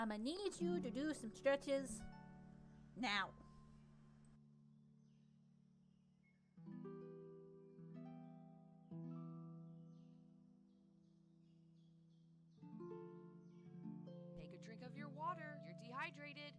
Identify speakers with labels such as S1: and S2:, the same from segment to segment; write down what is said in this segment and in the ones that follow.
S1: I'ma need you to do some stretches now.
S2: Take a drink of your water. You're dehydrated.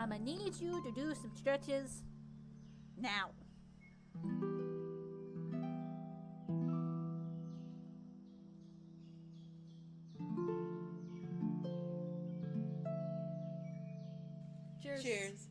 S1: I'ma need you to do some stretches now.
S2: Cheers.
S3: Cheers.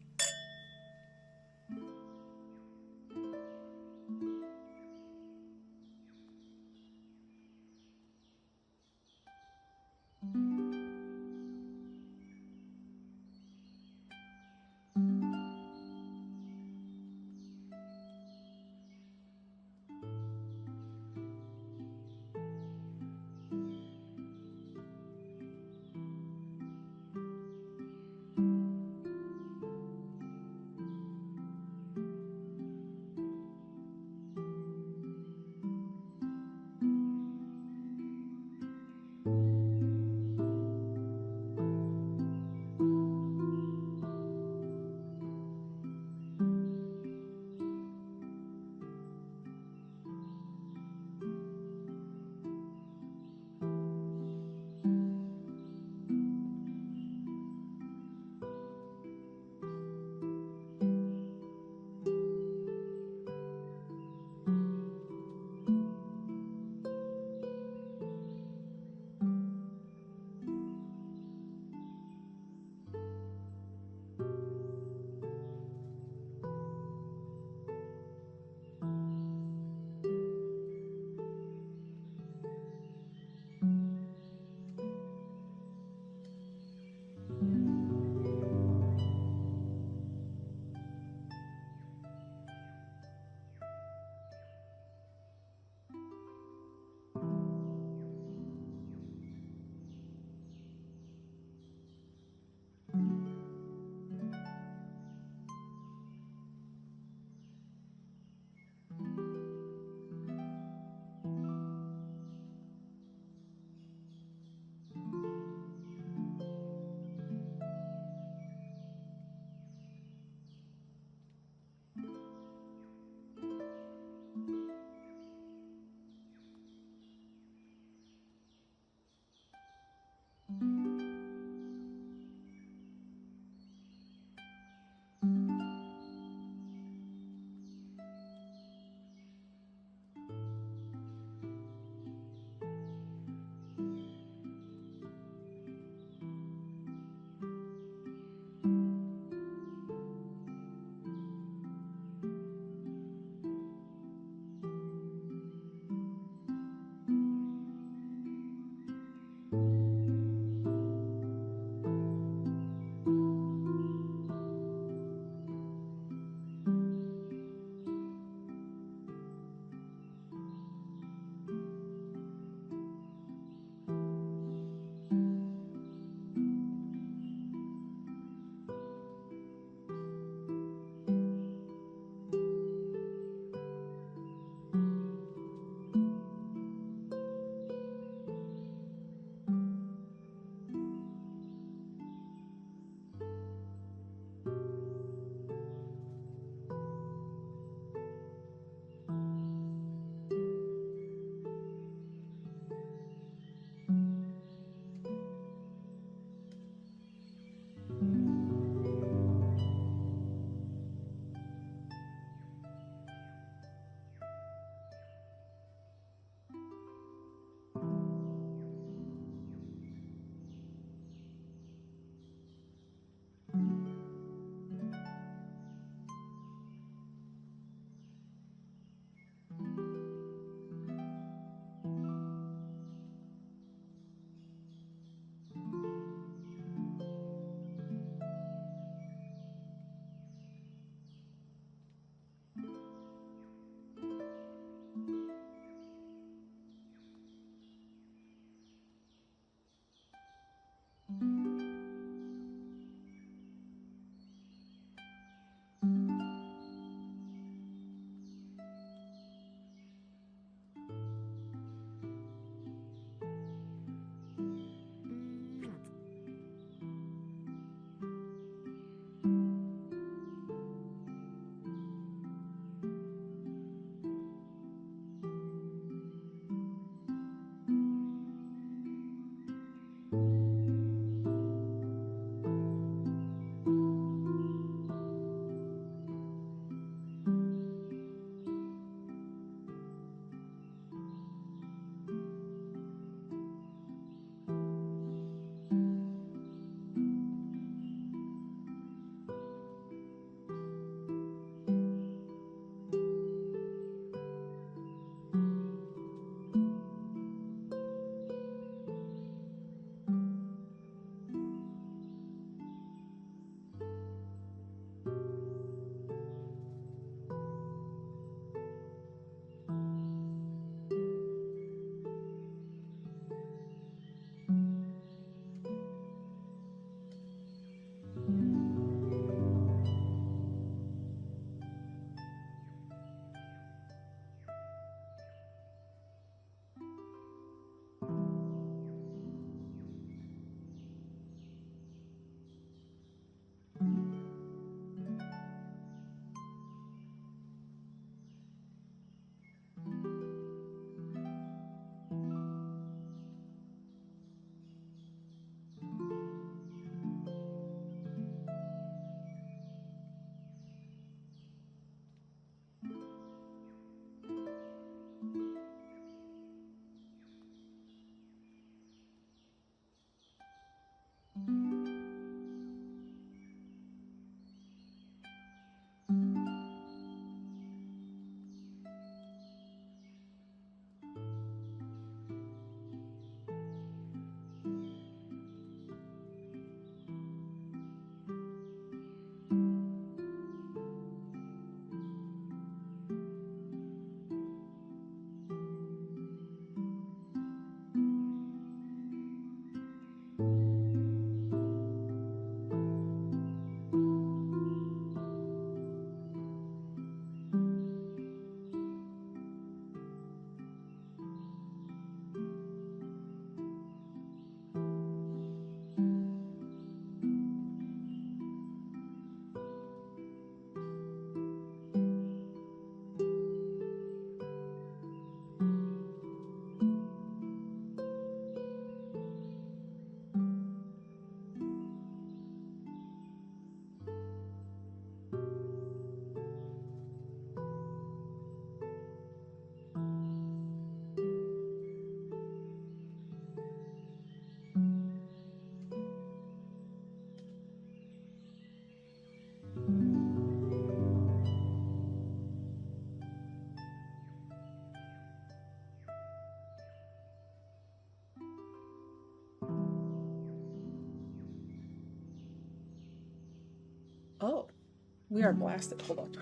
S3: We are blasted. Hold on.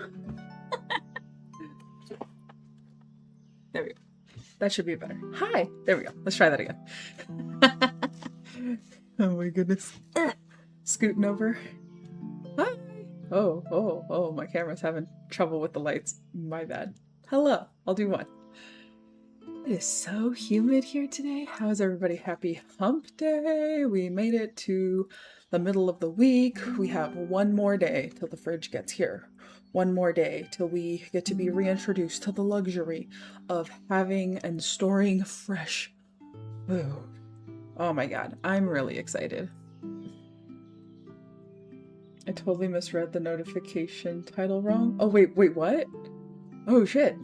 S3: There we go. That should be better. Hi. There we go. Let's try that again. Oh my goodness. Scooting over. Hi. Oh, my camera's having trouble with the lights. My bad. Hello. I'll do one. It is so humid here today. How is everybody? Happy hump day. We made it to the middle of the week. We have one more day till the fridge gets here. One more day till we get to be reintroduced to the luxury of having and storing fresh food. Oh my god, I'm really excited. I totally misread the notification title wrong. Oh wait, what? Oh shit.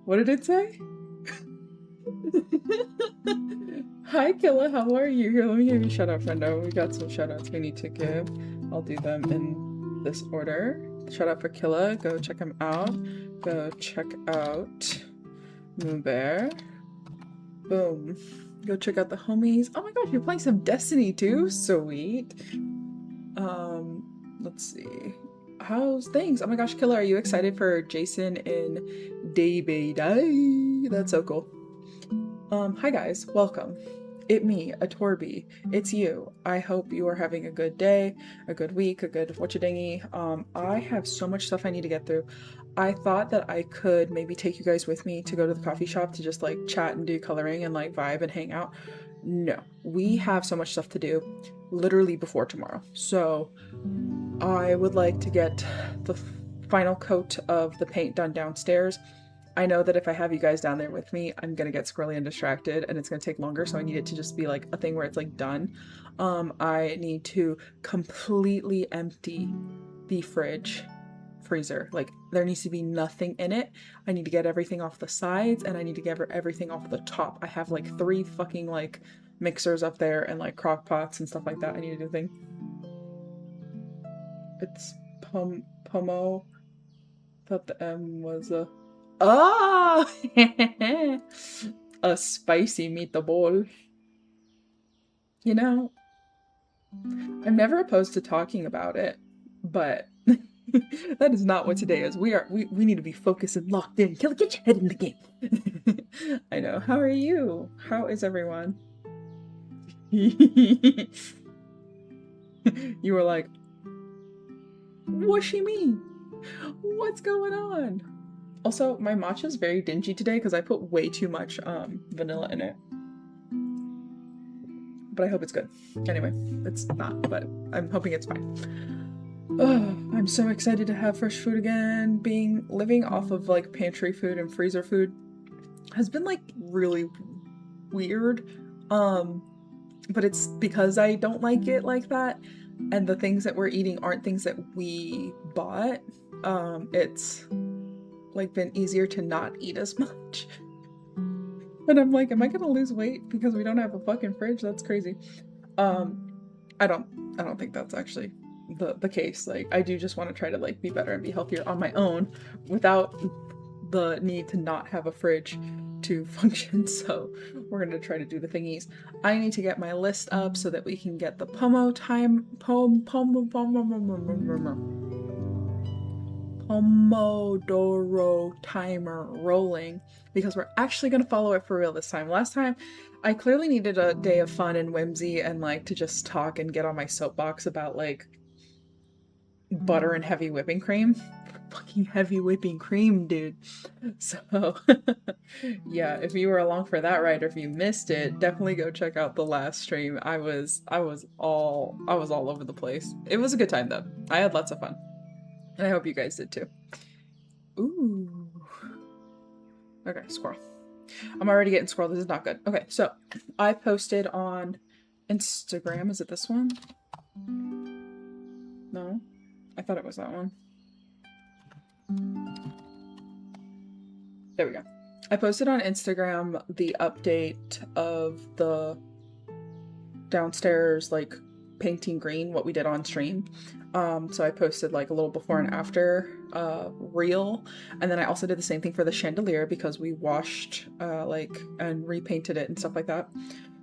S3: What did it say? Hi Killa, how are you? Here, let me give you a shout out, friendo. We got some shout outs we need to give. I'll do them in this order. Shout out for Killa, go check him out. Go check out Moon Bear. Boom. Go check out the homies. Oh my gosh, you're playing some Destiny too? Sweet. Let's see. How's things? Oh my gosh, Killa, are you excited for Jason in Day by Day? That's so cool. Hi guys, welcome. It me, a Torby. It's you. I hope you are having a good day, a good week, a good whatcha-dingy. I have so much stuff I need to get through. I thought that I could maybe take you guys with me to go to the coffee shop to just like chat and do coloring and like vibe and hang out. No, we have so much stuff to do literally before tomorrow. So I would like to get the final coat of the paint done downstairs. I know that if I have you guys down there with me, I'm gonna get squirrely and distracted and it's gonna take longer, so I need it to just be like a thing where it's like done. I need to completely empty the freezer. Like there needs to be nothing in it. I need to get everything off the sides and I need to get everything off the top. I have like 3 fucking like mixers up there and like crock pots and stuff like that. I need to do a thing. It's Pomo. Thought the M was a a spicy meatball. You know, I'm never opposed to talking about it, but that is not what today is. We need to be focused and locked in. Killa, get your head in the game. I know. How are you? How is everyone? You were like, what she mean? What's going on? Also, my matcha is very dingy today because I put way too much vanilla in it. But I hope it's good. Anyway, it's not, but I'm hoping it's fine. Oh, I'm so excited to have fresh food again. Living off of like pantry food and freezer food has been like really weird. But it's because I don't like it like that. And the things that we're eating aren't things that we bought. It's like been easier to not eat as much. And I'm like, am I gonna lose weight because we don't have a fucking fridge? That's crazy. I don't think that's actually the case. Like I do just want to try to like be better and be healthier on my own without the need to not have a fridge to function. So we're gonna try to do the thingies. I need to get my list up so that we can get the Pomodoro Timer rolling, because we're actually going to follow it for real this time. Last time, I clearly needed a day of fun and whimsy and like to just talk and get on my soapbox about like butter and heavy whipping cream. Fucking heavy whipping cream, dude. So yeah, if you were along for that ride or if you missed it, definitely go check out the last stream. I was all over the place. It was a good time though. I had lots of fun. And I hope you guys did too. Ooh. Okay, squirrel. I'm already getting squirrel. This is not good. Okay, so I posted on Instagram. Is it this one? No? I thought it was that one. There we go. I posted on Instagram the update of the downstairs, like, painting green, what we did on stream. So I posted like a little before and after reel, and then I also did the same thing for the chandelier because we washed and repainted it and stuff like that.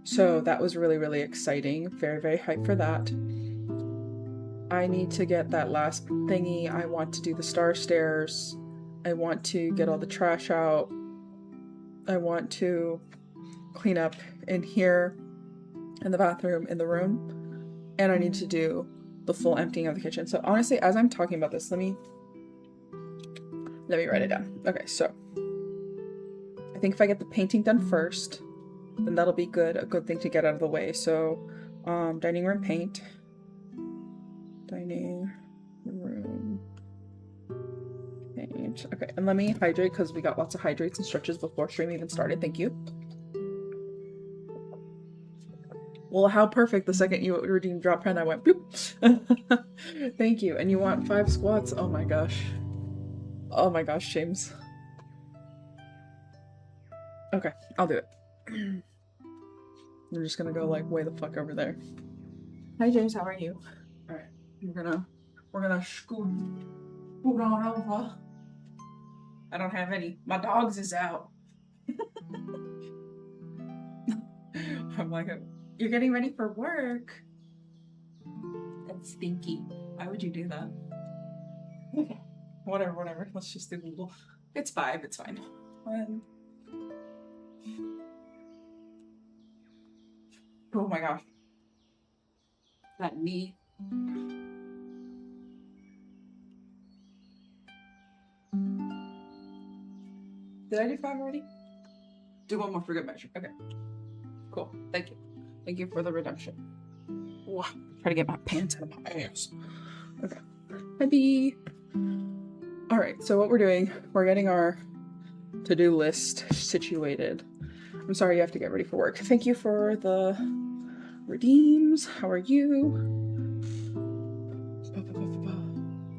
S3: So that was really, really exciting. Very, very hyped for that. I need to get that last thingy. I want to do the star stairs. I want to get all the trash out. I want to clean up in here, in the bathroom, in the room. And I need to do the full emptying of the kitchen. So honestly, as I'm talking about this, let me write it down. Okay, so I think if I get the painting done first, then that'll be good, a good thing to get out of the way. So dining room paint. Dining room paint. Okay, and let me hydrate because we got lots of hydrates and stretches before stream even started. Thank you. Well, how perfect. The second you redeemed drop pen, I went bloop. Thank you. And you want 5 squats? Oh my gosh. Oh my gosh, James. Okay, I'll do it. We're just gonna go like way the fuck over there. Hi James, how are you? Alright, we're gonna scoot on over. I don't have any. My dogs is out. I'm like, you're getting ready for work. That's stinky. Why would you do that? Okay. Whatever. Let's just do Google. It's 5, it's fine. 1. Oh my gosh. That knee. Did I do 5 already? Do one more for good measure. Okay. Cool. Thank you. Thank you for the redemption. Wow. Try to get my pants out of my ass. Okay. Hi, B. Alright, so what we're doing, we're getting our to-do list situated. I'm sorry you have to get ready for work. Thank you for the redeems. How are you?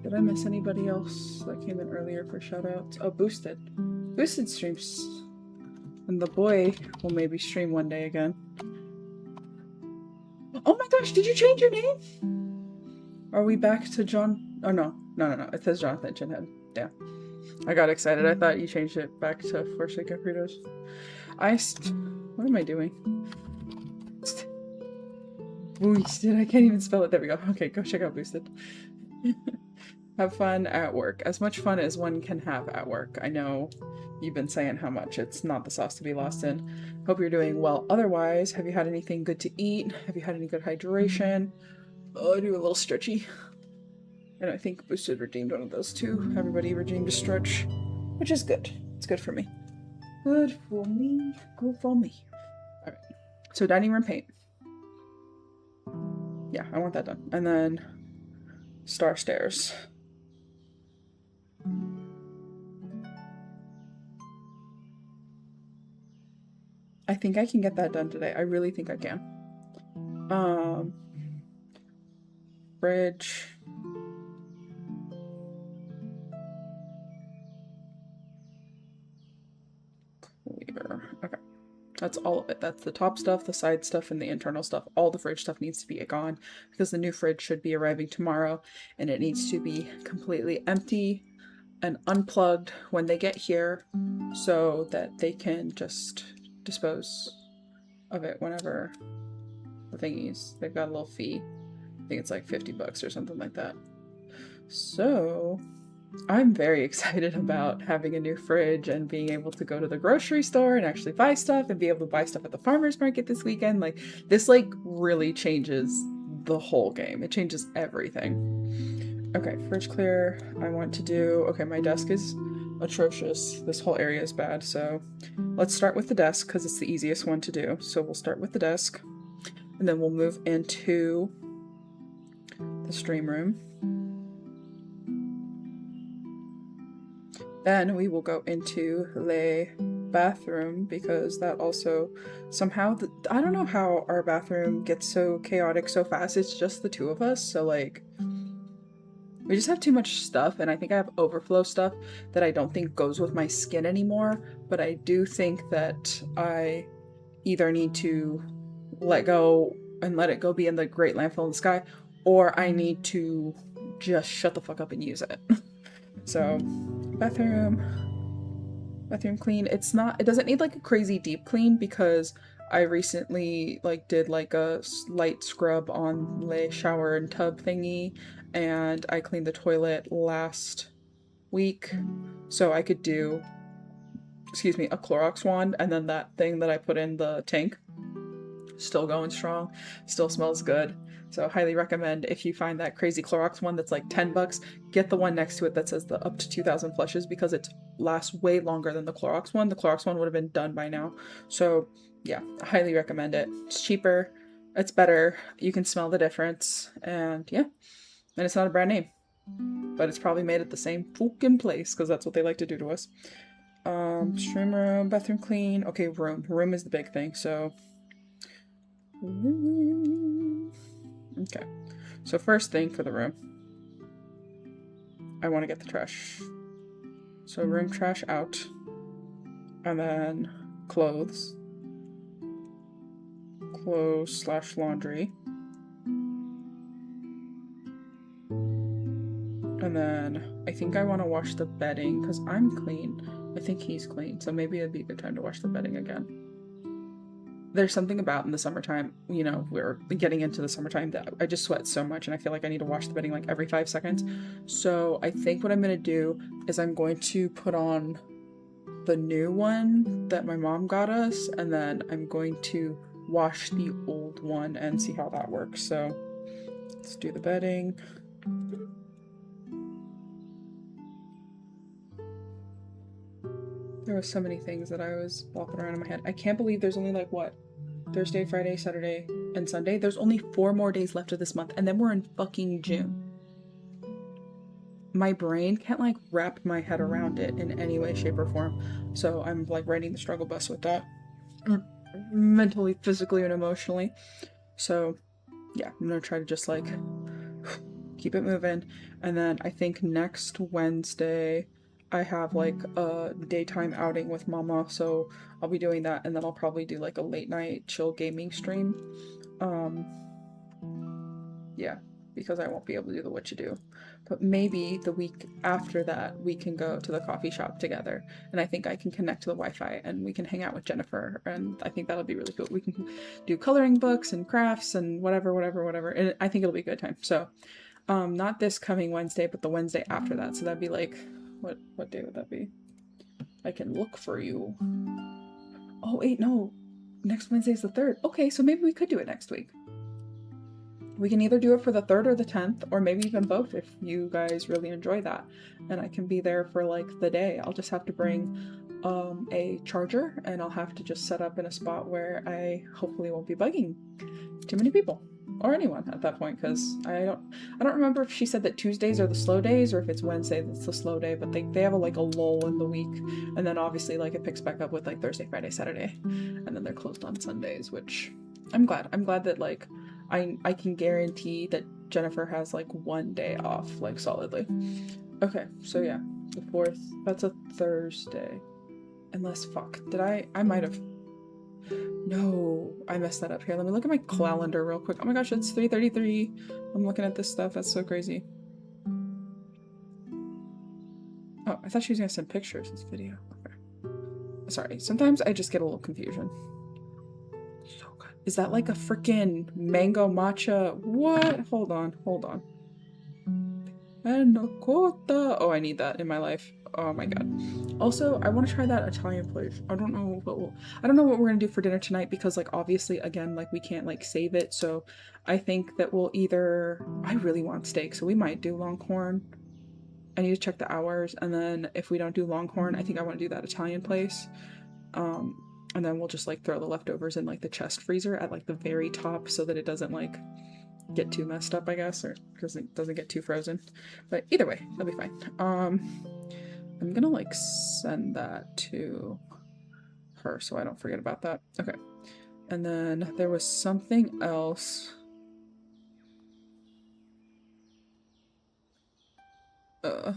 S3: Did I miss anybody else that came in earlier for shoutouts? Oh, Boosted. Boosted streams. And the boy will maybe stream one day again. Oh my gosh, did you change your name? Are we back to John? Oh no. No. It says Jonathan Chinhead. Damn. I got excited. I thought you changed it back to Forsaken Fritos. What am I doing? Boosted. I can't even spell it. There we go. Okay, go check out Boosted. Have fun at work. As much fun as one can have at work. I know you've been saying how much it's not the sauce to be lost in. Hope you're doing well. Otherwise, have you had anything good to eat? Have you had any good hydration? Oh, I do a little stretchy. And I think Boosted redeemed one of those too. Everybody redeemed a stretch, which is good. It's good for me. Good for me. Good for me. Alright. So dining room paint. Yeah, I want that done. And then star stairs. I think I can get that done today. I really think I can. Fridge. Clear. Okay. That's all of it. That's the top stuff, the side stuff, and the internal stuff. All the fridge stuff needs to be gone because the new fridge should be arriving tomorrow and it needs to be completely empty and unplugged when they get here so that they can just dispose of it whenever the thingies. They've got a little fee. I think it's like $50 or something like that. So I'm very excited about having a new fridge and being able to go to the grocery store and actually buy stuff and be able to buy stuff at the farmer's market this weekend. Like, this like really changes the whole game. It changes everything. Okay, fridge clear. I want to do, okay, my desk is atrocious. This whole area is bad. So let's start with the desk because it's the easiest one to do. So we'll start with the desk and then we'll move into the stream room. Then we will go into the bathroom because that also somehow, I don't know how our bathroom gets so chaotic so fast. It's just the two of us. So like, we just have too much stuff, and I think I have overflow stuff that I don't think goes with my skin anymore, but I do think that I either need to let go and let it go be in the great landfill in the sky, or I need to just shut the fuck up and use it. So, bathroom clean. It doesn't need like a crazy deep clean because I recently like did like a light scrub on the shower and tub thingy, and I cleaned the toilet last week, so I could do, excuse me, a Clorox wand, and then that thing that I put in the tank, still going strong, still smells good. So highly recommend, if you find that crazy Clorox one that's like $10, get the one next to it that says the up to 2,000 flushes, because it lasts way longer than the Clorox one. The Clorox one would have been done by now. So yeah, I highly recommend it. It's cheaper, it's better, you can smell the difference, and yeah, and it's not a brand name, but it's probably made at the same fucking place, because that's what they like to do to us. Stream room, bathroom clean. Okay, room is the big thing. So okay, so first thing for the room, I want to get the trash. So room trash out, and then clothes / laundry, and then I think I want to wash the bedding because I'm clean. I think he's clean, so maybe it'd be a good time to wash the bedding again. There's something about in the summertime, you know, we're getting into the summertime, that I just sweat so much and I feel like I need to wash the bedding like every 5 seconds. So I think what I'm going to do is I'm going to put on the new one that my mom got us, and then I'm going to wash the old one and see how that works. So let's do the bedding. There were so many things that I was walking around in my head. I can't believe there's only like, what, Thursday, Friday, Saturday, and Sunday? There's only 4 more days left of this month, and then we're in fucking June. My brain can't like wrap my head around it in any way, shape, or form. So I'm like riding the struggle bus with that. Mentally, physically, and emotionally. So yeah, I'm gonna try to just like keep it moving. And then I think next Wednesday I have like a daytime outing with mama, so I'll be doing that, and then I'll probably do like a late night chill gaming stream. Yeah, because I won't be able to do the what you do. But maybe the week after that we can go to the coffee shop together, and I think I can connect to the Wi-Fi and we can hang out with Jennifer, and I think that'll be really cool. We can do coloring books and crafts and whatever, and I think it'll be a good time. So not this coming Wednesday, but the Wednesday after that. So that'd be like, what day would that be? I can look for you. Oh wait, no, next Wednesday's the 3rd. Okay, so maybe we could do it next week. We can either do it for the 3rd or the 10th, or maybe even both if you guys really enjoy that. And I can be there for like the day. I'll just have to bring a charger, and I'll have to just set up in a spot where I hopefully won't be bugging too many people or anyone at that point, because I don't remember if she said that Tuesdays are the slow days or if it's Wednesday that's the slow day, but they have like a lull in the week, and then obviously like it picks back up with like Thursday, Friday, Saturday, and then they're closed on Sundays, which I'm glad that like I can guarantee that Jennifer has like 1 day off, like solidly. Okay, so yeah, the 4th, that's a Thursday. Unless, fuck, I might have, no, I messed that up. Here, let me look at my calendar real quick. Oh my gosh, it's 3:33. I'm looking at this stuff, that's so crazy. Oh, I thought she was gonna send pictures this video. Okay. Sorry, sometimes I just get a little confusion. So good. Is that like a freaking mango matcha? What? Hold on. Panna-cotta. Oh, I need that in my life. Oh my god. Also, I want to try that Italian place. I don't know what we're gonna do for dinner tonight, because like obviously again like we can't like save it. So I think that we'll either, I really want steak, so we might do Longhorn. I need to check the hours, and then if we don't do Longhorn, I think I want to do that Italian place. And then we'll just like throw the leftovers in like the chest freezer at like the very top, so that it doesn't like get too messed up, I guess, or because it doesn't get too frozen. But either way, that'll be fine. I'm gonna like send that to her so I don't forget about that. Okay. And then there was something else. Oh,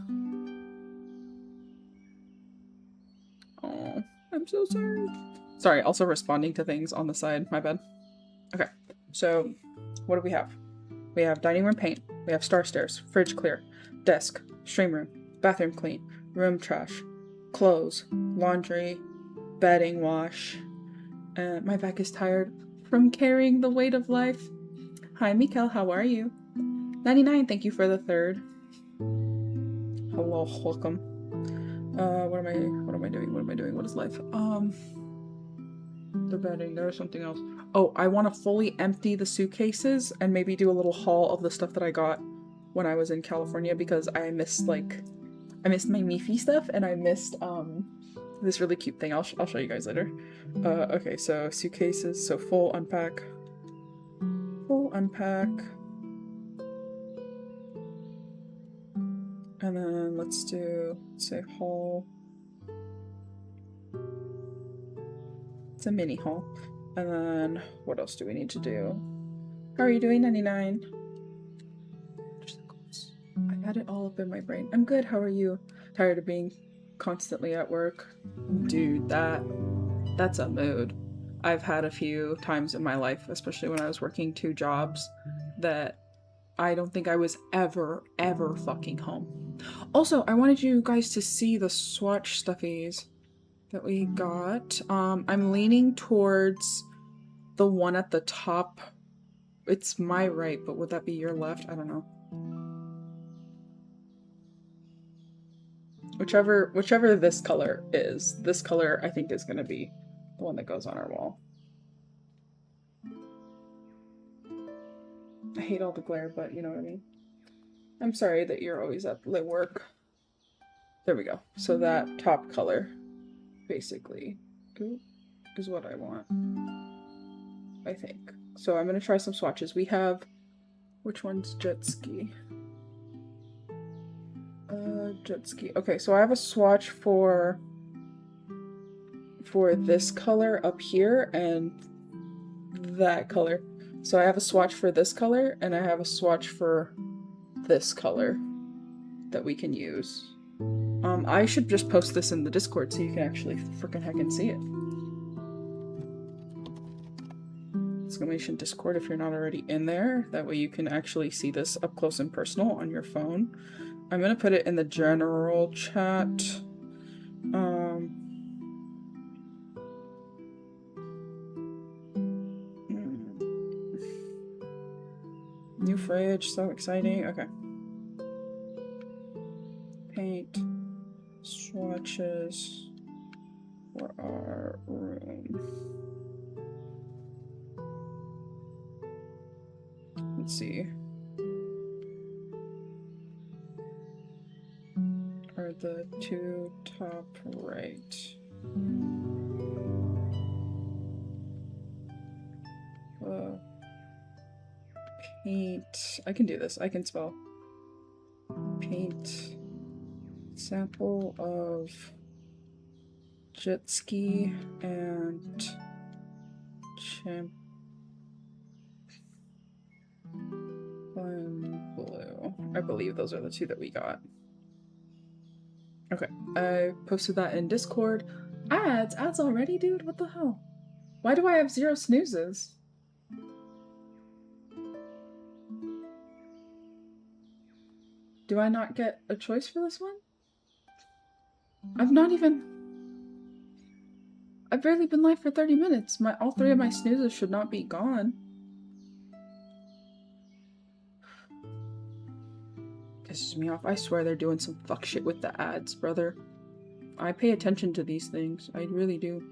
S3: I'm so sorry. Sorry, also responding to things on the side, my bad. Okay, so what do we have? We have dining room paint, we have star stairs, fridge clear, desk, stream room, bathroom clean, room trash, clothes, laundry, bedding wash, and my back is tired from carrying the weight of life. Hi, Mikkel, how are you? 99, thank you for the 3rd. Hello, welcome. What am I doing? What am I doing? What is life? The bedding, there's something else. Oh, I want to fully empty the suitcases and maybe do a little haul of the stuff that I got when I was in California, because I missed my Miffy stuff, and I missed this really cute thing. I'll show you guys later. Okay, so suitcases, so full unpack. And then let's say haul. It's a mini haul. And then what else do we need to do? How are you doing, 99? I had it all up in my brain. I'm good, how are you? Tired of being constantly at work? Dude, that's a mood. I've had a few times in my life, especially when I was working 2 jobs, that I don't think I was ever fucking home. Also, I wanted you guys to see the swatch stuffies that we got. I'm leaning towards the one at the top. It's my right, but would that be your left? I don't know. Whichever this color is, this color I think is gonna be the one that goes on our wall. I hate all the glare, but you know what I mean. I'm sorry that you're always at work. There we go. So that top color, basically, is what I want, I think. So I'm gonna try some swatches. We have, which one's jet ski? Jet ski. Okay, so I have a swatch for this color up here and that color. So I have a swatch for this color and I have a swatch for this color that we can use. I should just post this in the Discord so you can actually freaking heckin' see it. Exclamation Discord if you're not already in there. That way you can actually see this up close and personal on your phone. I'm gonna put it in the general chat. New fridge, so exciting. Okay. Paint swatches for our room. Let's see. Are the 2 top right? Paint. I can do this. I can spell. Paint. Sample of jet ski and champagne blue. I believe those are the 2 that we got. Okay, I posted that in Discord. Ads already, dude? What the hell? Why do I have 0 snoozes? Do I not get a choice for this one? I've barely been live for 30 minutes. All 3 of my snoozes should not be gone. Pisses me off. I swear they're doing some fuck shit with the ads, brother. I pay attention to these things. I really do.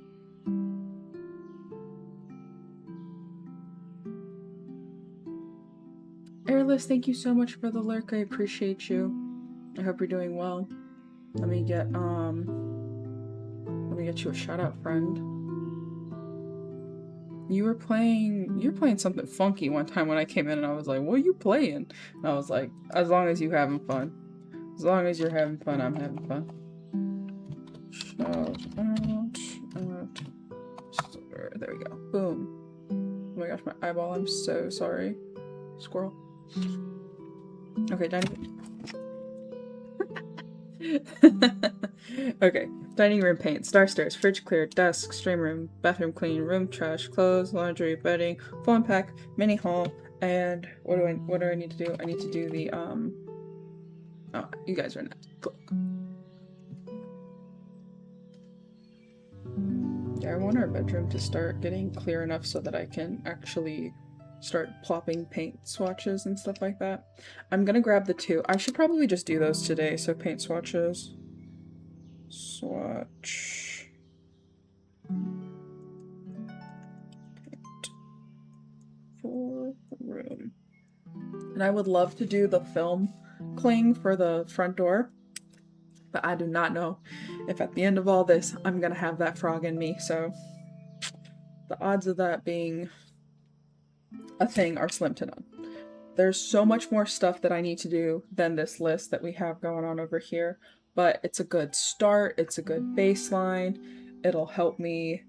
S3: Airless, thank you so much for the lurk. I appreciate you. I hope you're doing well. Let me get you a shout out, friend. You were playing something funky one time when I came in and I was like, what are you playing? And I was like, as long as you're having fun. As long as you're having fun, I'm having fun. Shout out. There we go. Boom. Oh my gosh, my eyeball. I'm so sorry. Squirrel. Okay, dining. Okay, dining room paint, star stairs, fridge clear, desk, stream room, bathroom clean, room trash, clothes, laundry, bedding, full unpack, mini haul, and what do I need to do? I need to do the oh, you guys are not. Cool. Yeah, I want our bedroom to start getting clear enough so that I can actually start plopping paint swatches and stuff like that. I'm gonna grab the two. I should probably just do those today. So paint swatches. Swatch. Paint for room. And I would love to do the film cling for the front door. But I do not know if at the end of all this, I'm gonna have that frog in me. So the odds of that being a thing are slim to none. There's so much more stuff that I need to do than this list that we have going on over here, but it's a good start. It's a good baseline. It'll help me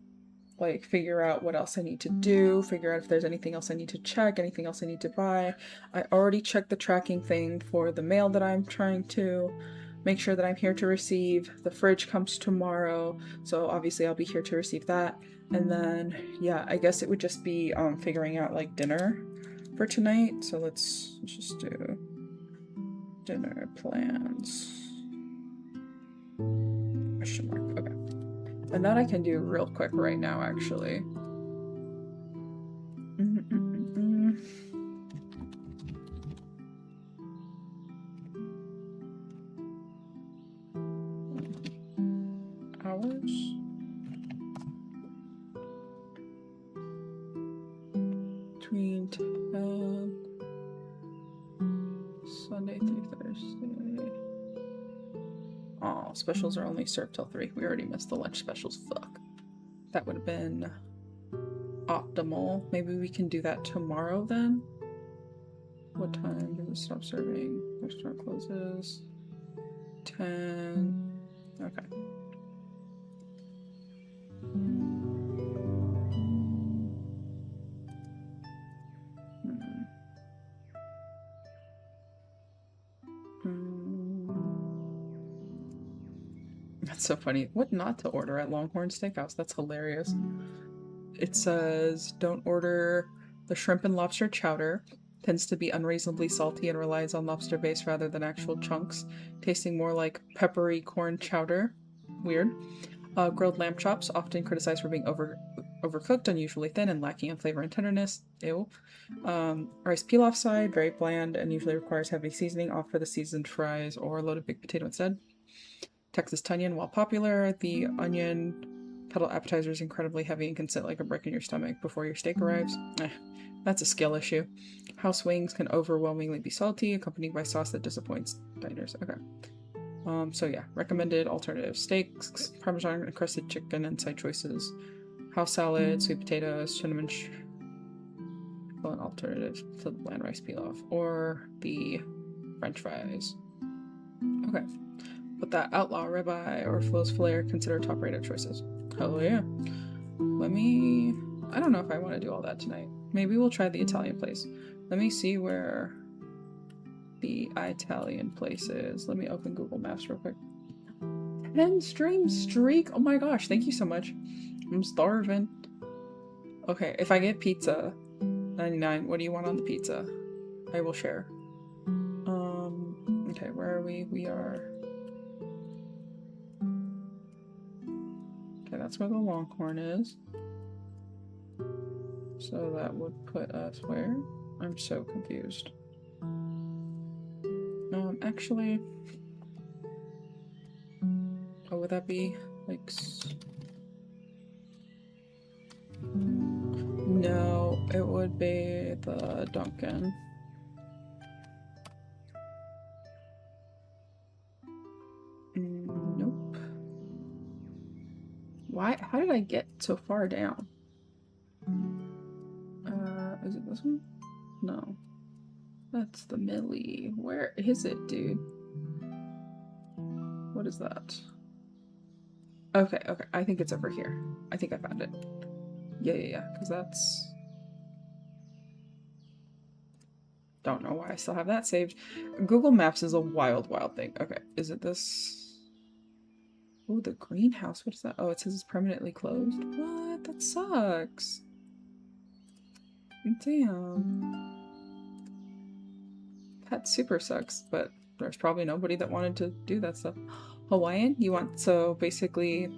S3: like figure out what else I need to do, figure out if there's anything else I need to check, anything else I need to buy. I already checked the tracking thing for the mail that I'm trying to make sure that I'm here to receive. The fridge comes tomorrow, so obviously I'll be here to receive that. And then, yeah, I guess it would just be figuring out like dinner for tonight. So let's just do dinner plans. Question mark. Okay. And that I can do real quick right now, actually. Hours. Between 10 Sunday through Thursday. Oh, specials are only served till 3. We already missed the lunch specials. Fuck. That would have been optimal. Maybe we can do that tomorrow then? What time does it stop serving? Restaurant closes 10. Okay. That's so funny. What not to order at Longhorn Steakhouse? That's hilarious. It says, don't order the shrimp and lobster chowder. Tends to be unreasonably salty and relies on lobster base rather than actual chunks, tasting more like peppery corn chowder. Weird. Grilled lamb chops, often criticized for being overcooked, unusually thin, and lacking in flavor and tenderness. Ew. Rice pilaf side, very bland and usually requires heavy seasoning. Opt for the seasoned fries or loaded baked potato instead. Texas Tunyon, while popular, the onion kettle appetizer is incredibly heavy and can sit like a brick in your stomach before your steak arrives. That's a skill issue. House wings can overwhelmingly be salty, accompanied by sauce that disappoints diners. Okay. So yeah, recommended alternatives: steaks, Parmesan encrusted chicken, and side choices. House salad, sweet potatoes, cinnamon an alternative to the bland rice pilaf, or the French fries. Okay. But that outlaw ribeye or Flo's filet are considered top-rated choices. Hell yeah. I don't know if I want to do all that tonight. Maybe we'll try the Italian place. Let me see where the Italian place is. Let me open Google Maps real quick. 10 stream streak? Oh my gosh, thank you so much. I'm starving. Okay, if I get pizza, 99, what do you want on the pizza? I will share. Okay, where are we? We are... Okay, that's where the Longhorn is. So that would put us where? I'm so confused. Actually... Oh, would that be, like... No, it would be the Dunkin'. Nope. Why? How did I get so far down? Is it this one? No. That's the Millie. Where is it, dude? What is that? Okay, okay. I think it's over here. I think I found it. Yeah. Because that's... Don't know why I still have that saved. Google Maps is a wild, wild thing. Okay, is it this? Oh, the greenhouse. What is that? Oh, it says it's permanently closed. What? That sucks. Damn. That super sucks, but there's probably nobody that wanted to do that stuff. Hawaiian? You want, so basically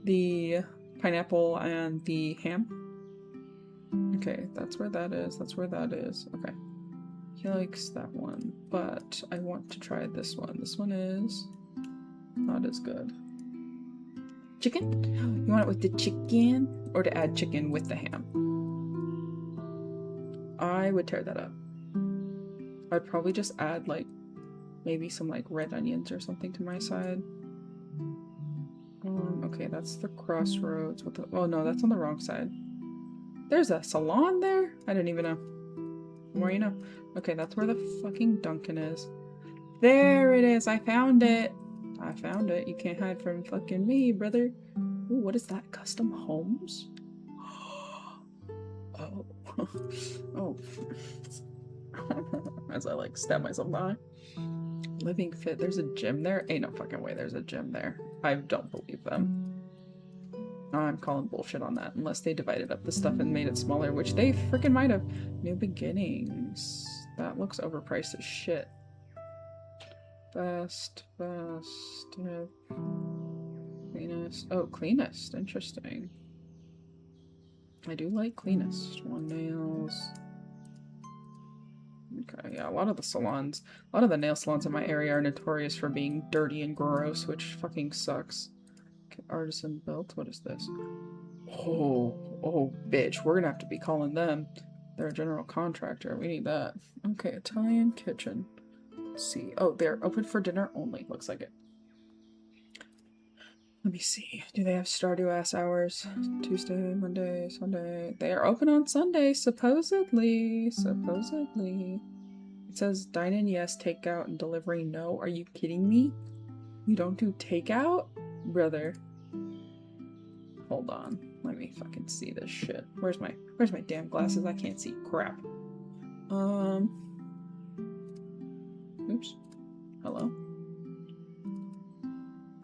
S3: the pineapple and the ham? Okay, that's where that is. That's where that is. Okay. He likes that one, but I want to try this one. This one is not as good. Chicken? You want it with the chicken? Or to add chicken with the ham? I would tear that up. I'd probably just add like maybe some like red onions or something to my side. Okay, that's the crossroads. What the? Oh no, that's on the wrong side. There's a salon there? I didn't even know. The more you know. Okay, that's where the fucking Dunkin' is. There it is. I found it. I found it. You can't hide from fucking me, brother. Ooh, what is that? Custom homes? Oh. Oh. As I like stab myself in the eye. Living Fit. There's a gym there? Ain't no fucking way there's a gym there. I don't believe them. I'm calling bullshit on that. Unless they divided up the stuff and made it smaller, which they freaking might have. New Beginnings. That looks overpriced as shit. Best. Cleanest. Oh, cleanest. Interesting. I do like cleanest. One nails. Okay, yeah, a lot of the nail salons in my area are notorious for being dirty and gross, which fucking sucks. Okay, artisan built. What is this? Oh, bitch. We're gonna have to be calling them. They're a general contractor. We need that. Okay, Italian kitchen. Let's see. Oh, they're open for dinner only. Looks like it. Let me see. Do they have Stardew ass hours? Tuesday, Monday, Sunday. They are open on Sunday, supposedly. Supposedly. It says dine in, yes. Takeout and delivery, no. Are you kidding me? You don't do takeout? Brother. Hold on. Let me fucking see this shit. Where's my damn glasses? I can't see crap. Oops. Hello?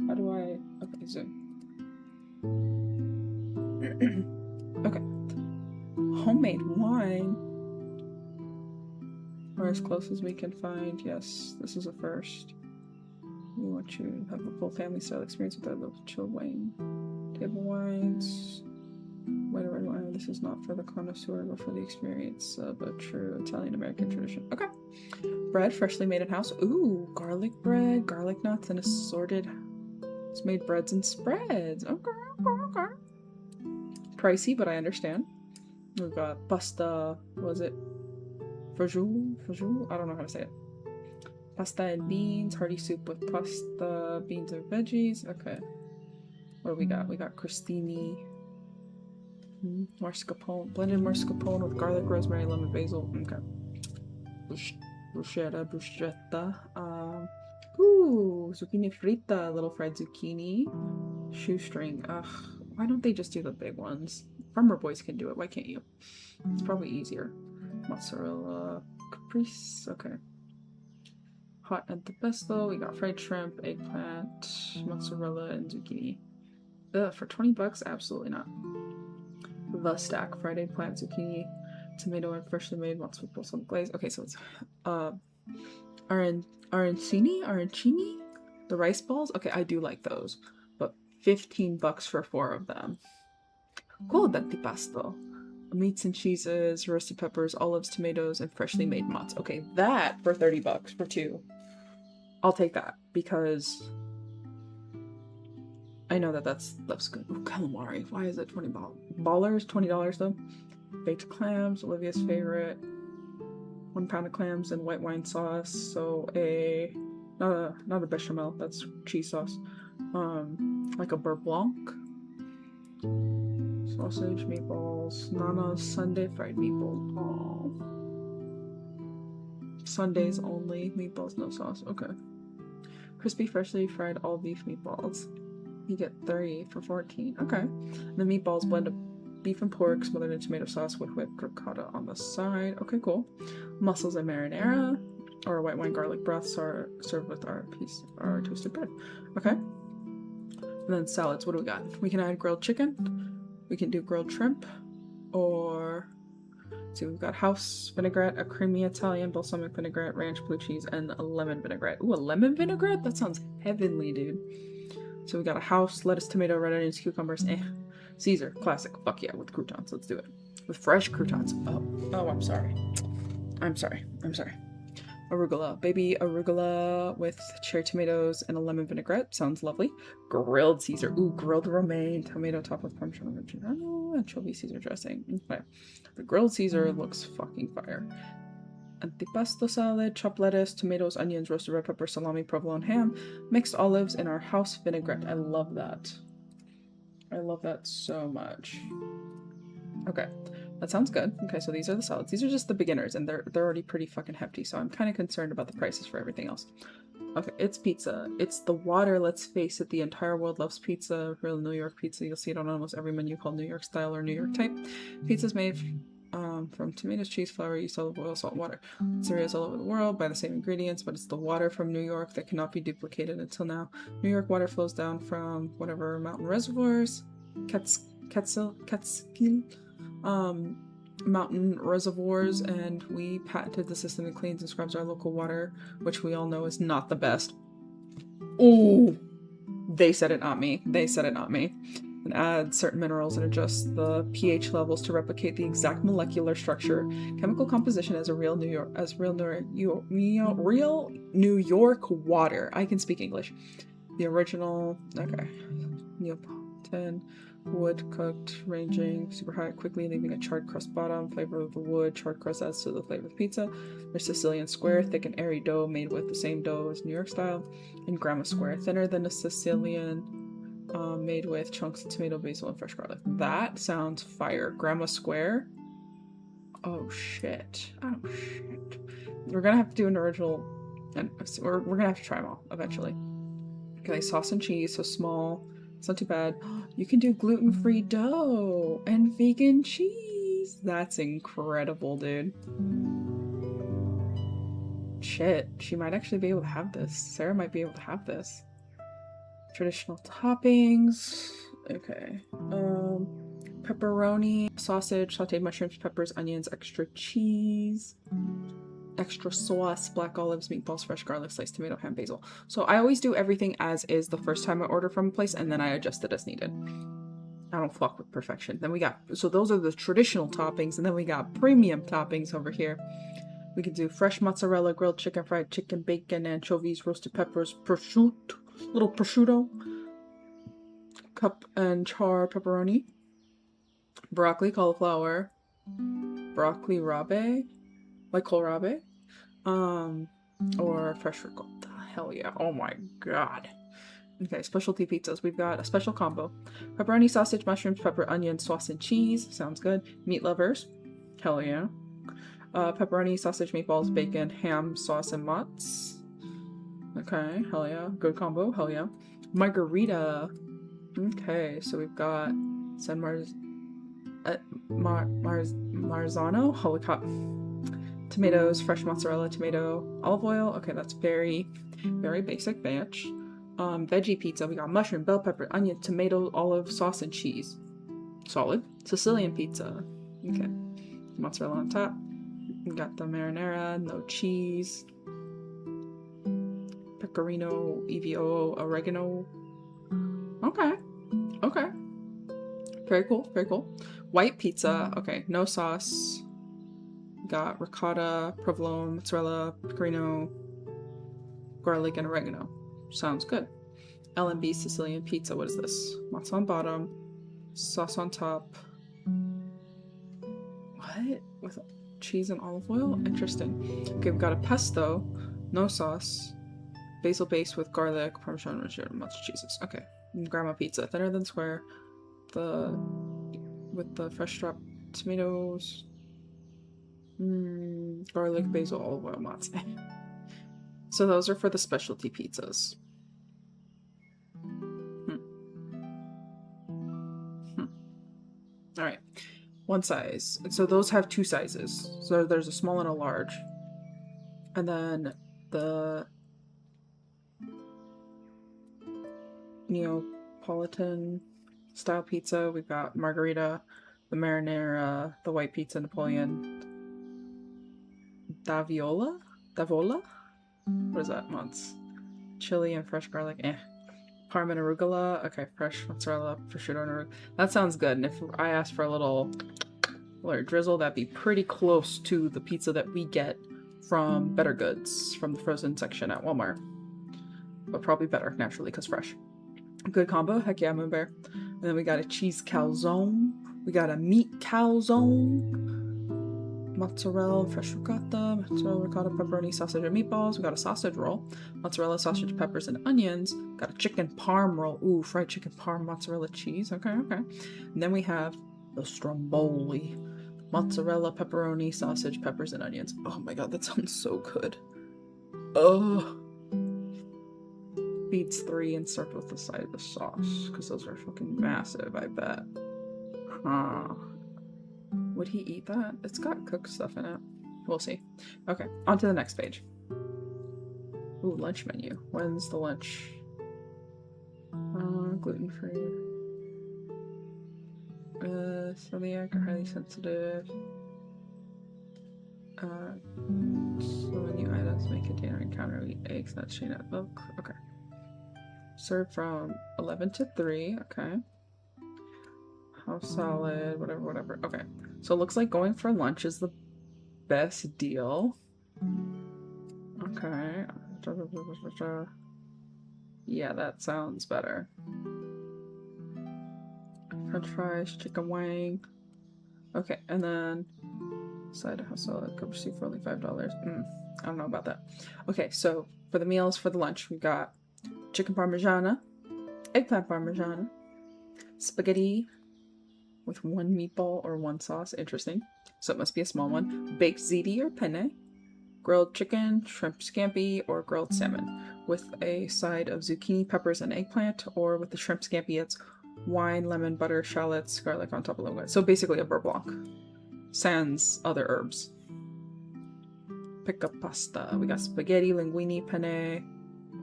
S3: How do I... Okay, zoom. Okay. Homemade wine. Or as close as we can find. Yes, this is a first. We want you to have a full family style experience with our little chilled wine. Table wines. White or red wine. This is not for the connoisseur, but for the experience of a true Italian American tradition. Okay. Bread, freshly made in house. Ooh, garlic bread, garlic nuts, and assorted. It's made breads and spreads. Okay. Pricey, but I understand. We've got pasta. Was it? Fajoule? I don't know how to say it. Pasta and beans, hearty soup with pasta, beans and veggies. Okay. What do we got? We got crostini. Mascarpone. Blended mascarpone with garlic, rosemary, lemon, basil. Okay. Bruschetta. Ooh, zucchini frita, little fried zucchini. Shoestring. Ugh, why don't they just do the big ones? Farmer boys can do it, why can't you? It's probably easier. Mozzarella, caprese, okay. Hot antipasto, we got fried shrimp, eggplant, mozzarella, and zucchini. Ugh, for 20 bucks? Absolutely not. The stack, fried eggplant, zucchini, tomato, and freshly made matzo balsamic glaze. Okay, so it's, arancini? The rice balls? Okay, I do like those. But 15 bucks for 4 of them. Cool, d'antipasto. Meats and cheeses, roasted peppers, olives, tomatoes, and freshly made mozz. Okay, that for 30 bucks for 2. I'll take that because I know that's good. Ooh, calamari. Why is it 20 ballers? $20 though. Baked clams, Olivia's favorite. 1 pound of clams and white wine sauce. So not a bechamel, that's cheese sauce. Like a beurre blanc. Sausage, meatballs, Nana's Sunday fried meatballs. Aww. Sundays only, meatballs, no sauce. Okay. Crispy, freshly fried all beef meatballs. You get 3 for 14. Okay. The meatballs blend of beef and pork smothered in tomato sauce with whipped ricotta on the side. Okay, cool. Mussels and marinara or white wine garlic broths are served with our toasted bread. Okay. And then salads. What do we got? We can add grilled chicken. We can do grilled shrimp, or see, we've got house vinaigrette, a creamy Italian balsamic vinaigrette, ranch blue cheese, and a lemon vinaigrette. Ooh, a lemon vinaigrette? That sounds heavenly, dude. So we got a house, lettuce, tomato, red onions, cucumbers, Caesar, classic. Fuck yeah, with croutons. Let's do it. with fresh croutons. Oh, I'm sorry. Arugula. Baby arugula with cherry tomatoes and a lemon vinaigrette. Sounds lovely. Grilled Caesar. Ooh, grilled romaine. Tomato topped with Parmesan Reggiano. Anchovy Caesar dressing. Okay. The grilled Caesar looks fucking fire. Antipasto salad, chopped lettuce, tomatoes, onions, roasted red pepper, salami, provolone ham, mixed olives, and our house vinaigrette. I love that. I love that so much. Okay, that sounds good. Okay, so these are the salads. These are just the beginners, and they're already pretty fucking hefty, so I'm kind of concerned about the prices for everything else. Okay, it's pizza. It's the water, let's face it. The entire world loves pizza. Real New York pizza. You'll see it on almost every menu called New York style or New York type. Pizza's made from tomatoes, cheese, flour, yeast, olive oil, salt, water. Pizzerias all over the world buy the same ingredients, but it's the water from New York that cannot be duplicated until now. New York water flows down from whatever mountain reservoirs. Catskill, mountain reservoirs, and we patented the system that cleans and scrubs our local water, which we all know is not the best. Ooh, they said it, not me. They said it, not me. And add certain minerals and adjust the pH levels to replicate the exact molecular structure, chemical composition as real New York water. I can speak English. The original, okay, Neapolitan. Wood cooked, ranging super high, quickly leaving a charred crust bottom. Flavor of the wood, charred crust adds to the flavor of the pizza. There's Sicilian square, thick and airy dough made with the same dough as New York style. And grandma square, thinner than a Sicilian, made with chunks of tomato, basil, and fresh garlic. That sounds fire. Grandma square. Oh shit. We're gonna have to do an original, and we're gonna have to try them all eventually. Okay, sauce and cheese, so small. It's not too bad. You can do gluten-free dough and vegan cheese. That's incredible, dude. Shit, she might actually be able to have this. Sarah might be able to have this. Traditional toppings. Okay. Pepperoni, sausage, sauteed mushrooms, peppers, onions, extra cheese. Extra sauce, black olives, meatballs, fresh garlic, sliced tomato, ham, basil. So I always do everything as is the first time I order from a place, and then I adjust it as needed. I don't fuck with perfection. Then we got, so those are the traditional toppings, and then we got premium toppings over here. We can do fresh mozzarella, grilled chicken, fried chicken, bacon, anchovies, roasted peppers, prosciutto, little prosciutto, cup and char pepperoni, broccoli, cauliflower, broccoli rabe, like kohlrabi. Or fresh ricotta. Hell yeah. Oh my god. Okay, specialty pizzas. We've got a special combo. Pepperoni, sausage, mushrooms, pepper, onion, sauce, and cheese. Sounds good. Meat lovers. Hell yeah. Pepperoni, sausage, meatballs, bacon, ham, sauce, and mozz. Okay, hell yeah. Good combo. Hell yeah. Margarita. Okay, so we've got San Marzano. Holy cow. Tomatoes, fresh mozzarella, tomato, olive oil. Okay, that's very, very basic batch. Veggie pizza. We got mushroom, bell pepper, onion, tomato, olive, sauce, and cheese. Solid. Sicilian pizza. Okay. Mozzarella on top. We got the marinara, no cheese. Pecorino, EVO, oregano. Okay. Okay. Very cool. Very cool. White pizza. Okay, no sauce. Got ricotta, provolone, mozzarella, pecorino, garlic, and oregano. Sounds good. L&B Sicilian pizza. What is this? Mozz on bottom, sauce on top. What? With cheese and olive oil? Interesting. Okay, we've got a pesto, no sauce, basil base with garlic, parmesan, and mozz cheeses. Okay. And grandma pizza, thinner than square. With the fresh dropped tomatoes. Garlic, basil, olive oil, mozz. So those are for the specialty pizzas. All right, one size. So those have two sizes. So there's a small and a large. And then the Neapolitan style pizza, we've got margarita, the marinara, the white pizza, Napoleon, Davola? What is that? Mozz. Chili and fresh garlic. Parma and arugula. Okay, fresh mozzarella, prosciutto, and arugula. That sounds good. And if I ask for a little or drizzle, that'd be pretty close to the pizza that we get from Better Goods, from the frozen section at Walmart. But probably better, naturally, because fresh. Good combo. Heck yeah, Moon Bear. And then we got a cheese calzone. We got a meat calzone. Mozzarella, fresh ricotta, mozzarella, ricotta, pepperoni, sausage, and meatballs. We got a sausage roll. Mozzarella, sausage, peppers, and onions. Got a chicken parm roll. Ooh, fried chicken parm, mozzarella, cheese. Okay, okay. And then we have the stromboli. Mozzarella, pepperoni, sausage, peppers, and onions. Oh my god, that sounds so good. Oh. Beats 3 and served with the side of the sauce, because those are fucking massive, I bet. Huh. Would he eat that? It's got cooked stuff in it. We'll see. Okay, on to the next page. Ooh, lunch menu. When's the lunch? Gluten-free. Celiac or highly sensitive. So menu items may contain or encounter eggs, nuts, shea nut milk. Okay. Served from 11 to 3. Okay. House salad, whatever. Okay. So it looks like going for lunch is the best deal. Okay. Yeah, that sounds better. French fries, chicken wing. Okay, and then side of house salad, cover soup for only $5. I don't know about that. Okay, so for the meals for the lunch, we got chicken parmigiana, eggplant parmigiana, spaghetti with 1 meatball or 1 sauce. Interesting. So it must be a small one. Baked ziti or penne, grilled chicken, shrimp scampi, or grilled salmon with a side of zucchini, peppers, and eggplant, or with the shrimp scampi, it's wine, lemon, butter, shallots, garlic on top of lemon. So basically a beurre blanc. Sans other herbs. Pick up pasta. We got spaghetti, linguine, penne,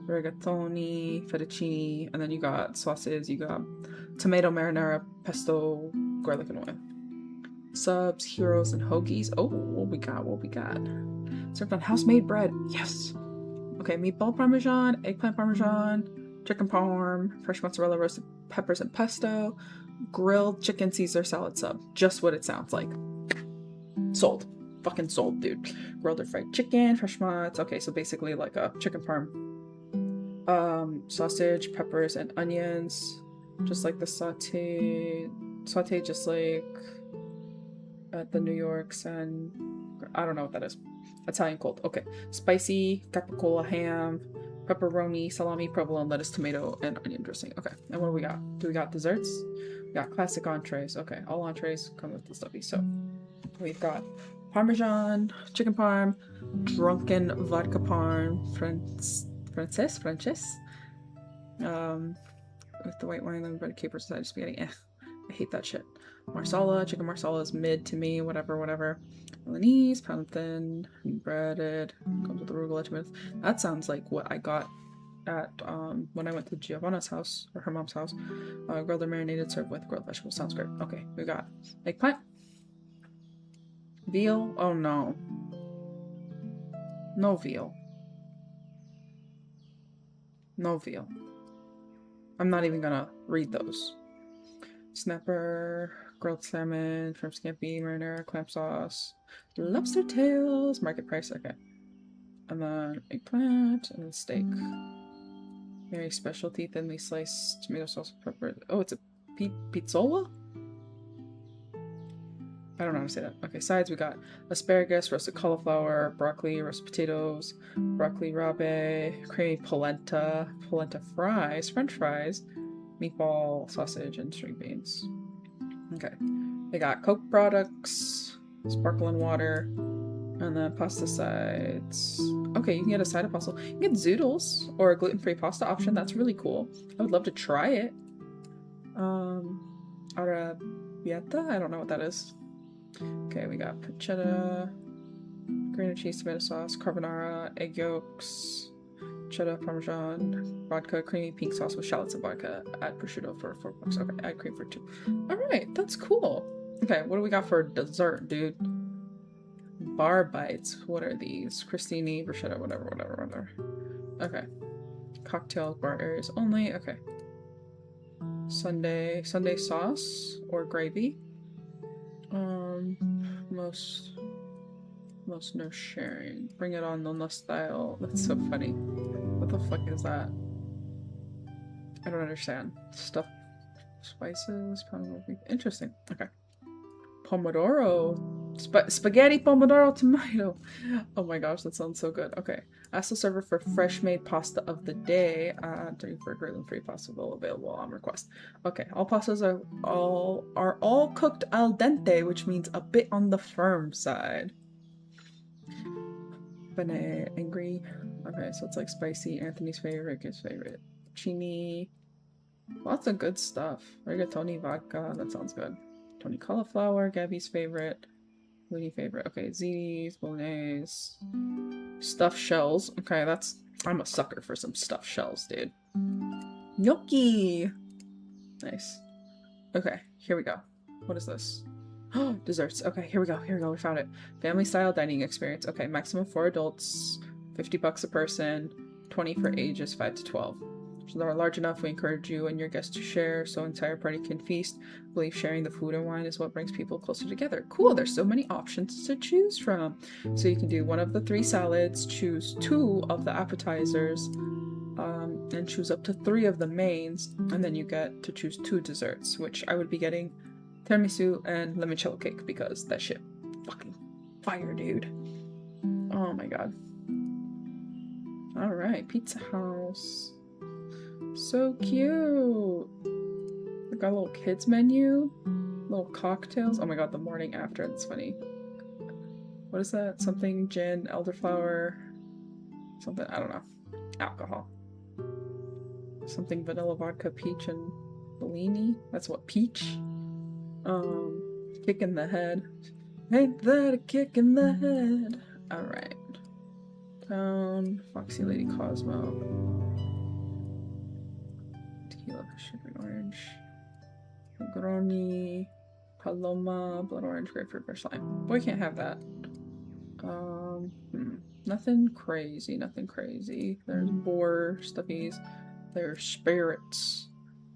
S3: rigatoni, fettuccine, and then you got sauces. You got tomato marinara, pesto, garlic, and oil. Subs, heroes, and hoagies. Oh, what we got? Served on house-made bread. Yes. Okay, meatball parmesan, eggplant parmesan, chicken parm, fresh mozzarella, roasted peppers, and pesto, grilled chicken Caesar salad sub. Just what it sounds like. Sold. Fucking sold, dude. Grilled or fried chicken, fresh mozz. Okay, so basically like a chicken parm. Sausage, peppers, and onions. Just like the saute just like at the New York's, and I don't know what that is. Italian cold. Okay. Spicy, capicola ham, pepperoni, salami, provolone, lettuce, tomato, and onion dressing. Okay. And what do we got? Do we got desserts? We got classic entrees. Okay. All entrees come with the stuffy. So we've got parmesan, chicken parm, drunken vodka parm, Frances, with the white wine, lemon bread, capers, side spaghetti. I hate that shit. Marsala, chicken marsala is mid to me, whatever. Milanese, pound thin, breaded, comes with arugula, tomatoes. That sounds like what I got at when I went to Giovanna's house, or her mom's house. Grilled or marinated, served with grilled vegetables. Sounds great. Okay, we got eggplant, veal. Oh no, no veal. No veal. I'm not even gonna read those. Snapper, grilled salmon, shrimp scampi, marinara, clam sauce, lobster tails, market price. Okay. And then eggplant and then steak. Very specialty, thinly sliced tomato sauce, pepper. Oh, it's a pizzola? I don't know how to say that. Okay, sides we got asparagus, roasted cauliflower, broccoli, roasted potatoes, broccoli rabe, creamy polenta fries, french fries, meatball, sausage, and string beans. Okay. They got Coke products, sparkling water, and then pasta sides. Okay, you can get a side of pasta. You can get zoodles or a gluten-free pasta option. That's really cool. I would love to try it. Arrabbiata? I don't know what that is. Okay, we got pancetta, green and cheese, tomato sauce, carbonara, egg yolks, cheddar, parmesan, vodka, creamy pink sauce with shallots and vodka. Add prosciutto for $4. Okay, add cream for $2. Alright, that's cool. Okay, what do we got for dessert, dude? Bar bites. What are these? Crostini, bruschetta, whatever. Okay. Cocktail bar areas only. Okay. Sunday sauce or gravy. Most no sharing. Bring it on, no style. That's so funny. What the fuck is that? I don't understand. Stuff, spices, interesting. Okay. Pomodoro. Spaghetti pomodoro tomato. Oh my gosh, that sounds so good. Okay. Ask the server for fresh made pasta of the day. During for gluten-free pasta available on request. Okay, all pastas are all cooked al dente, which means a bit on the firm side. Bene angry. Okay, so it's like spicy, Anthony's favorite, his favorite. Chini. Lots of good stuff. Rigatoni vodka, that sounds good. Tony cauliflower, Gabby's favorite. Winnie favorite. Okay, ziti's, bolognese. Stuffed shells. Okay, I'm a sucker for some stuffed shells, dude. Gnocchi! Nice. Okay, here we go. What is this? Desserts. Okay, here we go. We found it. Family style dining experience. Okay, maximum 4 adults, $50 a person, 20 for ages 5 to 12. So they're large enough, we encourage you and your guests to share so entire party can feast. I believe sharing the food and wine is what brings people closer together. Cool, there's so many options to choose from. So you can do one of the 3 salads, choose 2 of the appetizers, and choose up to 3 of the mains, and then you get to choose 2 desserts, which I would be getting tiramisu and limoncello cake because that shit fucking fire, dude. Oh my god. Alright, Pizza House. So cute! We got a little kids menu, little cocktails. Oh my god, the morning after, that's funny. What is that? Something gin, elderflower, something, I don't know. Alcohol. Something vanilla vodka, peach, and Bellini. That's what, peach? Kick in the head. Ain't that a kick in the head? Alright. Foxy Lady Cosmo. Tequila, sugar orange. Negroni. Paloma, blood orange, grapefruit, fresh lime. Boy, can't have that. Nothing crazy, There's boar stuffies. There's spirits.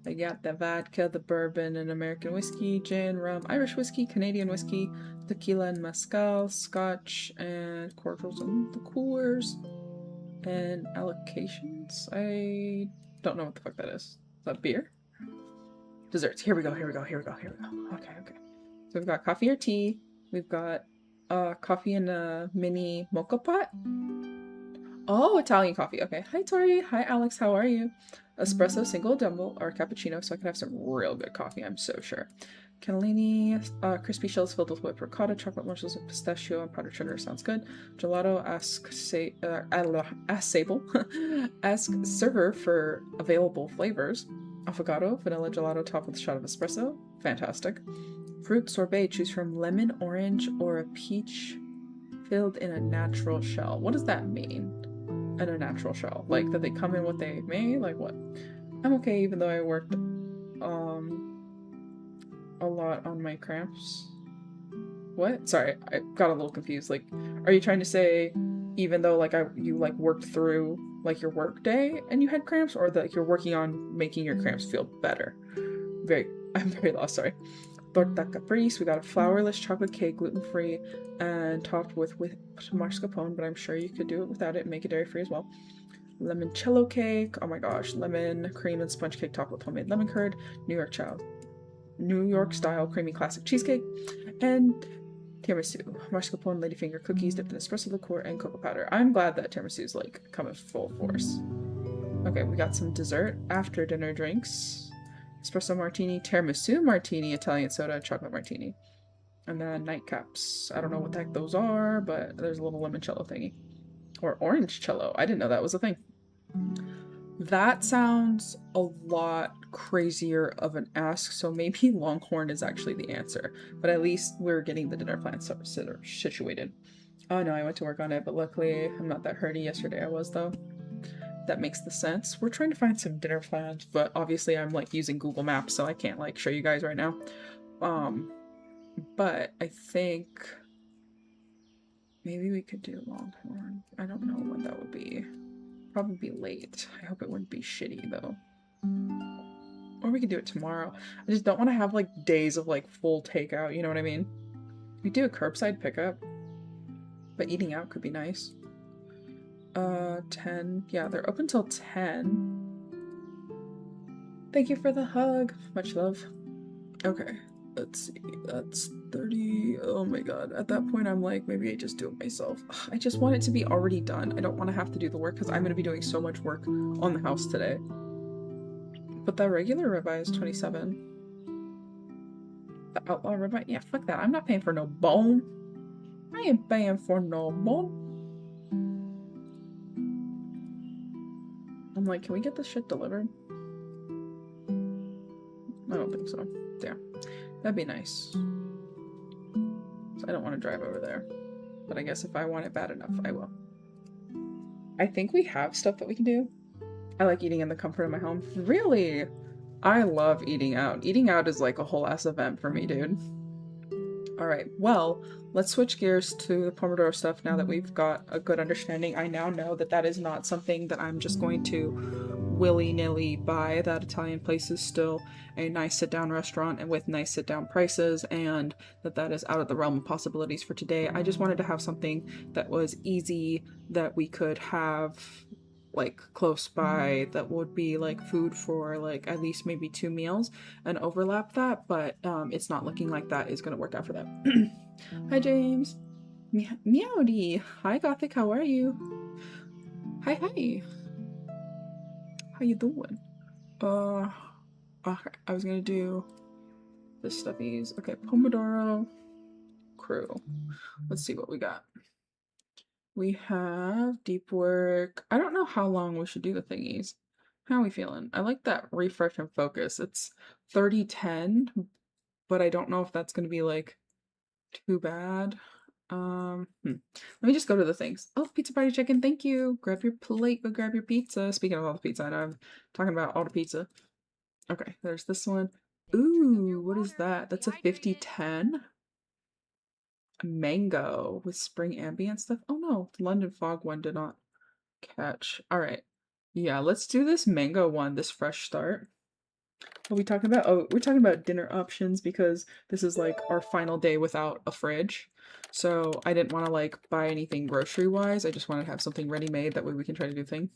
S3: I got the vodka, the bourbon, and American whiskey, gin, rum, Irish whiskey, Canadian whiskey, tequila and mezcal, scotch, and cordials and liqueurs, and allocations. I don't know what the fuck that is. Is that beer? Desserts. Here we go. Okay. So we've got coffee or tea. We've got coffee in a mini mocha pot. Oh, Italian coffee. Okay. Hi, Tori. Hi, Alex. How are you? Espresso, single, double, or cappuccino, so I can have some real good coffee, I'm so sure. Cannellini, crispy shells filled with whipped ricotta, chocolate morsels of pistachio, and powdered sugar. Sounds good. Gelato, ask Sable. Ask server for available flavors. Affogato, vanilla gelato topped with a shot of espresso. Fantastic. Fruit sorbet, choose from lemon, orange, or a peach filled in a natural shell. What does that mean? In a natural shell? Like, that they come in what they made? Like, what? I'm okay, even though I worked, a lot on my cramps. What? Sorry, I got a little confused. Like, are you trying to say, even though, like, you, like, worked through, like, your work day and you had cramps? Or that you're working on making your cramps feel better? I'm very lost, sorry. Torta caprice, we got a flourless chocolate cake, gluten-free, and topped with mascarpone, but I'm sure you could do it without it and make it dairy-free as well. Limoncello cake, oh my gosh, lemon, cream, and sponge cake topped with homemade lemon curd, New York style creamy classic cheesecake, and tiramisu, mascarpone, ladyfinger cookies dipped in espresso liqueur, and cocoa powder. I'm glad that tiramisu is like coming full force. Okay, we got some dessert, after dinner drinks, espresso martini, tiramisu martini, Italian soda, chocolate martini, and then nightcaps. I don't know what the heck those are, but there's a little limoncello thingy, or orange cello. I didn't know that was a thing. That sounds a lot crazier of an ask, so maybe Longhorn is actually the answer. But at least we're getting the dinner plan situated. Oh no, I went to work on it, but luckily I'm not that hurty. Yesterday I was, though. That makes the sense. We're trying to find some dinner plans, but obviously I'm like using Google Maps, so I can't like show you guys right now. But I think maybe we could do Longhorn. I don't know when that would be. Probably be late. I hope it wouldn't be shitty though. Or we could do it tomorrow. I just don't want to have like days of like full takeout, you know what I mean? We do a curbside pickup, but eating out could be nice. 10. Yeah, they're open till 10. Thank you for the hug. Much love. Okay, let's see. That's 30. Oh my god. At that point, I'm like, maybe I just do it myself. I just want it to be already done. I don't want to have to do the work because I'm going to be doing so much work on the house today. But that regular ribeye is 27. The outlaw ribeye? Yeah, fuck that. I'm not paying for no bone. I ain't paying for no bone. I'm like, can we get this shit delivered? I don't think so. Yeah, that'd be nice. So I don't want to drive over there. But I guess if I want it bad enough, I will. I think we have stuff that we can do. I like eating in the comfort of my home. Really? I love eating out. Eating out is like a whole ass event for me, dude. Alright, well, let's switch gears to the Pomodoro stuff now that we've got a good understanding. I now know that that is not something that I'm just going to willy-nilly buy. That Italian place is still a nice sit-down restaurant and with nice sit-down prices, and that is out of the realm of possibilities for today. I just wanted to have something that was easy, that we could have like close by, that would be like food for like at least maybe 2 meals and overlap that, but it's not looking like that is gonna work out for that. Hi James. Meowdy. Hi Gothic, how are you? Hi. How you doing? Okay, I was gonna do the stuffies. Okay, Pomodoro crew. Let's see what we got. We have deep work. I don't know how long we should do the thingies. How are we feeling? I like that refresh and focus. It's 30-10, but I don't know if that's going to be like too bad. Let me just go to the things. Oh, pizza party chicken, thank you. Grab your plate, go grab your pizza. Speaking of all the pizza, I know I'm talking about all the pizza. Okay, there's this one. Ooh, what is that? That's a 50-10. Mango with spring ambient stuff. Oh no, the London fog one did not catch. All right. Yeah, let's do this mango one, this fresh start. What are we talking about? Oh, we're talking about dinner options because this is like our final day without a fridge. So I didn't want to like buy anything grocery wise. I just wanted to have something ready made. That way we can try to do things.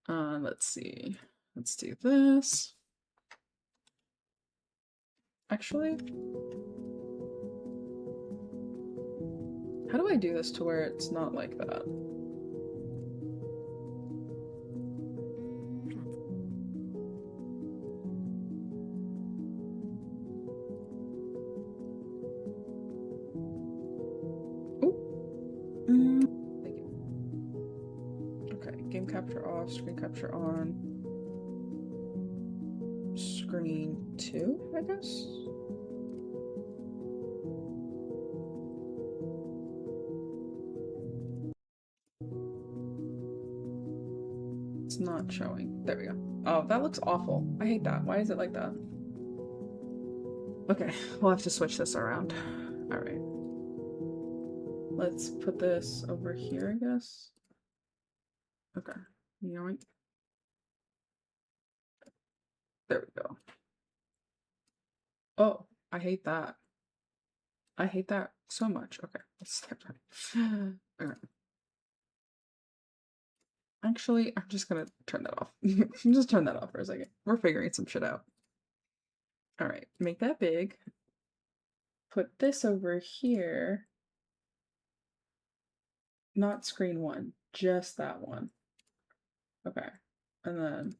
S3: Let's see. Let's do this. Actually, how do I do this to where it's not like that? Thank you. Okay, game capture off, screen capture on. Screen 2, I guess? It's not showing. There we go. Oh, that looks awful. I hate that. Why is it like that? Okay, we'll have to switch this around. Alright. Let's put this over here, I guess. Okay. Yoink. There we go. Oh, I hate that. I hate that so much. Okay, let's step right. Alright. Actually, I'm just gonna turn that off. Just turn that off for a second. We're figuring some shit out. Alright, make that big. Put this over here. Not screen 1, just that one. Okay, and then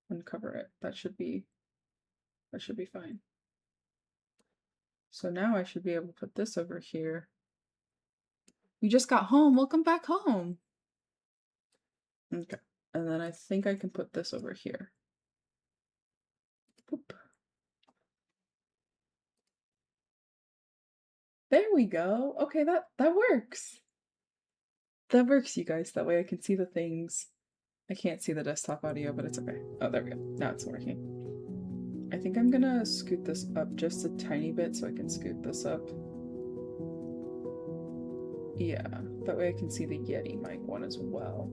S3: uncover it. That should be fine. So now I should be able to put this over here. You just got home. Welcome back home. Okay, and then I think I can put this over here. Boop. There we go. Okay, that works. That works, you guys. That way I can see the things. I can't see the desktop audio, but it's okay. Oh, there we go. Now it's working. I think I'm gonna scoot this up just a tiny bit so I can scoot this up. Yeah, that way I can see the Yeti mic one as well.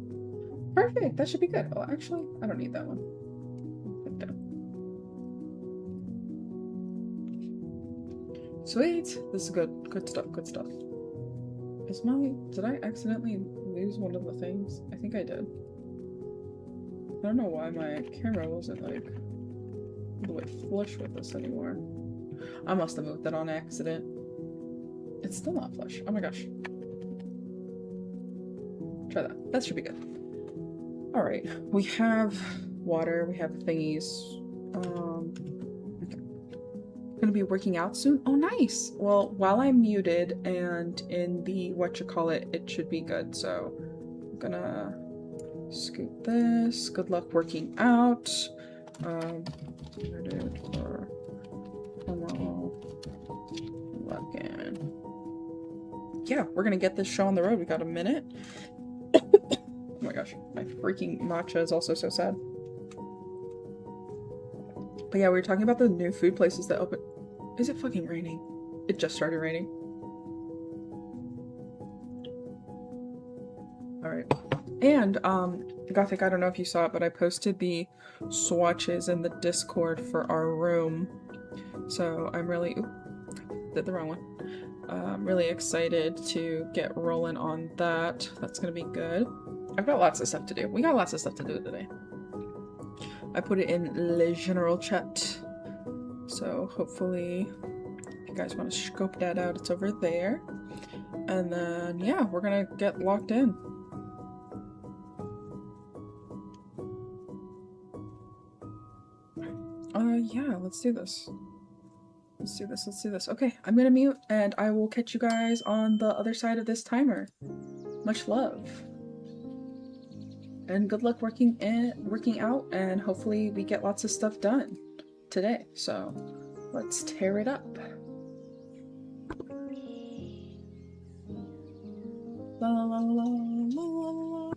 S3: Perfect, that should be good. Oh, actually, I don't need that one. Put it down. Sweet. This is good. Good stuff. Good stuff. Did I accidentally lose one of the things? I think I did. I don't know why my camera wasn't like all the way flush with this anymore. I must have moved it on accident. It's still not flush. Oh my gosh. Try that. That should be good. Alright. We have water. We have thingies. Okay. Gonna be working out soon? Oh, nice! Well, while I'm muted and in the whatchamacallit, it should be good. So I'm gonna scoot this. Good luck working out. Muted for login. Yeah, we're gonna get this show on the road. We got a minute. Oh my gosh, my freaking matcha is also so sad. But yeah, we were talking about the new food places that open. Is it fucking raining? It just started raining. Alright. And, Gothic, I don't know if you saw it, but I posted the swatches in the Discord for our room. So I'm really... Oop, did the wrong one. I'm really excited to get rolling on that. That's gonna be good. I've got lots of stuff to do. We got lots of stuff to do today. I put it in Le General chat. So hopefully if you guys want to scope that out, it's over there. And then, yeah, we're gonna get locked in. Yeah, let's do this. Let's do this, let's do this. Okay, I'm gonna mute and I will catch you guys on the other side of this timer. Much love. And good luck working out, and hopefully we get lots of stuff done today. So let's tear it up. La la la la la la.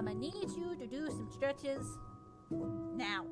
S1: I'ma need you to do some stretches now.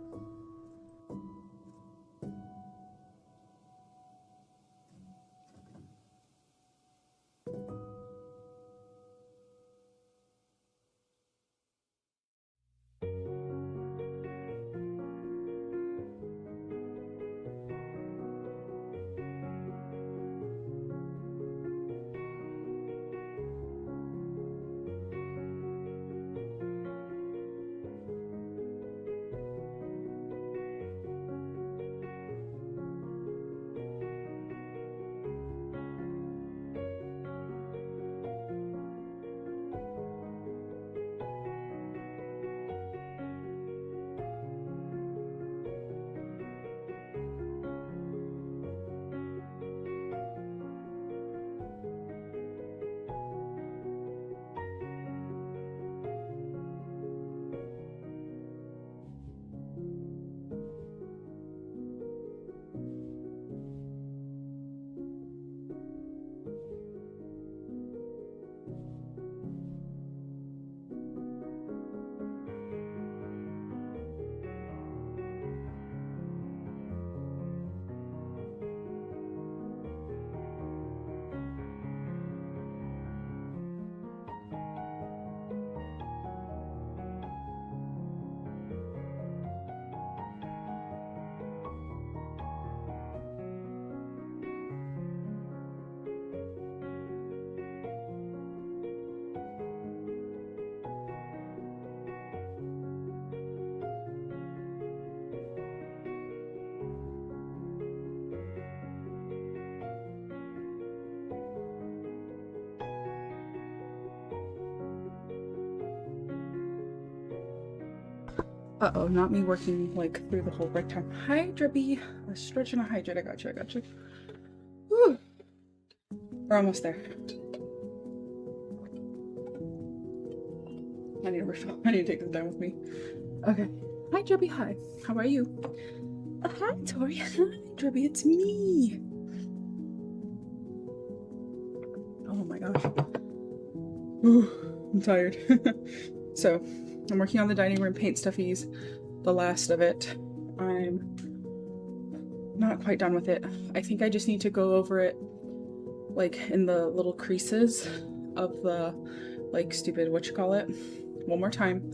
S3: Uh-oh, not me working like through the whole break time. Hi, Drippy. A stretch and a hydrate. I got you. I got you. Woo. We're almost there. I need a refill. I need to take this down with me. Okay. Hi, Drippy. Hi. How are you? Hi, Tori. Hi, Drippy. It's me. Oh my gosh. Ooh, I'm tired. So, I'm working on the dining room paint stuffies, the last of it. I'm not quite done with it. I think I just need to go over it like in the little creases of the like stupid one more time.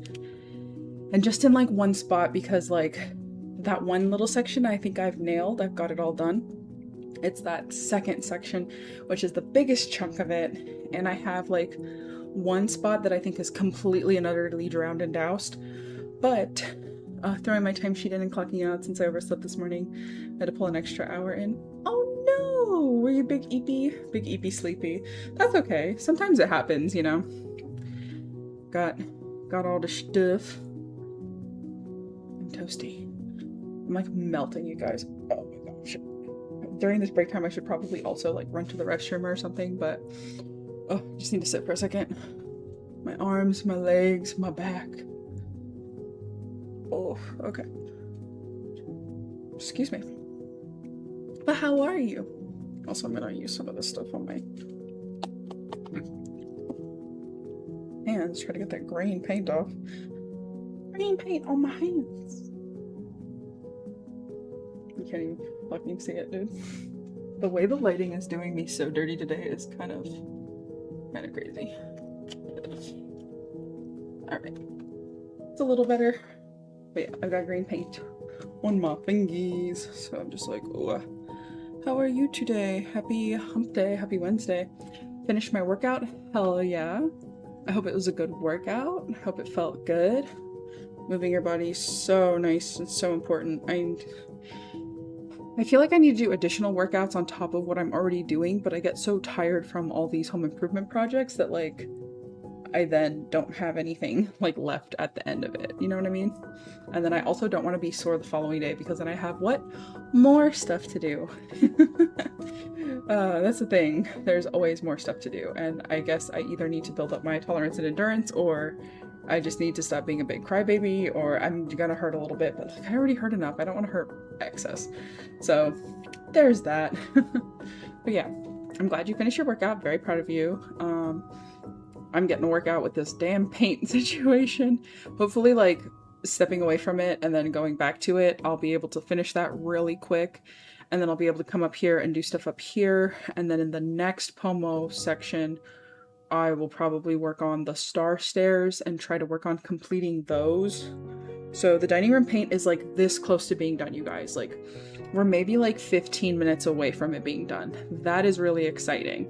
S3: And just in like one spot, because like that one little section I think I've nailed. I've got it all done. It's that second section, which is the biggest chunk of it, and I have like one spot that I think is completely and utterly drowned and doused. But throwing my timesheet in and clocking out since I overslept this morning, I had to pull an extra hour in. Oh no! Were you big eepy? Big eepy sleepy. That's okay. Sometimes it happens, you know. Got all the stuff. I'm toasty. I'm like melting, you guys. Oh my gosh. During this break time, I should probably also like run to the restroom or something, but oh, just need to sit for a second. My arms, my legs, my back. Oh, okay. Excuse me. But how are you? Also, I'm gonna use some of this stuff on my hands. Try to get that green paint off. Green paint on my hands. You can't even fucking see it, dude. The way the lighting is doing me so dirty today is kind of crazy. Alright. It's a little better. But yeah, I've got green paint on my fingies. So I'm just like, oh, how are you today? Happy hump day. Happy Wednesday. Finished my workout? Hell yeah. I hope it was a good workout. I hope it felt good. Moving your body is so nice and so important. I feel like I need to do additional workouts on top of what I'm already doing, but I get so tired from all these home improvement projects that like I then don't have anything like left at the end of it. You know what I mean? And then I also don't want to be sore the following day because then I have what? More stuff to do. That's the thing. There's always more stuff to do. And I guess I either need to build up my tolerance and endurance, or I just need to stop being a big crybaby, or I'm gonna hurt a little bit, but like, I already hurt enough. I don't want to hurt excess. So there's that. But yeah, I'm glad you finished your workout. Very proud of you. I'm getting to work out with this damn paint situation. Hopefully, like, stepping away from it and then going back to it, I'll be able to finish that really quick. And then I'll be able to come up here and do stuff up here. And then in the next Pomo section, I will probably work on the star stairs and try to work on completing those. So the dining room paint is like this close to being done, you guys. Like, we're maybe like 15 minutes away from it being done. That is really exciting.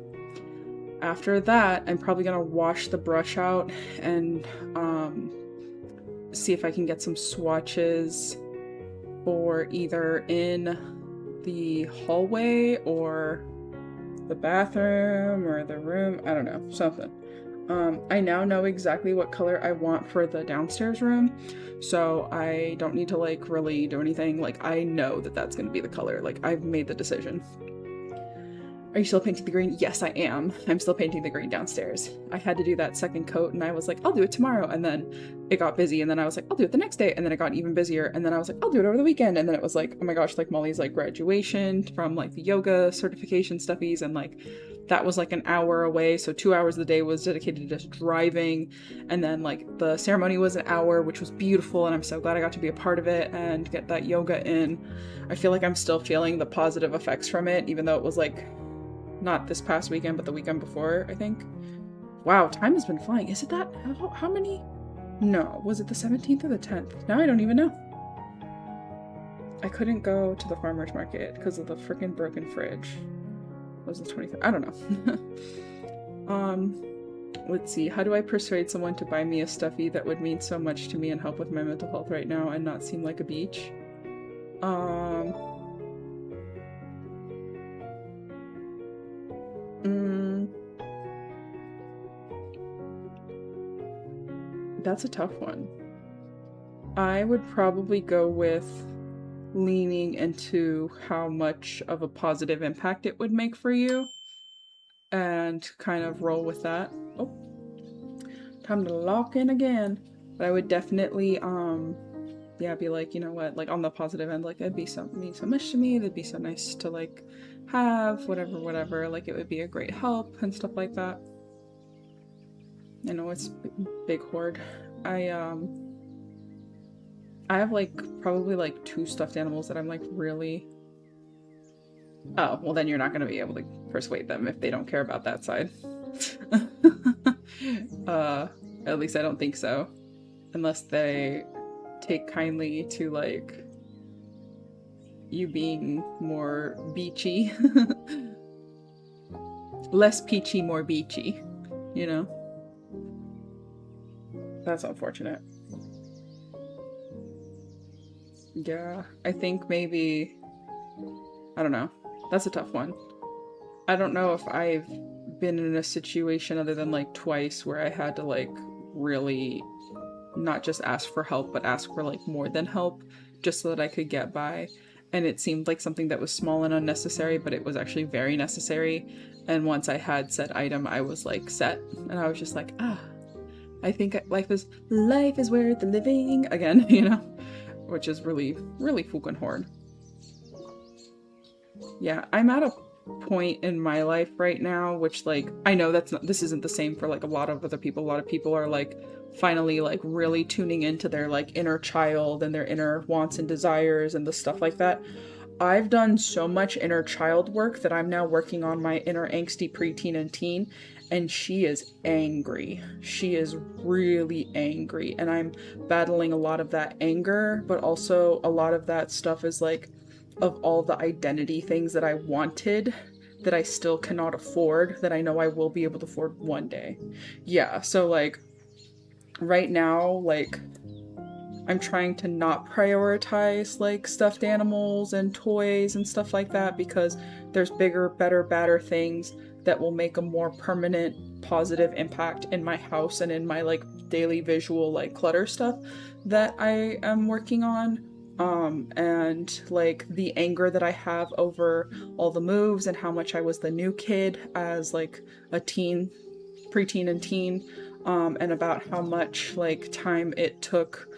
S3: After that, I'm probably gonna wash the brush out and see if I can get some swatches for either in the hallway or the bathroom or the room. I don't know, something. I now know exactly what color I want for the downstairs room, so I don't need to like really do anything. Like, I know that that's gonna be the color. Like, I've made the decision. Are you still painting the green? Yes, I am. I'm still painting the green downstairs. I had to do that second coat and I was like, I'll do it tomorrow. And then it got busy and then I was like, I'll do it the next day. And then it got even busier. And then I was like, I'll do it over the weekend. And then it was like, oh my gosh, like Molly's like graduation from like the yoga certification stuffies. And like, that was like an hour away. So 2 hours of the day was dedicated to just driving. And then like the ceremony was an hour, which was beautiful. And I'm so glad I got to be a part of it and get that yoga in. I feel like I'm still feeling the positive effects from it, even though it was like, not this past weekend, but the weekend before, I think. Wow, time has been flying. Is it that? How many? No, was it the 17th or the 10th? Now I don't even know. I couldn't go to the farmer's market because of the freaking broken fridge. It was the 23rd? I don't know. Let's see. How do I persuade someone to buy me a stuffy that would mean so much to me and help with my mental health right now and not seem like a beach? That's a tough one. I would probably go with leaning into how much of a positive impact it would make for you and kind of roll with that. Oh, time to lock in again. But I would definitely, yeah, be like, you know what, like on the positive end, like it'd be mean so much to me, it'd be so nice to like have, whatever, like it would be a great help and stuff like that. I know it's big hoard. I have like probably like 2 stuffed animals that I'm like really... Oh, well then you're not gonna be able to persuade them if they don't care about that side. At least I don't think so. Unless they take kindly to like you being more beachy. Less peachy, more beachy, you know? That's unfortunate. Yeah, I think maybe... I don't know. That's a tough one. I don't know if I've been in a situation other than like twice where I had to like really not just ask for help, but ask for like more than help just so that I could get by. And it seemed like something that was small and unnecessary, but it was actually very necessary. And once I had said item, I was like set. And I was just like, I think life is worth the living again, you know? Which is really, really fucking hard. Yeah, I'm at a point in my life right now, which like, I know this isn't the same for like a lot of other people. A lot of people are like finally like really tuning into their like inner child and their inner wants and desires and the stuff like that. I've done so much inner child work that I'm now working on my inner angsty preteen and teen, and she is angry. She is really angry, and I'm battling a lot of that anger, but also a lot of that stuff is like of all the identity things that I wanted that I still cannot afford, that I know I will be able to afford one day. Yeah, so like right now, like I'm trying to not prioritize like stuffed animals and toys and stuff like that because there's bigger, better, badder things that will make a more permanent positive impact in my house and in my like daily visual like clutter stuff that I am working on. And like the anger that I have over all the moves and how much I was the new kid as like a teen, preteen and teen, and about how much like time it took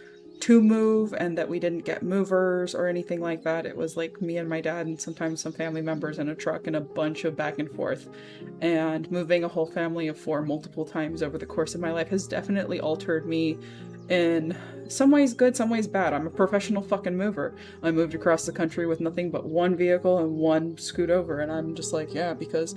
S3: to move and that we didn't get movers or anything like that. It was like me and my dad and sometimes some family members in a truck and a bunch of back and forth. And moving a whole family of 4 multiple times over the course of my life has definitely altered me in some ways good, some ways bad. I'm a professional fucking mover. I moved across the country with nothing but 1 vehicle and 1 scoot over, and I'm just like, yeah, because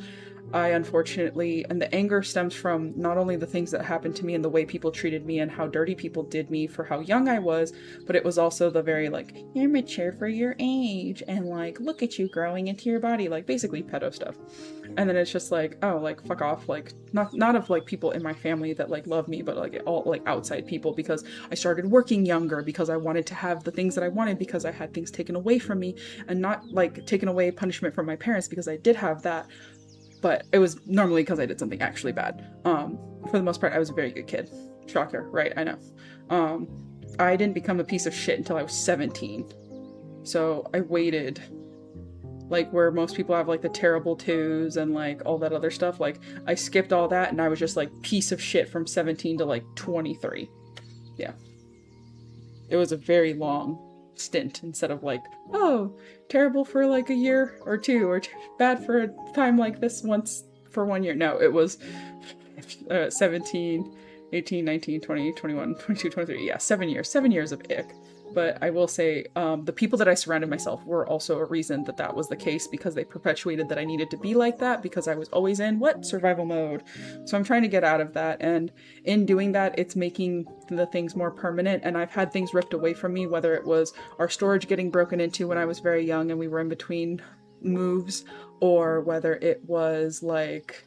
S3: I unfortunately, and the anger stems from not only the things that happened to me and the way people treated me and how dirty people did me for how young I was, but it was also the very like, you're mature for your age and like, look at you growing into your body, like basically pedo stuff. And then it's just like, oh, like fuck off, like not of like people in my family that like love me, but like all like outside people, because I started working younger because I wanted to have the things that I wanted because I had things taken away from me, and not like taken away punishment from my parents because I did have that. But it was normally because I did something actually bad. For the most part, I was a very good kid. Shocker, right? I know. I didn't become a piece of shit until I was 17. So I waited, like where most people have like the terrible twos and like all that other stuff. Like I skipped all that and I was just like piece of shit from 17 to like 23. Yeah. It was a very long stint instead of like, oh, terrible for like a year or 2 or bad for a time like this once for 1 year. No, it was 17, 18, 19, 20, 21, 22, 23. Yeah, 7 years. 7 years of ick. But I will say the people that I surrounded myself were also a reason that that was the case, because they perpetuated that I needed to be like that because I was always in what? Survival mode. So I'm trying to get out of that. And in doing that, it's making the things more permanent. And I've had things ripped away from me, whether it was our storage getting broken into when I was very young and we were in between moves, or whether it was like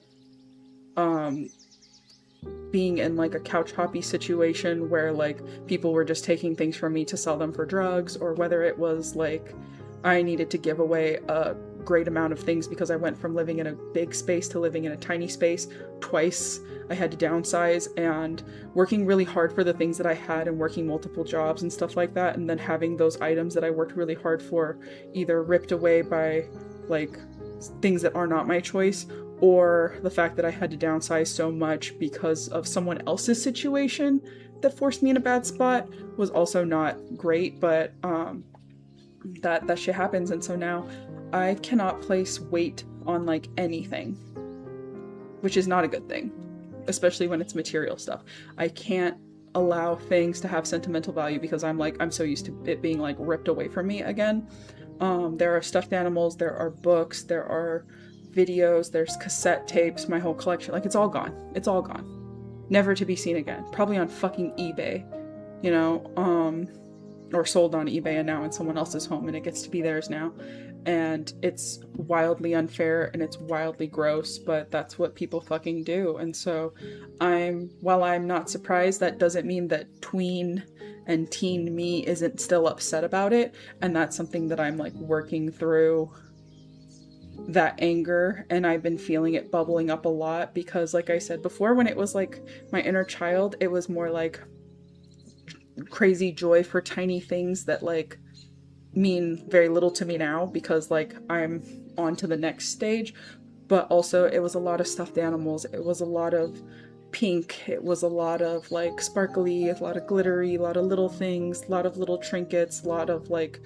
S3: being in like a couch hoppy situation where like people were just taking things from me to sell them for drugs, or whether it was like I needed to give away a great amount of things because I went from living in a big space to living in a tiny space twice. I had to downsize, and working really hard for the things that I had and working multiple jobs and stuff like that, and then having those items that I worked really hard for either ripped away by like things that are not my choice, or the fact that I had to downsize so much because of someone else's situation that forced me in a bad spot was also not great. But that shit happens, and so now I cannot place weight on like anything, which is not a good thing, especially when it's material stuff. I can't allow things to have sentimental value because I'm so used to it being like ripped away from me again. There are stuffed animals, there are books, there are videos, there's cassette tapes, my whole collection, like it's all gone. It's all gone. Never to be seen again. Probably on fucking eBay, you know, or sold on eBay and now in someone else's home and it gets to be theirs now. And it's wildly unfair and it's wildly gross, but that's what people fucking do. And so while I'm not surprised, that doesn't mean that tween and teen me isn't still upset about it. And that's something that I'm like working through, that anger, and I've been feeling it bubbling up a lot because like I said before, when it was like my inner child, it was more like crazy joy for tiny things that like mean very little to me now because like I'm on to the next stage. But also it was a lot of stuffed animals, it was a lot of pink, it was a lot of like sparkly, a lot of glittery, a lot of little things, a lot of little trinkets, a lot of like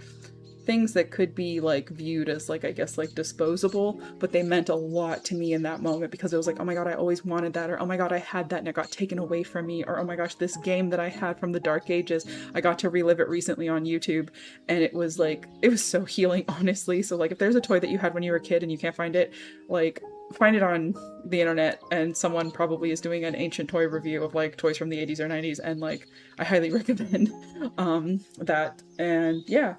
S3: things that could be like viewed as like, I guess, like disposable, but they meant a lot to me in that moment because it was like, oh my god, I always wanted that, or oh my god, I had that and it got taken away from me, or oh my gosh, this game that I had from the dark ages, I got to relive it recently on YouTube, and it was like, it was so healing, honestly. So like if there's a toy that you had when you were a kid and you can't find it, like find it on the internet, and someone probably is doing an ancient toy review of like toys from the 80s or 90s, and like I highly recommend that. And yeah,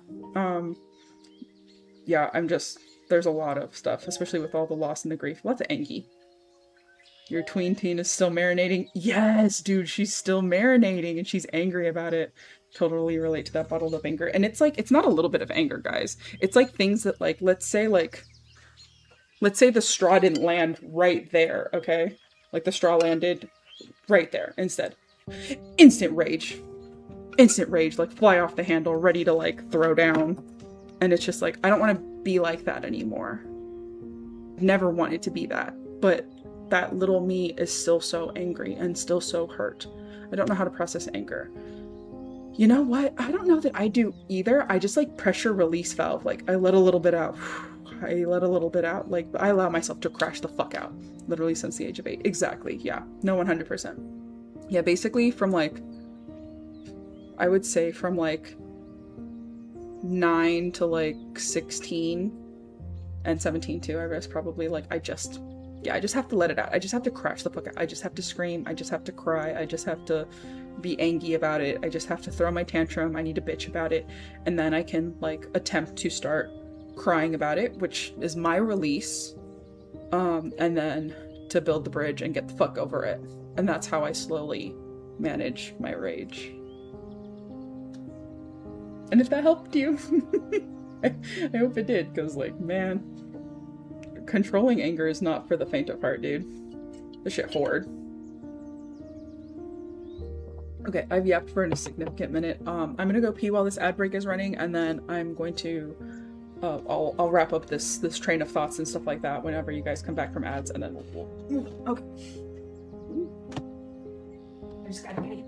S3: there's a lot of stuff, especially with all the loss and the grief. Lots of Angie. Your tween teen is still marinating. Yes, dude, she's still marinating and she's angry about it. Totally relate to that bottled up anger. And it's like, it's not a little bit of anger, guys. It's like things that like, let's say the straw didn't land right there, okay? Like the straw landed right there instead. Instant rage, like fly off the handle, ready to like throw down. And it's just like, I don't want to be like that anymore. Never wanted to be that. But that little me is still so angry and still so hurt. I don't know how to process anger. You know what? I don't know that I do either. I just like pressure release valve. Like I let a little bit out. I let a little bit out. Like I allow myself to crash the fuck out. Literally since the age of 8. Exactly. Yeah. No, 100%. Yeah, basically from like, I would say from like 9 to like 16 and 17 too. I guess probably like I just have to let it out. I just have to crash the fuck out. I just have to scream. I just have to cry. I just have to be angry about it. I just have to throw my tantrum. I need to bitch about it. And then I can like attempt to start crying about it, which is my release. And then to build the bridge and get the fuck over it. And that's how I slowly manage my rage. And if that helped you, I hope it did, because like, man, controlling anger is not for the faint of heart, dude. This shit hard. Okay, I've yapped for a significant minute. I'm gonna go pee while this ad break is running, and then I'm going to I'll wrap up this train of thoughts and stuff like that whenever you guys come back from ads, and then we'll okay. I just gotta pee.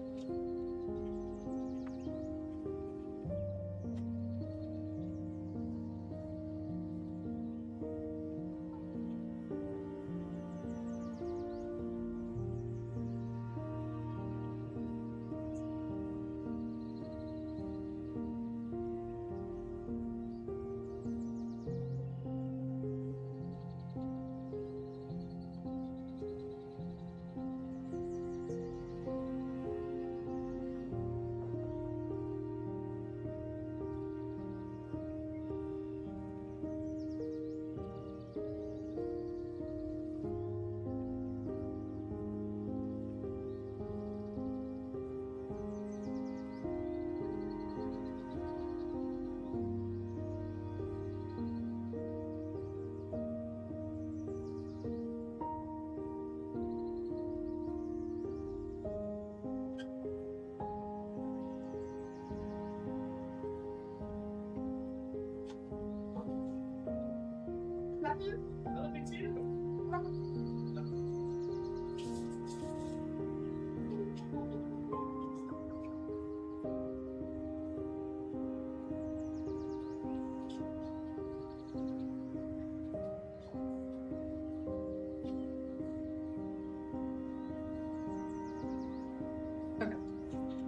S3: Okay.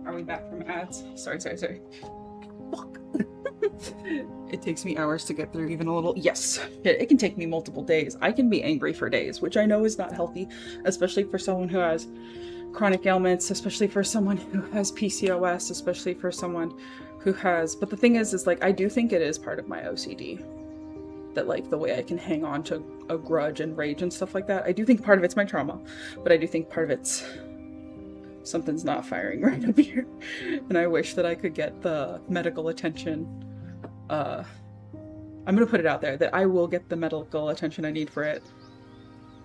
S3: Are we back from ads? Sorry. Fuck. It takes me hours to get through even a little. Yes, it can take me multiple days. I can be angry for days, which I know is not healthy, especially for someone who has chronic ailments, especially for someone who has PCOS, especially for someone who has. But the thing is like I do think it is part of my OCD. That like the way I can hang on to a grudge and rage and stuff like that. I do think part of it's my trauma, but I do think part of it's something's not firing right up here. And I wish that I could get the medical attention. I'm gonna put it out there that I will get the medical attention I need for it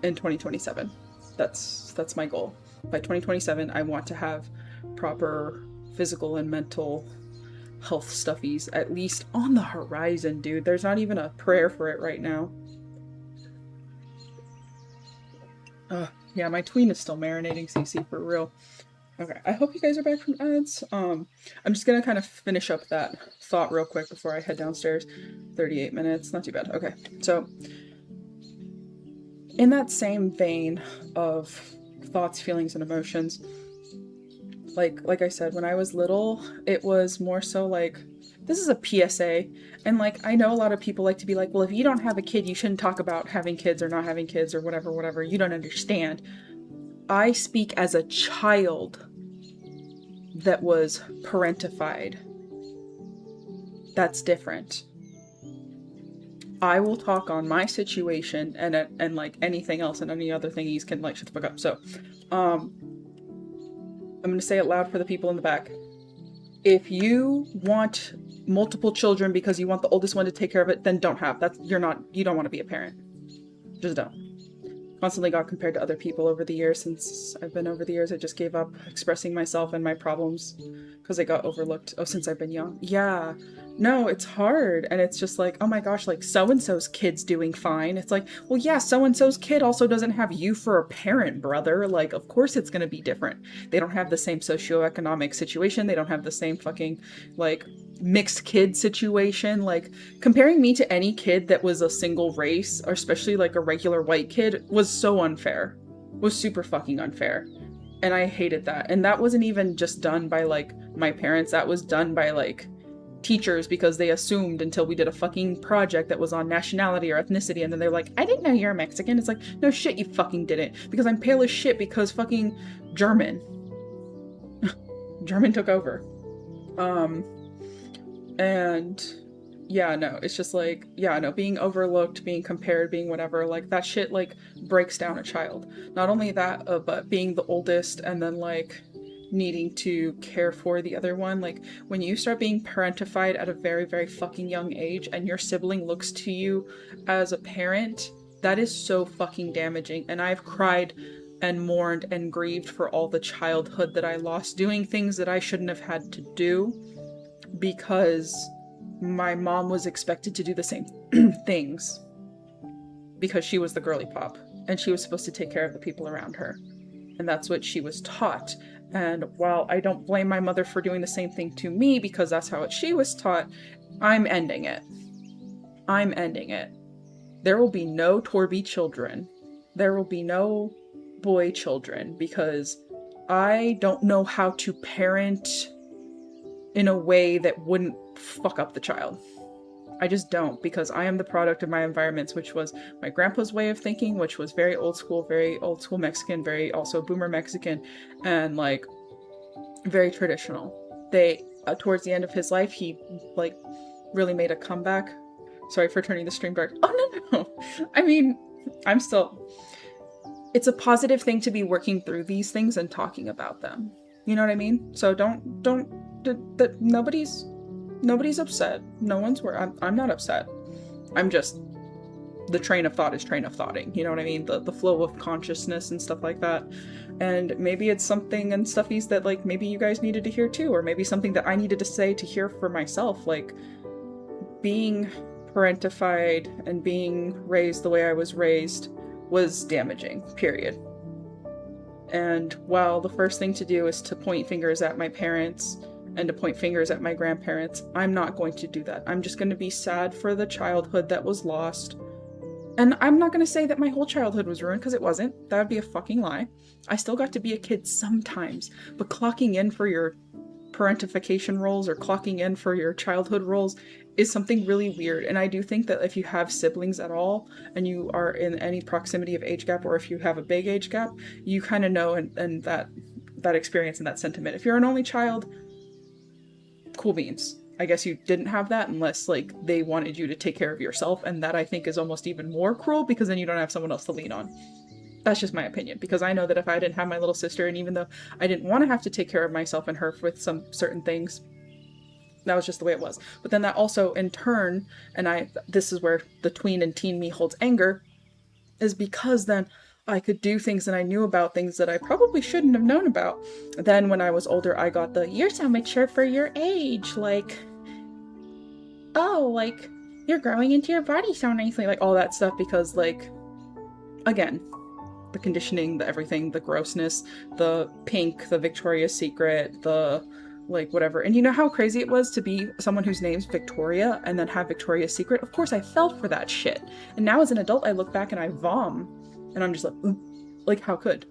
S3: in 2027. That's my goal. By 2027, I want to have proper physical and mental health stuffies at least on the horizon, dude. There's not even a prayer for it right now. Yeah, my tween is still marinating, CC, for real. Okay, I hope you guys are back from ads. I'm just gonna kind of finish up that thought real quick before I head downstairs. 38 minutes, not too bad. Okay, so in that same vein of thoughts, feelings, and emotions, like I said, when I was little, it was more so like, this is a PSA, and like, I know a lot of people like to be like, well, if you don't have a kid, you shouldn't talk about having kids or not having kids or whatever, you don't understand. I speak as a child that was parentified. That's different. I will talk on my situation and like anything else and any other thingies can like shut the fuck up. So, I'm gonna say it loud for the people in the back. If you want multiple children because you want the oldest one to take care of it, then don't have. You don't want to be a parent. Just don't. constantly got compared to other people over the years. Since I've been over the years, I just gave up expressing myself and my problems because I got overlooked. Oh, since I've been young. Yeah. No, it's hard. And it's just like, oh my gosh, like so-and-so's kid's doing fine. It's like, well, yeah, so-and-so's kid also doesn't have you for a parent, brother. Like, of course it's going to be different. They don't have the same socioeconomic situation. They don't have the same fucking, like, mixed kid situation. Like, comparing me to any kid that was a single race, or especially like a regular white kid, was so unfair. Was super fucking unfair. And I hated that. And that wasn't even just done by like my parents. That was done by like teachers, because they assumed until we did a fucking project that was on nationality or ethnicity, and then they're like, I didn't know you're Mexican. It's like, no shit, you fucking didn't. Because I'm pale as shit because fucking German. German took over. And yeah, no, it's just like, yeah, no, being overlooked, being compared, being whatever, like that shit like breaks down a child. Not only that, but being the oldest and then like needing to care for the other one, like when you start being parentified at a very, very fucking young age and your sibling looks to you as a parent, that is so fucking damaging. And I've cried and mourned and grieved for all the childhood that I lost doing things that I shouldn't have had to do because my mom was expected to do the same things because she was the girly pop and she was supposed to take care of the people around her. And that's what she was taught. And while I don't blame my mother for doing the same thing to me because that's how she was taught, I'm ending it. I'm ending it. There will be no Torby children. There will be no boy children because I don't know how to parent in a way that wouldn't fuck up the child. I just don't, because I am the product of my environments, which was my grandpa's way of thinking, which was very old school Mexican, very also boomer Mexican, and like very traditional. They, towards the end of his life, he like really made a comeback. Sorry for turning the stream dark. Oh no. I mean, it's a positive thing to be working through these things and talking about them. You know what I mean? So nobody's upset. No one's worried. I'm not upset. I'm just, the train of thought is train of thoughting. You know what I mean? The flow of consciousness and stuff like that. And maybe it's something and stuffies that like maybe you guys needed to hear too, or maybe something that I needed to say to hear for myself. Like being parentified and being raised the way I was raised was damaging, period. And while the first thing to do is to point fingers at my parents and to point fingers at my grandparents, I'm not going to do that. I'm just going to be sad for the childhood that was lost. And I'm not going to say that my whole childhood was ruined, because it wasn't. That would be a fucking lie. I still got to be a kid sometimes, but clocking in for your parentification roles or clocking in for your childhood roles is something really weird. And I do think that if you have siblings at all and you are in any proximity of age gap, or if you have a big age gap, you kind of know and that experience and that sentiment. If you're an only child, cool beans. I guess you didn't have that unless like they wanted you to take care of yourself, and that I think is almost even more cruel because then you don't have someone else to lean on. That's just my opinion, because I know that if I didn't have my little sister, and even though I didn't want to have to take care of myself and her with some certain things, that was just the way it was. But then that also in turn, and this is where the tween and teen me holds anger, is because then I could do things and I knew about things that I probably shouldn't have known about. Then when I was older, I got the, you're so mature for your age, like, oh, like, you're growing into your body so nicely, like all that stuff, because like, again, the conditioning, the everything, the grossness, the pink, the Victoria's Secret, the like whatever. And you know how crazy it was to be someone whose name's Victoria and then have Victoria's Secret? Of course I fell for that shit. And now as an adult, I look back and I vom. And I'm just like, ooh, like how could?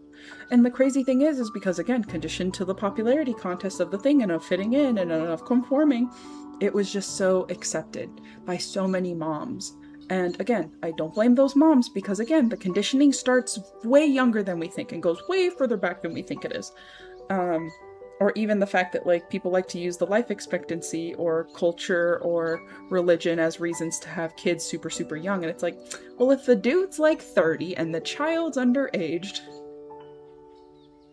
S3: And the crazy thing is because again, conditioned to the popularity contest of the thing and of fitting in and of conforming, it was just so accepted by so many moms. And again, I don't blame those moms because again, the conditioning starts way younger than we think and goes way further back than we think it is. Or even the fact that like people like to use the life expectancy or culture or religion as reasons to have kids super, super young. And it's like, well, if the dude's like 30 and the child's underaged,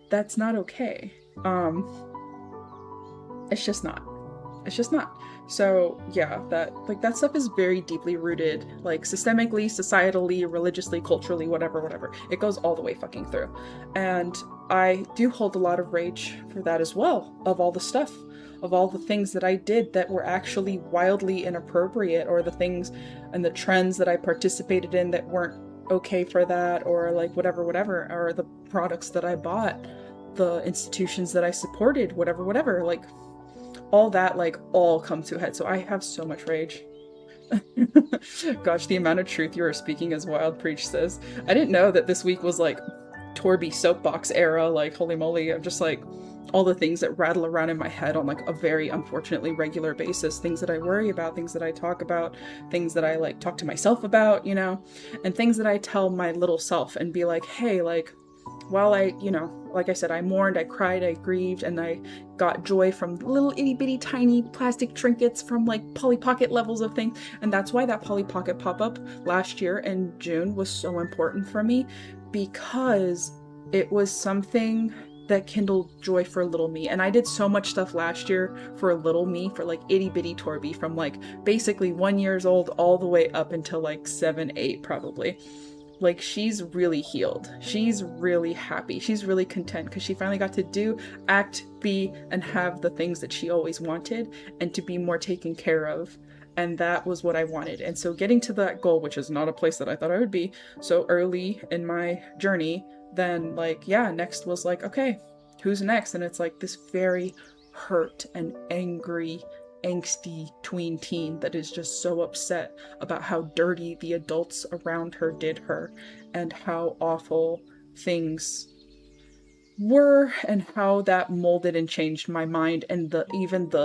S3: that's not okay. It's just not. It's just not. So yeah, that stuff is very deeply rooted, like systemically, societally, religiously, culturally, whatever. It goes all the way fucking through. And I do hold a lot of rage for that as well, of all the stuff, of all the things that I did that were actually wildly inappropriate, or the things and the trends that I participated in that weren't okay for that, or like whatever, or the products that I bought, the institutions that I supported, whatever, like all that, like all come to a head. So I have so much rage. Gosh, the amount of truth you are speaking is wild, Preach says. I didn't know that this week was like Torby soapbox era, like holy moly. I'm just like all the things that rattle around in my head on like a very unfortunately regular basis, things that I worry about, things that I talk about, things that I like talk to myself about, you know, and things that I tell my little self and be like, hey, like, while I, you know, like I said, I mourned, I cried, I grieved, and I got joy from little itty bitty tiny plastic trinkets from like Polly Pocket levels of things. And that's why that Polly Pocket pop-up last year in June was so important for me, because it was something that kindled joy for little me. And I did so much stuff last year for little me, for like itty bitty Torby, from like basically 1 year old all the way up until like 7, 8 probably. Like, she's really healed. She's really happy. She's really content because she finally got to do, act, be, and have the things that she always wanted, and to be more taken care of. And that was what I wanted. And so getting to that goal, which is not a place that I thought I would be so early in my journey, then like, yeah, next was like, okay, who's next? And it's like this very hurt and angry, angsty tween teen that is just so upset about how dirty the adults around her did her, and how awful things were, and how that molded and changed my mind, and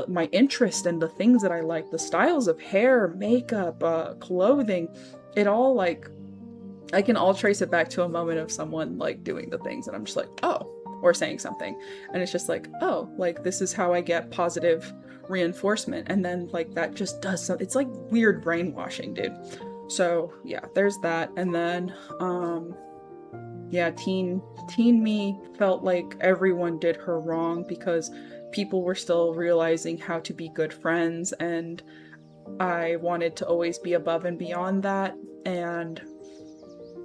S3: my interest and the things that I like, the styles of hair, makeup, clothing, it all, like, I can all trace it back to a moment of someone like doing the things, and I'm just like, oh, or saying something, and it's just like, oh, like this is how I get positive reinforcement. And then like that just does something. It's like weird brainwashing, dude. So yeah, there's that. And then yeah, teen me felt like everyone did her wrong, because people were still realizing how to be good friends, and I wanted to always be above and beyond that, and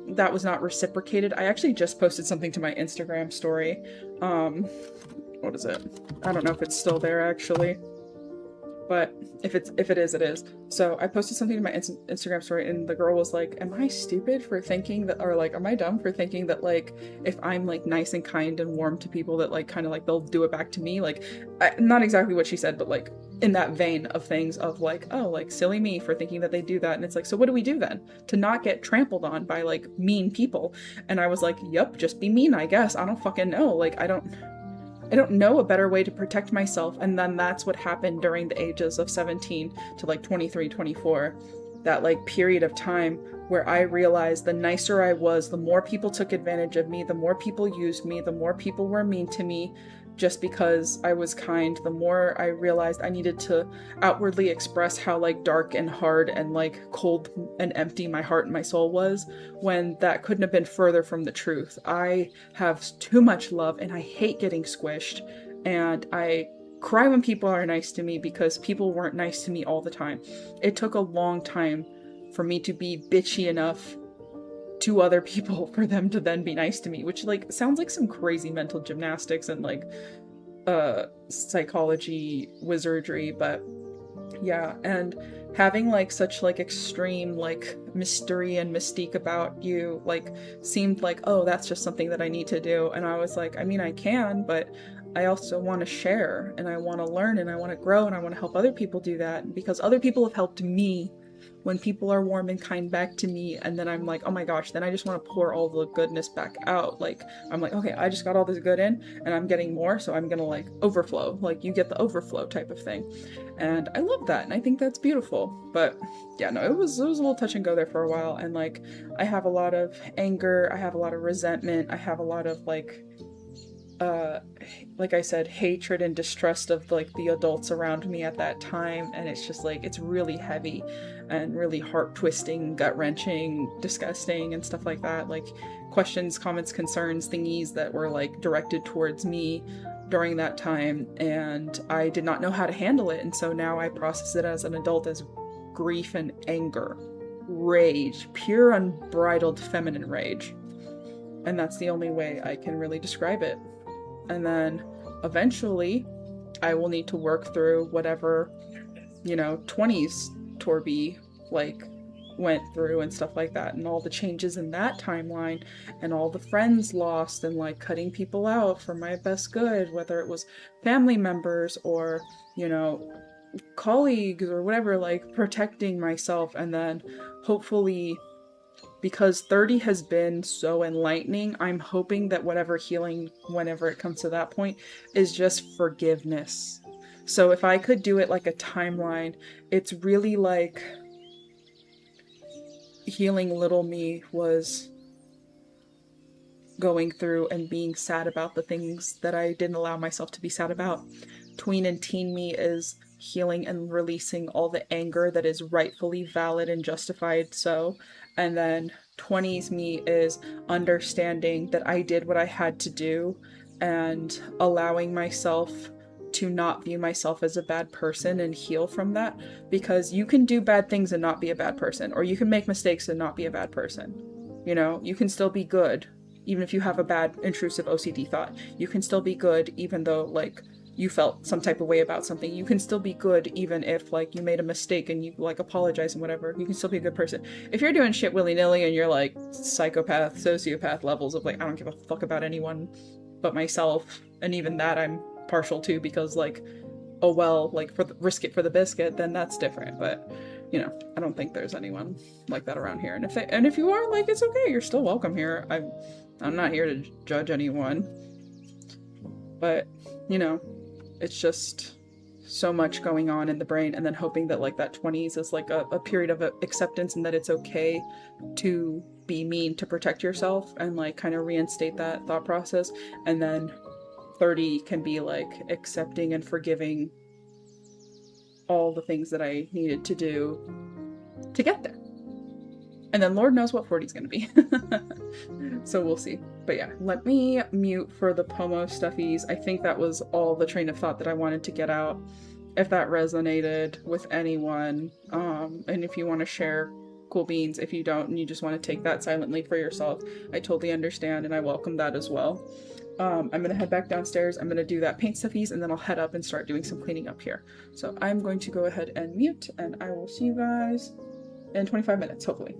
S3: that was not reciprocated. I actually just posted something to my Instagram story. What is it? I don't know if it's still there actually, but if it is, it is. So I posted something to my Instagram story, and the girl was like, am I stupid for thinking that, or like, am I dumb for thinking that like, if I'm like nice and kind and warm to people, that like kind of like they'll do it back to me? Like, not exactly what she said, but like in that vein of things, of like, oh, like silly me for thinking that they do that. And it's like, so what do we do then to not get trampled on by like mean people? And I was like, yep, just be mean, I guess. I don't fucking know. Like, I don't know a better way to protect myself. And then that's what happened during the ages of 17 to like 23, 24. That like period of time where I realized the nicer I was, the more people took advantage of me, the more people used me, the more people were mean to me just because I was kind, the more I realized I needed to outwardly express how like dark and hard and like cold and empty my heart and my soul was, when that couldn't have been further from the truth. I have too much love, and I hate getting squished, and I cry when people are nice to me because people weren't nice to me all the time. It took a long time for me to be bitchy enough to other people for them to then be nice to me, which like sounds like some crazy mental gymnastics and like psychology wizardry. But yeah, and having like such like extreme like mystery and mystique about you like seemed like, oh, that's just something that I need to do. And I was like, I mean, I can, but I also want to share, and I want to learn, and I want to grow, and I want to help other people do that, because other people have helped me when people are warm and kind back to me. And then I'm like, oh my gosh, then I just want to pour all the goodness back out. Like, I'm like, okay, I just got all this good in, and I'm getting more, so I'm gonna like overflow. Like, you get the overflow type of thing. And I love that, and I think that's beautiful. But yeah, no, it was a little touch and go there for a while. And like, I have a lot of anger, I have a lot of resentment, I have a lot of like I said, hatred and distrust of like the adults around me at that time. And it's just like, it's really heavy and really heart twisting, gut wrenching, disgusting, and stuff like that. Like questions, comments, concerns, thingies that were like directed towards me, during that time, and I did not know how to handle it. And so now I process it as an adult as grief and anger, rage, pure unbridled feminine rage. And that's the only way I can really describe it. And then eventually I will need to work through whatever, 20s Torby like went through and stuff like that, and all the changes in that timeline, and all the friends lost, and like cutting people out for my best good, whether it was family members or colleagues or whatever, like protecting myself. And then hopefully, because 30 has been so enlightening, I'm hoping that whatever healing, whenever it comes to that point, is just forgiveness. So if I could do it like a timeline, it's really like healing little me was going through and being sad about the things that I didn't allow myself to be sad about. Tween and teen me is healing and releasing all the anger that is rightfully valid and justified so. And then 20s me is understanding that I did what I had to do and allowing myself to not view myself as a bad person and heal from that, because you can do bad things and not be a bad person, or you can make mistakes and not be a bad person. You can still be good even if you have a bad intrusive OCD thought. You can still be good even though like you felt some type of way about something. You can still be good even if like you made a mistake and you like apologize and whatever. You can still be a good person. If you're doing shit willy-nilly and you're like psychopath, sociopath levels of like I don't give a fuck about anyone but myself, and even that I'm partial to because like, oh well, like risk it for the biscuit, then that's different. But I don't think there's anyone like that around here. And if you are, like, it's okay, you're still welcome here. I'm not here to judge anyone, but it's just so much going on in the brain, and then hoping that like that 20s is like a period of acceptance, and that it's okay to be mean to protect yourself and like kind of reinstate that thought process. And then 30 can be like accepting and forgiving all the things that I needed to do to get there. And then Lord knows what 40 is going to be. So we'll see. But yeah, let me mute for the Pomo stuffies. I think that was all the train of thought that I wanted to get out. If that resonated with anyone, and if you want to share, cool beans. If you don't and you just want to take that silently for yourself, I totally understand and I welcome that as well. I'm gonna head back downstairs. I'm gonna do that paint stuffies, and then I'll head up and start doing some cleaning up here. So I'm going to go ahead and mute, and I will see you guys in 25 minutes, hopefully.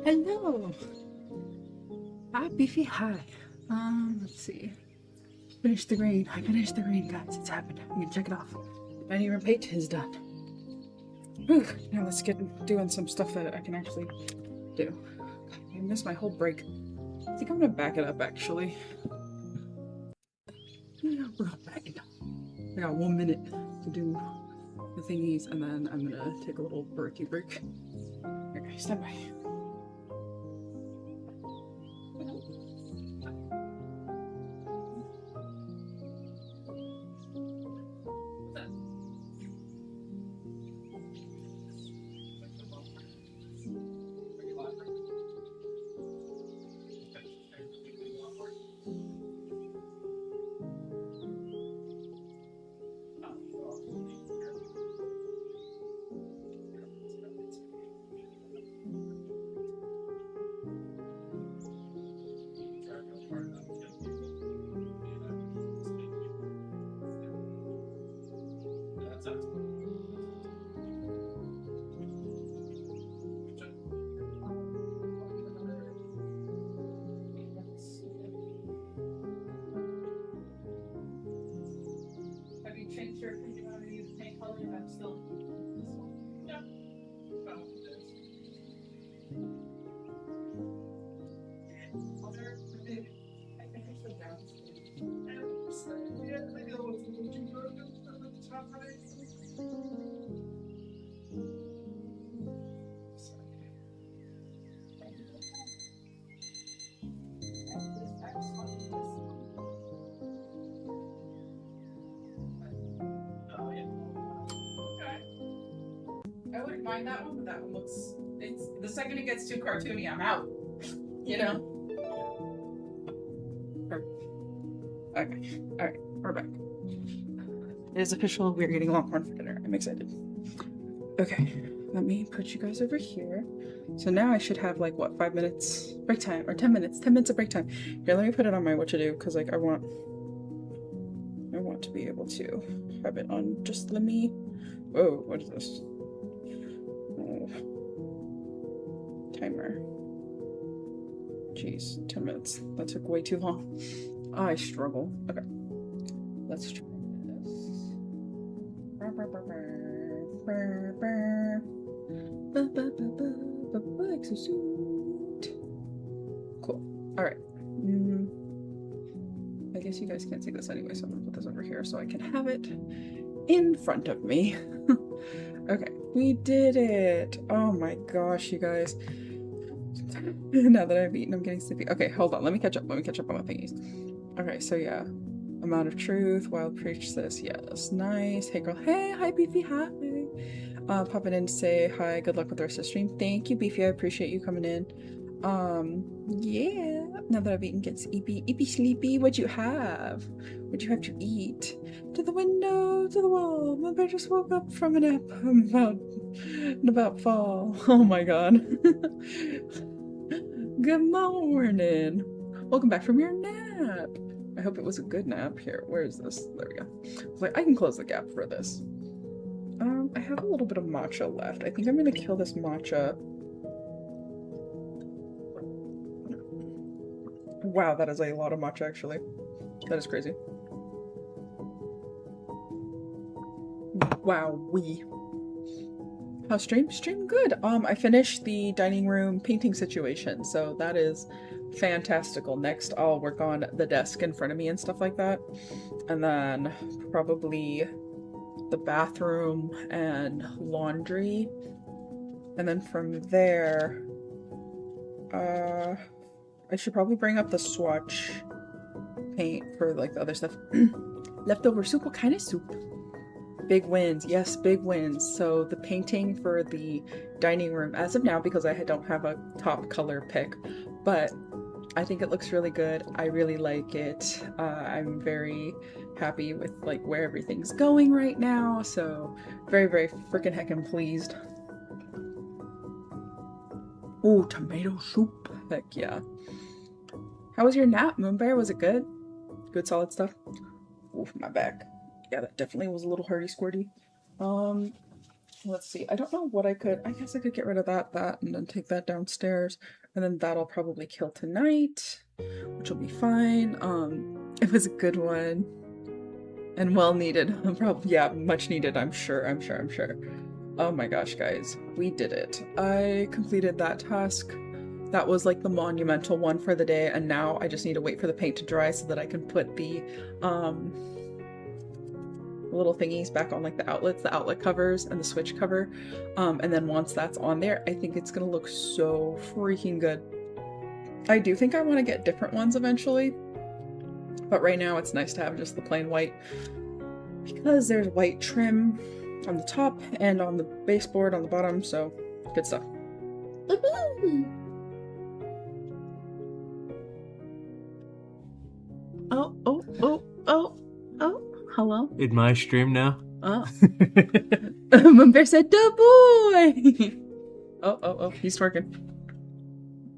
S3: Hello. Hi, Beefy. Hi. Let's see. Finish the green. I finished the green, guys. It's happened. I'm gonna check it off. The dining room paint is done. Whew. Now let's get doing some stuff that I can actually do. I missed my whole break. I think I'm gonna back it up actually. We're gonna back it up. I got 1 minute to do the thingies and then I'm gonna take a little breaky break. Okay, stand by. Have you changed your opinion on the paint color? I'm still this one. Yeah. I wouldn't mind that one, but that one looks. It's the second it gets too cartoony, I'm out. You know. Okay. All right. We're back. It is official. We're eating Longhorn for dinner. I'm excited. Okay. Let me put you guys over here. So now I should have like what 5 minutes break time or 10 minutes. 10 minutes of break time. Here, let me put it on my what to do because like I want to be able to have it on. Just let me. Whoa. What is this? Timer. Jeez, 10 minutes. That took way too long. I struggle. Okay. Let's try this. Exosuit. Cool. Alright. I guess you guys can't see this anyway, so I'm gonna put this over here so I can have it in front of me. Okay, we did it! Oh my gosh, you guys. Now that I've eaten, I'm getting sleepy. Okay, hold on. Let me catch up. Let me catch up on my thingies. Okay, so yeah. Amount of truth. Wild preach this. Yes, nice. Hey girl. Hey, hi Beefy. Hi. Popping in to say hi. Good luck with the rest of the stream. Thank you, Beefy. I appreciate you coming in. Yeah. Now that I've eaten, get sleepy. Eepy sleepy. What'd you have? What'd you have to eat? To the window, to the wall. My bear just woke up from a nap. About fall. Oh my god. Good morning. Welcome back from your nap. I hope it was a good nap. Here, where is this? There we go. Like I can close the gap for this. I have a little bit of matcha left. I think I'm gonna kill this matcha. Wow, that is a lot of matcha actually. That is crazy. Wow, how's stream? Stream good. I finished the dining room painting situation, so that is fantastical. Next, I'll work on the desk in front of me and stuff like that, and then probably the bathroom and laundry, and then from there, I should probably bring up the swatch paint for like the other stuff. Leftover soup. What kind of soup? Big wins. Yes, big wins. So the painting for the dining room as of now, because I don't have a top color pick, but I think it looks really good. I really like it. I'm very happy with like where everything's going right now. So very, very freaking heckin' pleased. Oh, tomato soup. Heck yeah. How was your nap, Moonbear? Was it good? Good solid stuff? Oof, my back. Yeah, that definitely was a little hurdy-squirty. let's see. I don't know what I guess I could get rid of that, and then take that downstairs. And then that'll probably kill tonight, which will be fine. It was a good one. And well needed. Probably, yeah, much needed, I'm sure. Oh my gosh, guys. We did it. I completed that task. That was like the monumental one for the day, and now I just need to wait for the paint to dry so that I can put the little thingies back on, like the outlets, the outlet covers and the switch cover. And then once that's on there, I think it's gonna look so freaking good. I do think I want to get different ones eventually, but right now it's nice to have just the plain white because there's white trim on the top and on the baseboard on the bottom, so good stuff. Oh, hello.
S4: In my stream now?
S3: Oh. Mumber said, "Da boy!" Oh, he's twerking.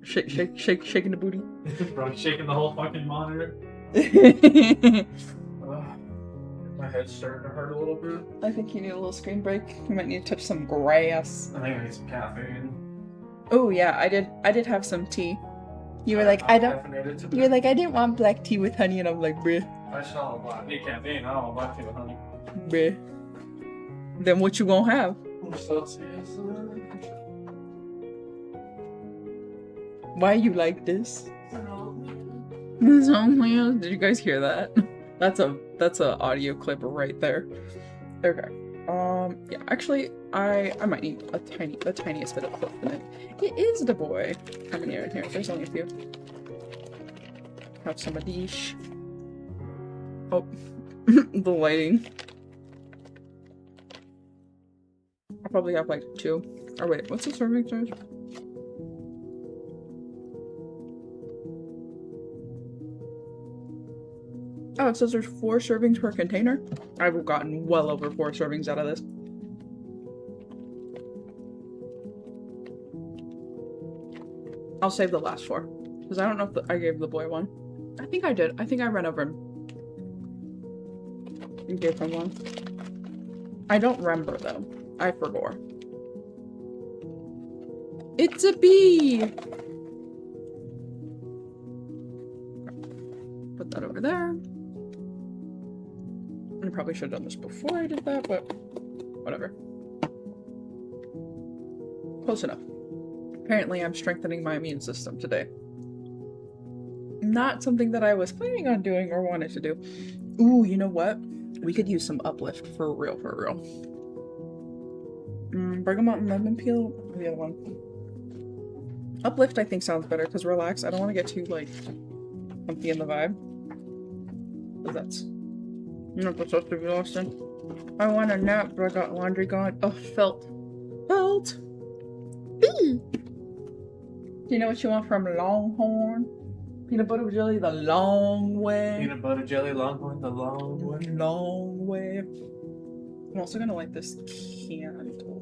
S3: Shaking the booty.
S4: Bro, shaking the whole fucking monitor. My head's starting to hurt a little bit.
S3: I think you need a little screen break. You might need to touch some grass.
S4: I think I need some caffeine.
S3: Oh yeah, I did have some tea. You were like, I didn't want black tea with honey, and I'm like, bruh.
S4: I smell black. I need caffeine. I don't want black tea with honey.
S3: Bruh. Then what you gonna have? Why you like this? Did you guys hear that? That's a audio clip right there. Okay. Yeah, actually, I might need the tiniest bit of clip in it. It is the boy. How many are in here? There's only a few. Have some of these. Oh, the lighting. I'll probably have like 2. Or wait, what's the serving size? Oh, it says there's 4 servings per container. I've gotten well over 4 servings out of this. I'll save the last 4. Because I don't know if I gave the boy one. I think I did. I think I ran over him. And gave him one. I don't remember though. I forgot. It's a bee! Put that over there. I probably should have done this before I did that, but whatever. Close enough. Apparently I'm strengthening my immune system today. Not something that I was planning on doing or wanted to do. Ooh, you know what? We could use some uplift for real, Bergamot and lemon peel, or the other one. Uplift I think sounds better, because relax, I don't want to get too, like, funky in the vibe. Because that's not supposed to be Austin. I want a nap, but I got laundry going. Oh, felt. Do you know what you want from Longhorn? Peanut butter jelly the long way.
S4: Peanut butter jelly, Longhorn, the long way.
S3: Long way. I'm also gonna light this candle.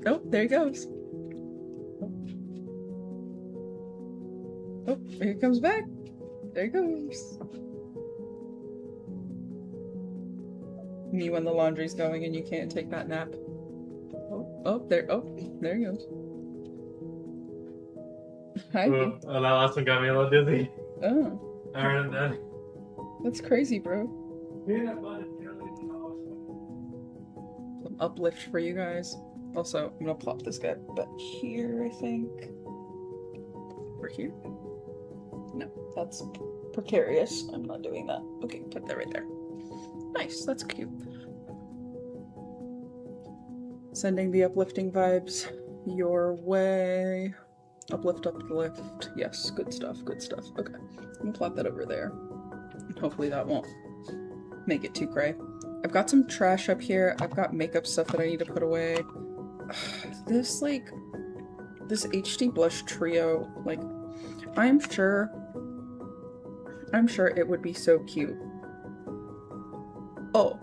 S3: Oh, there he goes. Oh, here he comes back. There he goes. Me when the laundry's going and you can't take that nap. There he goes. Hi.
S4: Ooh, that last one got me a little dizzy.
S3: Oh.
S4: Alright, then.
S3: That's crazy, bro.
S4: Peanut butter jelly.
S3: Some uplift for you guys. Also, I'm gonna plop this guy back here, I think. Over here? No, that's precarious. I'm not doing that. Okay, put that right there. Nice, that's cute. Sending the uplifting vibes your way. Uplift, uplift. Yes, good stuff, good stuff. Okay, I'm gonna plop that over there. Hopefully that won't make it too cray. I've got some trash up here. I've got makeup stuff that I need to put away. This HD blush trio, like, I'm sure it would be so cute. Oh.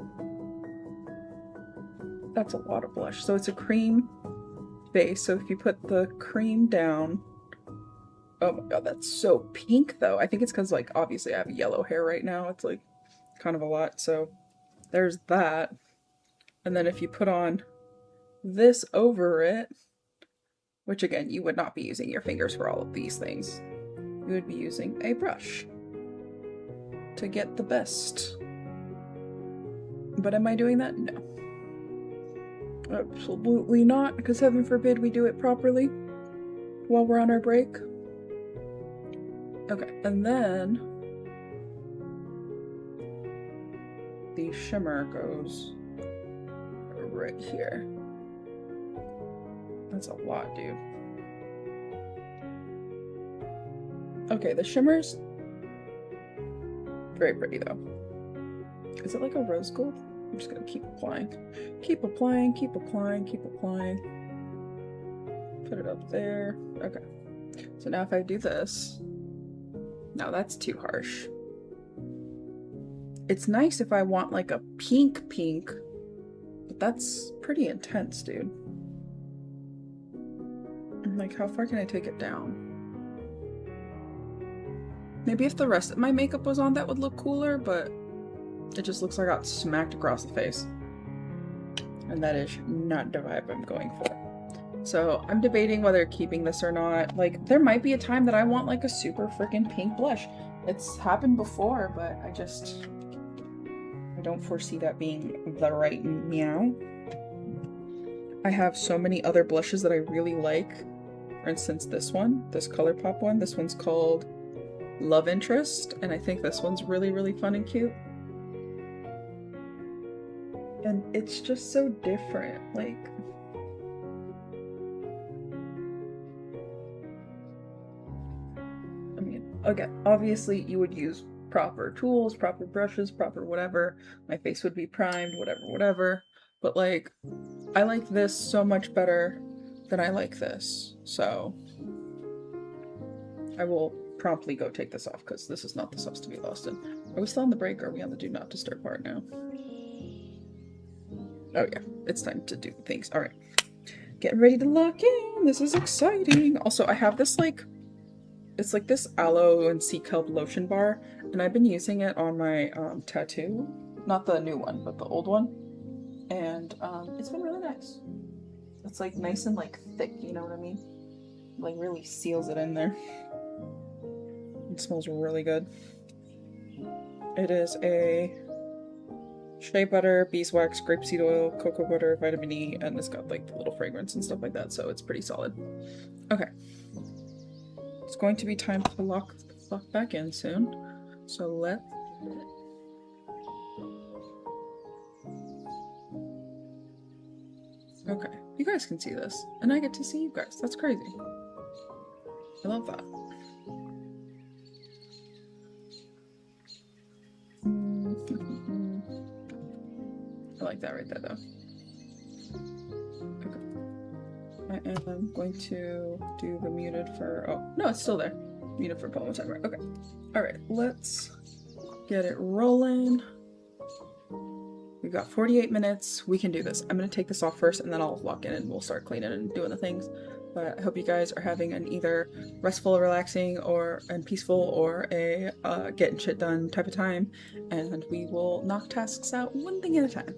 S3: That's a lot of blush. So it's a cream base. So if you put the cream down, oh my god, that's so pink though. I think it's because, like, obviously I have yellow hair right now. It's like kind of a lot. So there's that. And then if you put on this over it, which again, you would not be using your fingers for all of these things. You would be using a brush to get the best. But am I doing that? No. Absolutely not, because heaven forbid we do it properly while we're on our break. Okay, and then the shimmer goes right here. That's a lot, dude. Okay, the shimmer's very pretty though. Is it like a rose gold? I'm just gonna keep applying. Keep applying, keep applying, keep applying. Put it up there. Okay. So now if I do this, now that's too harsh. It's nice if I want like a pink, but that's pretty intense, dude. Like, how far can I take it down? Maybe if the rest of my makeup was on, that would look cooler, but it just looks like I got smacked across the face. And that is not the vibe I'm going for. So I'm debating whether keeping this or not. Like, there might be a time that I want like a super freaking pink blush. It's happened before, but I don't foresee that being the right meow. I have so many other blushes that I really like. For instance, this one, this ColourPop one, this one's called Love Interest, and I think this one's really, really fun and cute. And it's just so different, like... I mean, again, obviously you would use proper tools, proper brushes, proper whatever. My face would be primed, whatever. But like, I like this so much better than I like this. So I will promptly go take this off because this is not the sauce to be lost in. Are we still on the break or are we on the do not disturb part now? Oh yeah, it's time to do things. All right, getting ready to lock in. This is exciting. Also, I have this like, it's like this aloe and sea kelp lotion bar, and I've been using it on my tattoo. Not the new one, but the old one. And it's been really nice. It's like nice and like thick, you know what I mean? Like really seals it in there. It smells really good. It is a shea butter, beeswax, grapeseed oil, cocoa butter, vitamin E, and it's got like the little fragrance and stuff like that, so it's pretty solid. Okay. It's going to be time to lock back in soon. So let's do it. Okay, you guys can see this, and I get to see you guys. That's crazy. I love that. I like that right there, though. Okay. I am going to do the muted for... Oh, no, it's still there. Muted for Pomodoro Timer. Okay. Alright, let's get it rolling. We've got 48 minutes. We can do this. I'm going to take this off first and then I'll lock in and we'll start cleaning and doing the things. But I hope you guys are having an either restful, relaxing, and peaceful, or a getting shit done type of time. And we will knock tasks out one thing at a time.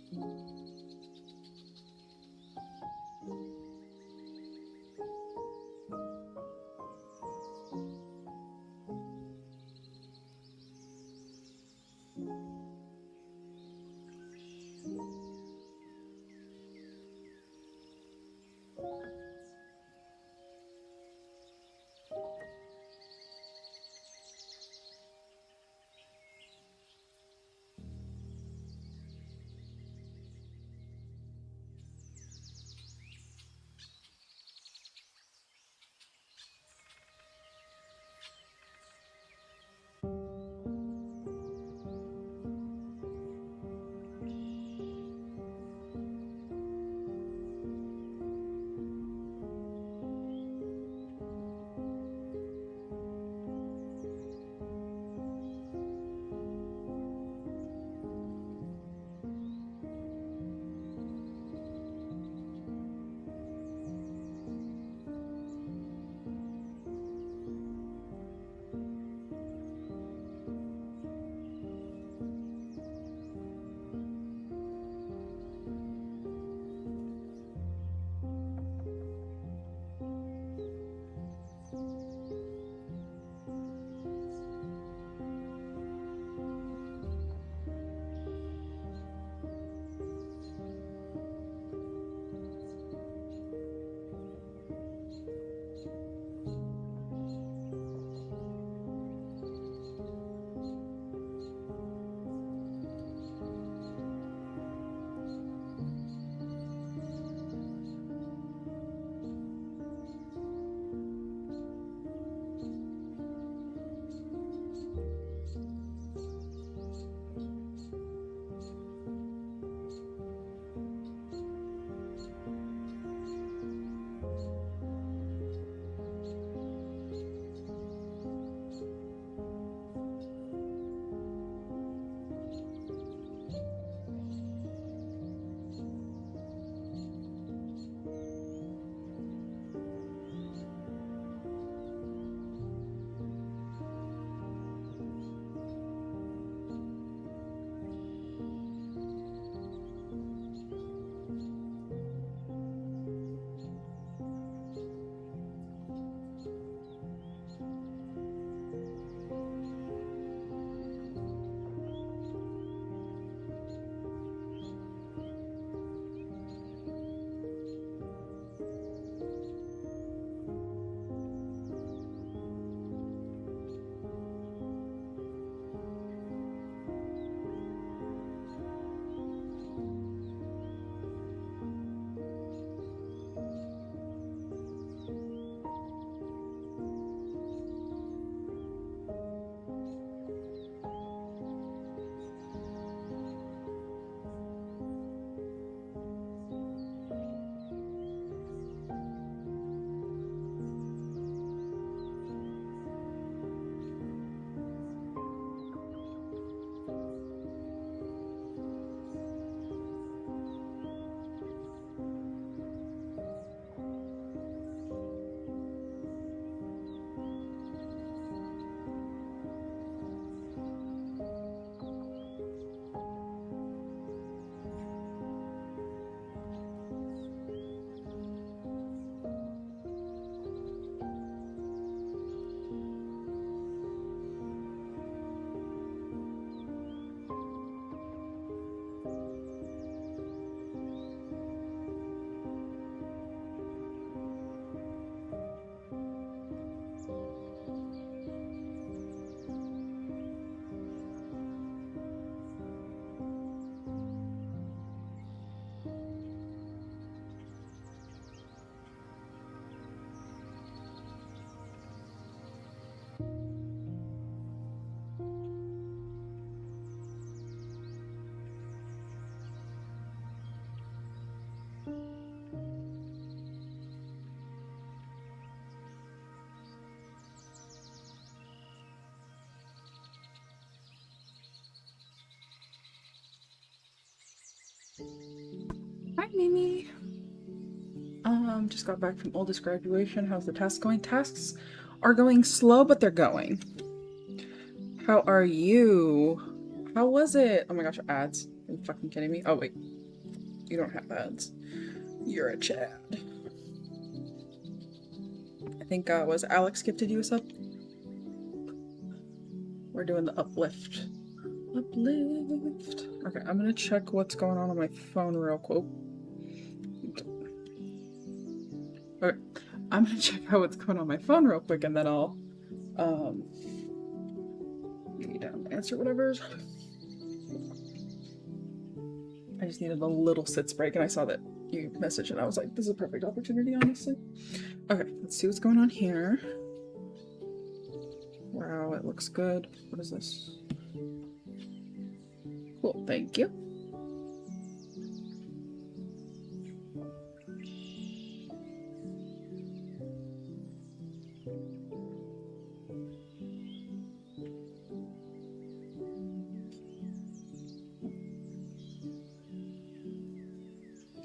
S3: Hi, Mimi. Just got back from oldest graduation. How's the task going? Tasks are going slow, but they're going. How are you? How was it? Oh my gosh, ads. Are you fucking kidding me? Oh, wait. You don't have ads. You're a Chad. I think, was Alex gifted you a sub? We're doing the uplift. Uplift. Okay, I'm gonna check what's going on my phone real quick. Okay, I'm gonna check out what's going on my phone real quick, and then I'll, answer whatever's. I just needed a little sits break, and I saw that you messaged, and I was like, this is a perfect opportunity, honestly. Okay, let's see what's going on here. Wow, it looks good. What is this? Cool, thank you.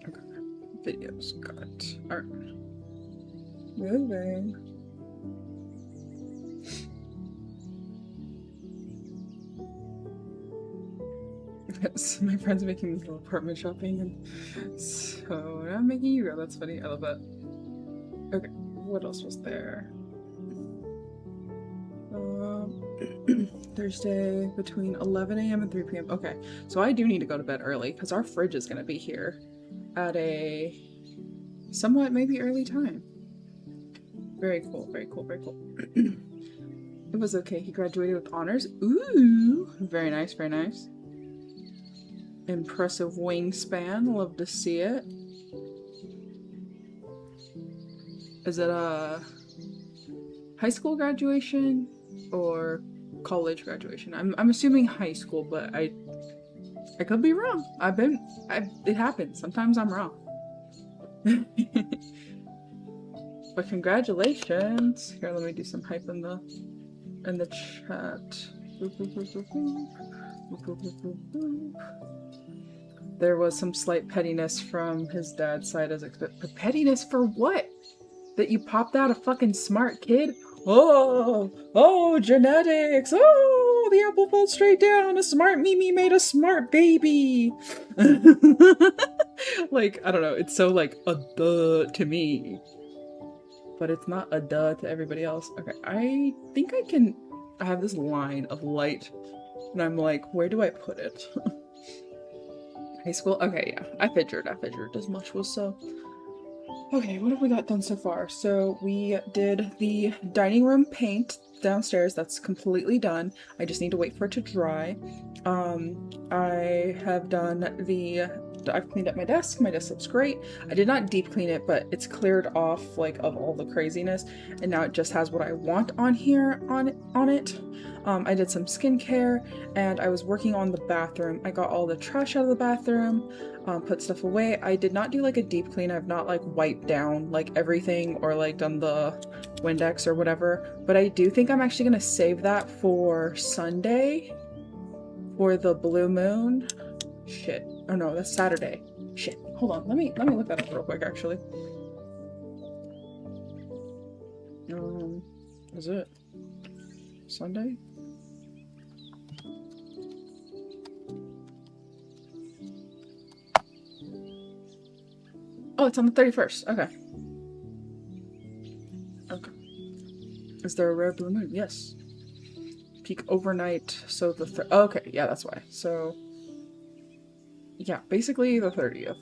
S3: Okay, videos, got it. Alright. Moving. Yes, my friend's making this little apartment shopping, and so I'm making you go. That's funny. I love that. Okay, what else was there? Thursday between 11 a.m. and 3 p.m. Okay, so I do need to go to bed early because our fridge is gonna be here at a somewhat maybe early time. Very cool, very cool, very cool. It was okay. He graduated with honors. Ooh, very nice, very nice. Impressive wingspan. Love to see it. Is it a high school graduation or college graduation? I'm assuming high school, but I could be wrong. It happens. Sometimes I'm wrong. But congratulations. Here, let me do some hype in the chat. There was some slight pettiness from his dad's side as expected. Pettiness for what? That you popped out a fucking smart kid? Oh, genetics. Oh, the apple fell straight down. A smart Mimi made a smart baby. Like, I don't know. It's so like a duh to me. But it's not a duh to everybody else. Okay, I think I have this line of light. And I'm like, where do I put it? High school? Okay, yeah. I figured as much was so. Okay, what have we got done so far? So we did the dining room paint downstairs. That's completely done. I just need to wait for it to dry. I have done I've cleaned up my desk. My desk looks great. I did not deep clean it, but it's cleared off like of all the craziness, and now it just has what I want on here on it. I did some skincare, and I was working on the bathroom. I got all the trash out of the bathroom, put stuff away. I did not do like a deep clean. I've not like wiped down like everything or like done the Windex or whatever, but I do think I'm actually gonna save that for Sunday for the blue moon. Shit. Oh no, that's Saturday. Shit. Hold on. Let me look that up real quick actually. Is it Sunday? Oh, it's on the 31st. Okay. Okay. Is there a rare blue moon? Yes. Peak overnight, so the okay, yeah, that's why. So yeah, basically the 30th.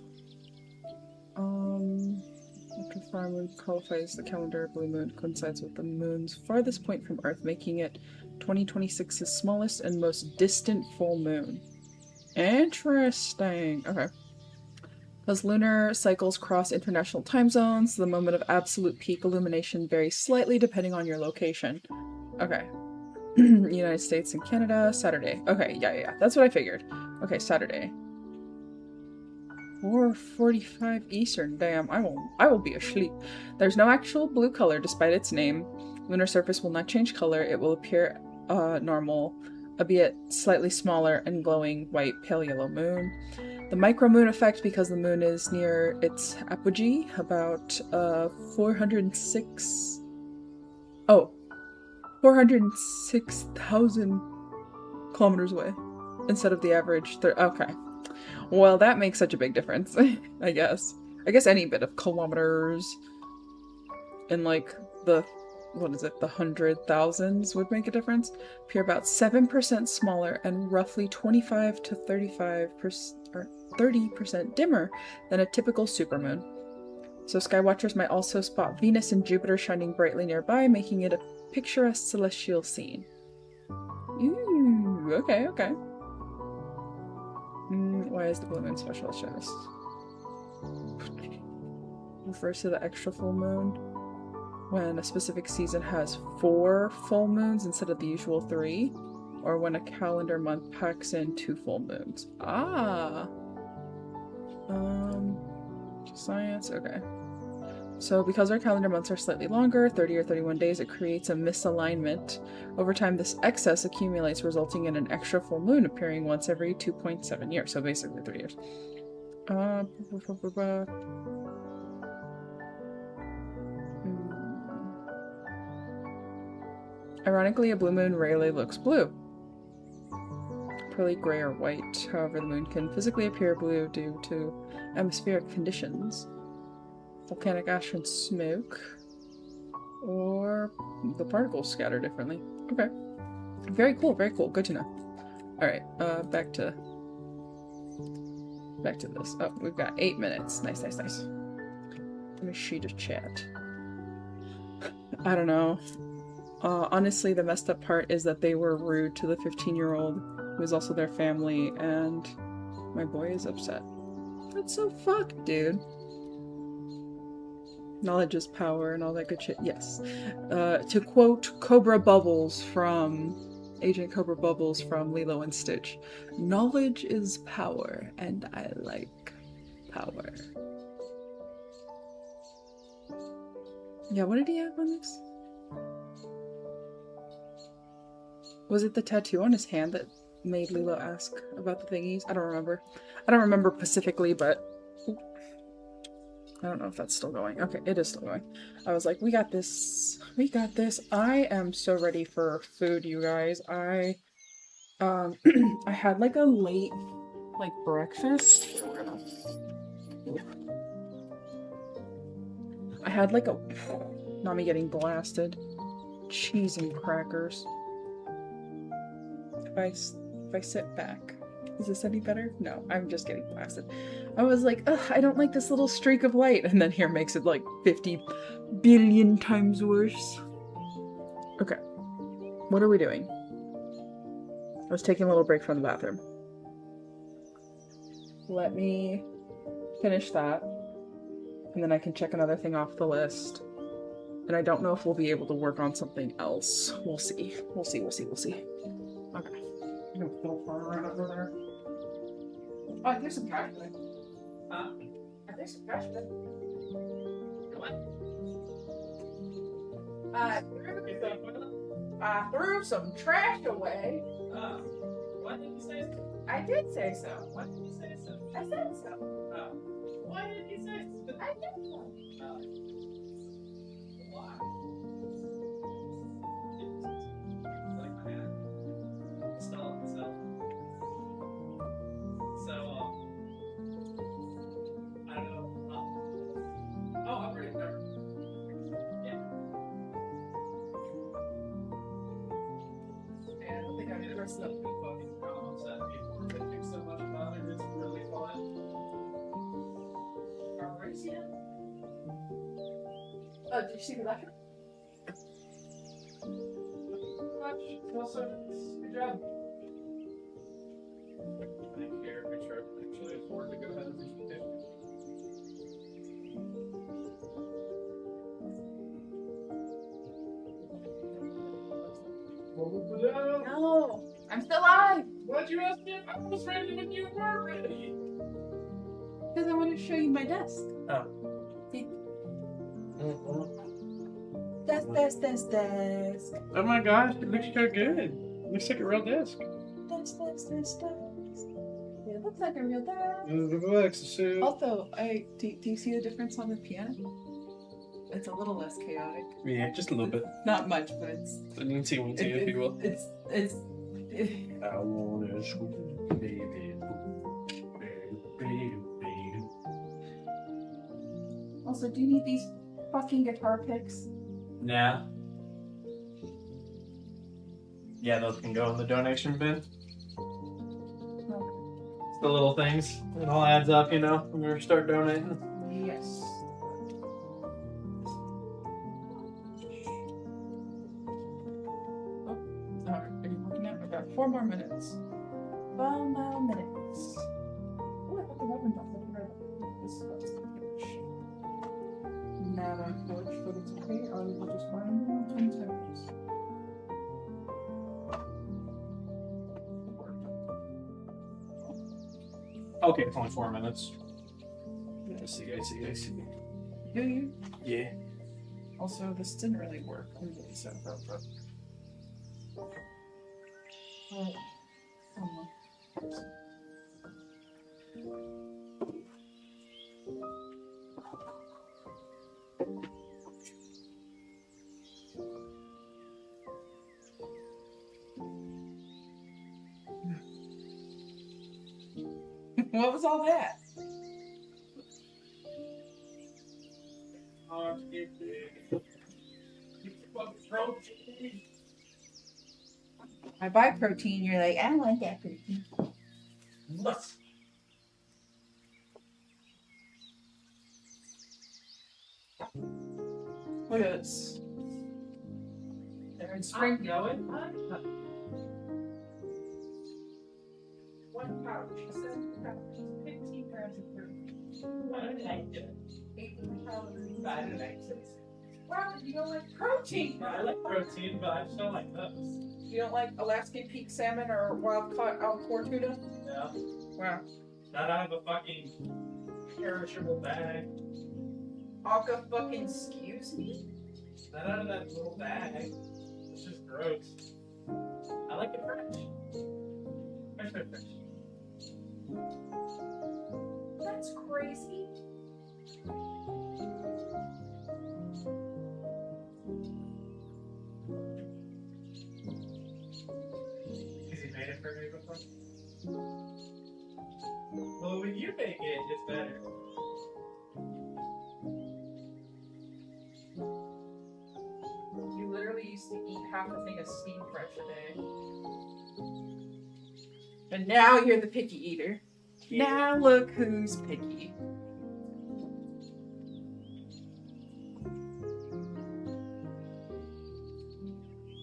S3: After the full moon qualifies, the calendar blue moon coincides with the moon's farthest point from Earth, making it 2026's smallest and most distant full moon. Interesting. Okay. As lunar cycles cross international time zones, the moment of absolute peak illumination varies slightly depending on your location. Okay. United States and Canada, Saturday. Okay, yeah, that's what I figured. Okay, Saturday. 4:45 Eastern. Damn, I will be asleep. There's no actual blue color despite its name. Lunar surface will not change color. It will appear normal, albeit slightly smaller and glowing white pale yellow moon. The micromoon effect, because the moon is near its apogee, about 406,000 kilometers away instead of the average. Okay. Well, that makes such a big difference, I guess. I guess any bit of kilometers in like the, what is it, the 100,000s would make a difference. Appear about 7% smaller and roughly 25 to 35% or 30% dimmer than a typical supermoon. So skywatchers might also spot Venus and Jupiter shining brightly nearby, making it a picturesque celestial scene. Ooh, okay, okay. Why is the blue moon special? Let's try this. Refers to the extra full moon when a specific season has 4 full moons instead of the usual 3, or when a calendar month packs in 2 full moons. Ah. Science, okay. So because our calendar months are slightly longer, 30 or 31 days, it creates a misalignment. Over time, this excess accumulates, resulting in an extra full moon appearing once every 2.7 years. So basically 3 years. Ironically, a blue moon rarely looks blue. Pearly gray or white. However, the moon can physically appear blue due to atmospheric conditions, volcanic ash and smoke, or the particles scatter differently. Okay. Very cool, very cool. Good to know. Alright, back to this. Oh, we've got 8 minutes. Nice, nice, nice. Let me sheet of chat. I don't know. Honestly, the messed up part is that they were rude to the 15-year-old who is also their family, and my boy is upset. That's so fucked, dude. Knowledge is power and all that good shit. Yes. To quote Cobra Bubbles from Agent Cobra Bubbles from Lilo and Stitch, knowledge is power, and I like power. Yeah, what did he have on this? Was it the tattoo on his hand that made Lilo ask about the thingies? I don't remember. I don't remember specifically, but I don't know if that's still going. Okay, it is still going. I was like, we got this. We got this. I am so ready for food, you guys. I had like a late, like, breakfast. I had like a, not me getting blasted, cheese and crackers. If I sit back, is this any better? No, I'm just getting blasted. I was like, ugh, I don't like this little streak of light, and then here makes it like 50 billion times worse. Okay, what are we doing? I was taking a little break from the bathroom. Let me finish that, and then I can check another thing off the list. And I don't know if we'll be able to work on something else. We'll see. We'll see, we'll see, we'll see. Okay. I'm gonna pull far around over there. Oh, there's some trash bin. Huh? There's some trash bin. What? I threw some trash away.
S4: What did you say?
S3: I did say so.
S4: What did you say?
S3: I said so.
S4: Why did you say?
S3: I did so.
S4: Why? Like my hand. Install it myself. So, I don't know. Oh, I'm ready. Whatever. Yeah. And I don't think I've ever slept with fucking comments that people are think so much about it. It's really fun. Alright, yeah.
S3: Oh, did you see the lecture?
S4: Also, good job. Thank you. Make sure I actually afford to go ahead and reach the table.
S3: No, I'm still alive.
S4: Why'd you ask me if I was ready when you were ready?
S3: Because I wanted to show you my desk.
S4: Oh.
S3: See? Desk.
S4: Oh my gosh, it looks so good. It looks like a real desk.
S3: Desk. It looks like a real desk.
S4: Relax, so.
S3: Also, do you see the difference on the piano? It's a little less chaotic.
S4: Yeah, just a little bit.
S3: Not much, but it's.
S4: If you will.
S3: It's.
S4: I wanna sweet baby.
S3: Also, do you need these fucking guitar picks?
S4: Nah. Yeah, those can go in the donation bin. It's the little things. It all adds up, you know, when we start donating.
S3: Yes. Oh, alright, are you working out? I've got 4 more minutes. 4 more minutes. Oh, I got the weapon off. This is not unfortunate, but it's okay. I will just find more 10 seconds.
S4: Okay, it's only 4 minutes. I see.
S3: Do you?
S4: Yeah.
S3: Also, this didn't really work. I'm really sad about that. Oh, what was all that? I buy protein, you're like, I don't want that protein.
S4: What?
S3: Look at this. They're in spring.
S4: Going?
S3: One pouch, 7 pounds, 15 grams of protein.
S4: I don't like it.
S3: 18 calories.
S4: I don't like it.
S3: Wow, you don't like protein?
S4: I like protein, but I just don't like those.
S3: You don't like Alaskan peak salmon or wild caught albacore tuna?
S4: No.
S3: Wow.
S4: Not out of a fucking perishable bag.
S3: Aka fucking excuse me?
S4: Not out of that little bag. It's just gross. I like it fresh. Fresh.
S3: That's crazy.
S4: Has he made it for me before? Well, when you make it, it's better.
S3: You literally used to eat half a thing of steamed fresh a day. And now you're the picky eater. Now look who's picky.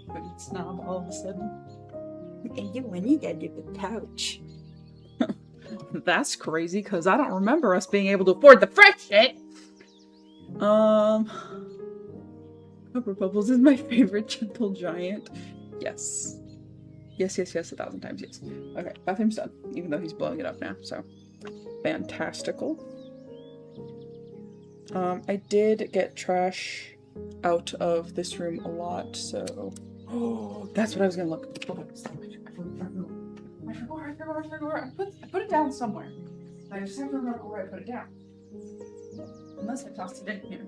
S3: Food snob all of a sudden.
S5: And you want to get the pouch.
S3: That's crazy, because I don't remember us being able to afford the fresh shit! Pepper Bubbles is my favorite gentle giant. Yes. Yes, 1,000 times yes. Okay, bathroom's done, even though he's blowing it up now, so. Fantastical. I did get trash out of this room a lot, so. Oh, that's what I was gonna look. I put it down somewhere. I just have to remember where I put it down. Unless I tossed it in here.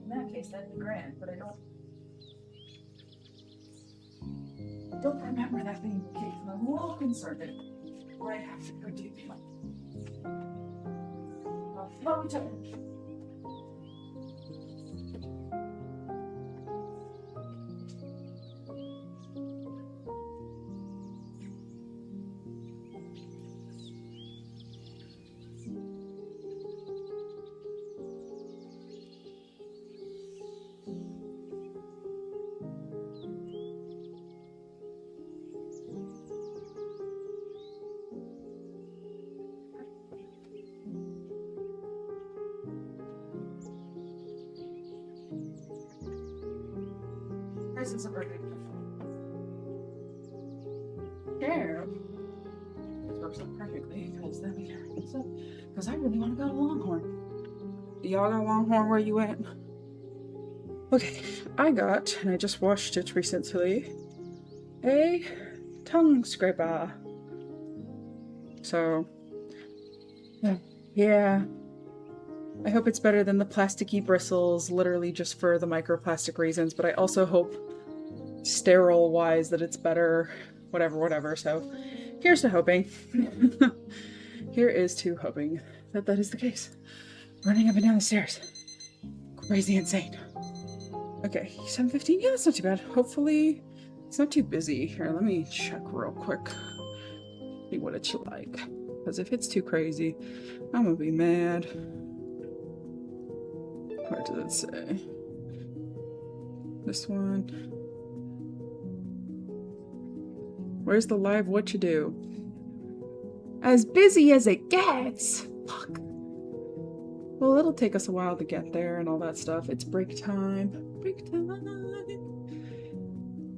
S3: In that case, that'd be grand, but I don't remember that being the case, and I'm a little concerned that I have to go do that. Flow to This is a birthday gift. Share. This works out perfectly because then we can wrap this up. Because I really want to go to Longhorn. Y'all got Longhorn where you went? Okay, I got, and I just washed it recently, a tongue scraper. So, yeah. I hope it's better than the plasticky bristles, literally just for the microplastic reasons, but I also hope sterile-wise that it's better, whatever, so here's to hoping. Here is to hoping that that is the case. Running up and down the stairs. crazy insane. Okay, 7:15. Yeah, that's not too bad. Hopefully, it's not too busy. Here, let me check real quick. See what it's like. Because if it's too crazy, I'm gonna be mad. What does it say? This one. Where's the live what you do? As busy as it gets! Fuck. Well, it'll take us a while to get there and all that stuff. It's break time. Break time.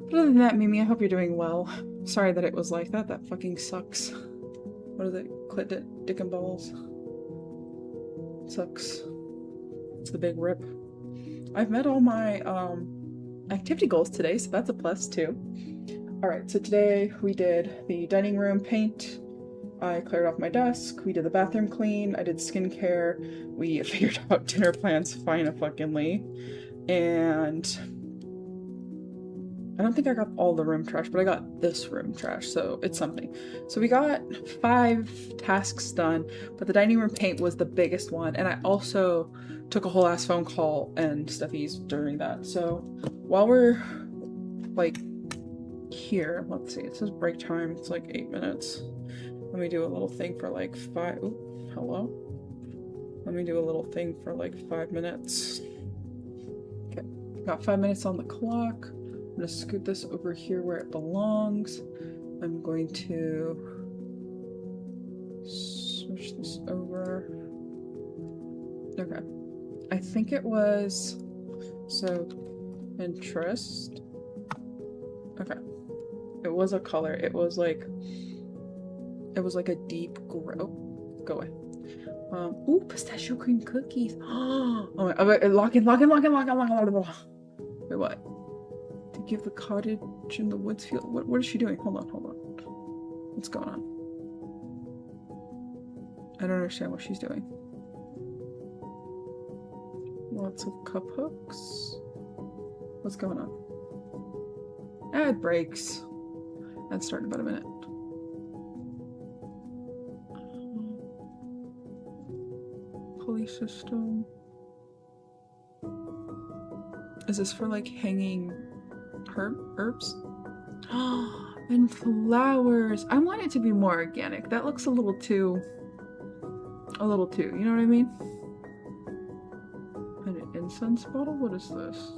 S3: But other than that, Mimi, I hope you're doing well. Sorry that it was like that. That fucking sucks. What is it? Clit dick and balls. Sucks. It's the big rip. I've met all my activity goals today, so that's a plus too. Alright, so today we did the dining room paint. I cleared off my desk. We did the bathroom clean. I did skincare. We figured out dinner plans finally. And I don't think I got all the room trash, but I got this room trash, so it's something. So we got 5 tasks done, but the dining room paint was the biggest one, and I also took a whole ass phone call and stuffies during that. So while we're like here, let's see, it says break time, it's like 8 minutes. Let me do a little thing for like 5, ooh, hello? Let me do a little thing for like 5 minutes. Okay, got 5 minutes on the clock. I'm gonna scoot this over here where it belongs. I'm going to switch this over. Okay. I think it was, so, interest. Okay. It was a color. It was like a deep gray. Oh, go away. Ooh, pistachio cream cookies. Oh my, okay, lock in. Wait, what? To give the cottage in the woods feel. What is she doing? Hold on. What's going on? I don't understand what she's doing. Lots of cup hooks. What's going on? Ad breaks. That's starting in about a minute. Pulley system. Is this for like hanging herbs? And flowers. I want it to be more organic. That looks a little too, you know what I mean? An incense bottle? What is this?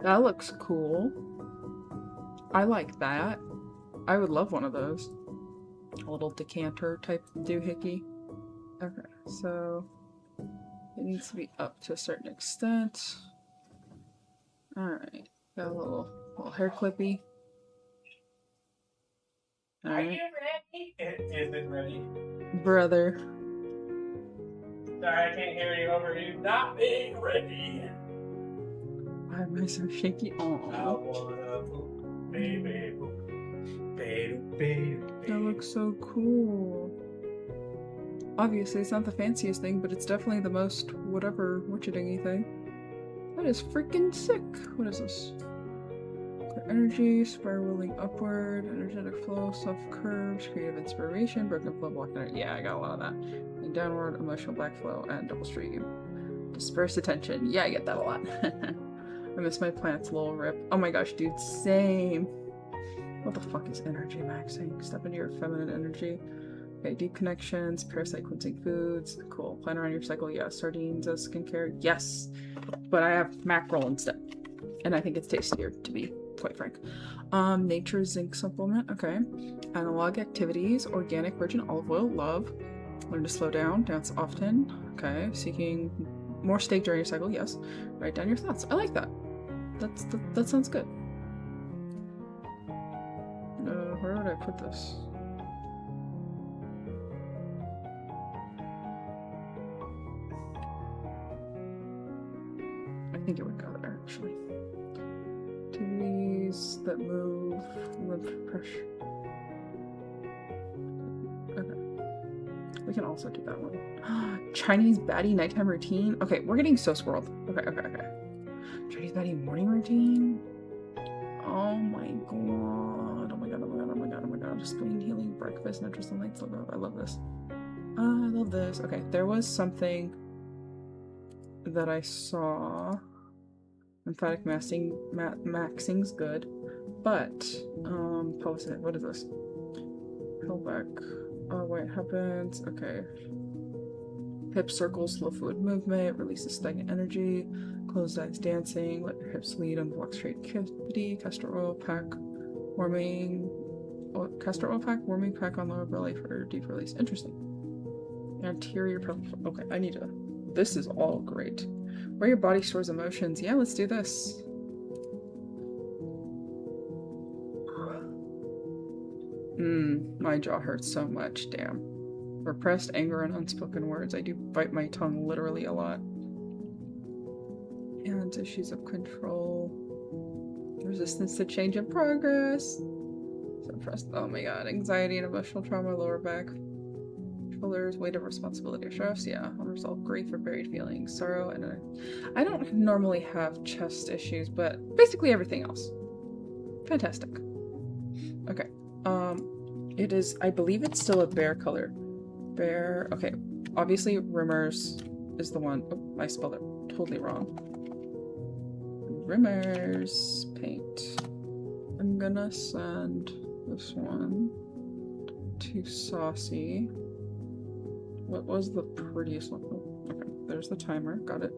S3: That looks cool. I like that. I would love one of those. A little decanter type doohickey. Okay, so it needs to be up to a certain extent. Alright, got a little hair clippy.
S4: Are you ready? It isn't ready.
S3: Brother.
S4: Sorry, I can't hear you over you not being ready.
S3: Why am I so shaky?
S4: I wanna boop, baby, boop. Baby.
S3: That looks so cool. Obviously, it's not the fanciest thing, but it's definitely the most whatever witchy-dingy thing. That is freaking sick. What is this? Clear energy, spiraling upward, energetic flow, soft curves, creative inspiration, broken flow, block energy. Yeah, I got a lot of that. And downward, emotional black flow, and double stream. Disperse attention. Yeah, I get that a lot. I miss my plants, little rip. Oh my gosh, dude, same. What the fuck is energy maxing? Step into your feminine energy. Okay, deep connections, parasite cleansing foods. Cool. Plan around your cycle. Yes. Sardines as skincare. Yes. But I have mackerel instead. And I think it's tastier, to be quite frank. Nature zinc supplement. Okay. Analog activities. Organic virgin olive oil. Love. Learn to slow down. Dance often. Okay. Seeking more steak during your cycle. Yes. Write down your thoughts. I like that. That sounds good. Where would I put this? I think it would go there, actually. Activities that move lymph pressure. Okay. We can also do that one. Chinese baddie nighttime routine. Okay, we're getting so squirreled. Okay. Chinese baddie morning routine. Oh my god. Spleen healing breakfast, nitrous and lights. I love this. I love this. Okay, there was something that I saw. Lymphatic maxing's good, but policy. What is this? Pull back. Oh wait, happens. Okay. Hip circles, slow fluid movement, releases stagnant energy, closed eyes dancing, let your hips lead on the block straight activity, castor oil pack, warming pack on lower belly for deep release. Interesting. Anterior pelvic. Okay, I need to. This is all great. Where your body stores emotions. Yeah, let's do this. My jaw hurts so much, damn. Repressed anger and unspoken words. I do bite my tongue literally a lot. And issues of control. Resistance to change in progress. Suppressed. Oh my god. Anxiety and emotional trauma, lower back. Shoulders, weight of responsibility or stress. Yeah. Unresolved grief or buried feelings. Sorrow and I don't normally have chest issues, but basically everything else. Fantastic. Okay. It is, I believe it's still a bear color. Bear, okay. Obviously, Rimmers is the one. Oh, I spelled it totally wrong. Rimmers paint. I'm gonna send this one to Saucy. What was the prettiest one? Oh, okay, there's the timer. Got it.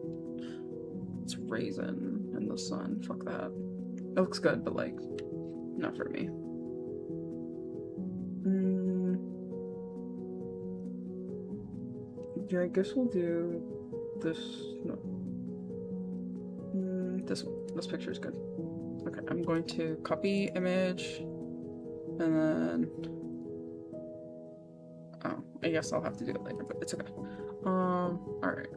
S3: It's raisin in the sun. Fuck that. It looks good, but like, not for me. Yeah, I guess we'll do this. No. This one. This picture is good. Okay, I'm going to copy image, and then. Oh, I guess I'll have to do it later, but it's okay. Alright.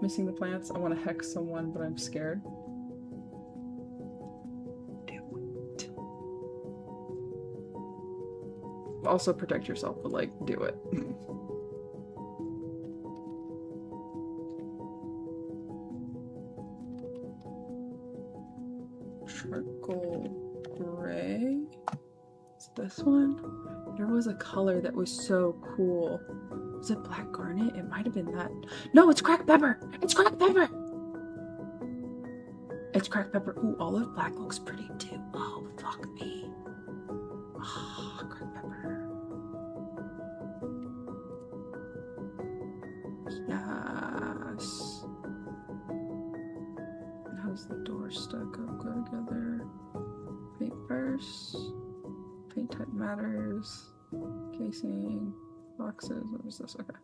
S3: Missing the plants. I want to hex someone, but I'm scared. Also protect yourself, but like, do it. Charcoal gray. Is this one? There was a color that was so cool. Was it black garnet? It might have been that. No, it's cracked pepper! It's cracked pepper! It's cracked pepper. Ooh, olive black looks pretty too. Oh, fuck me. Oh, cracked pepper. Yes. How's the door stuck up together? Paint first. Paint type matters. Casing. Boxes. What was this? Okay.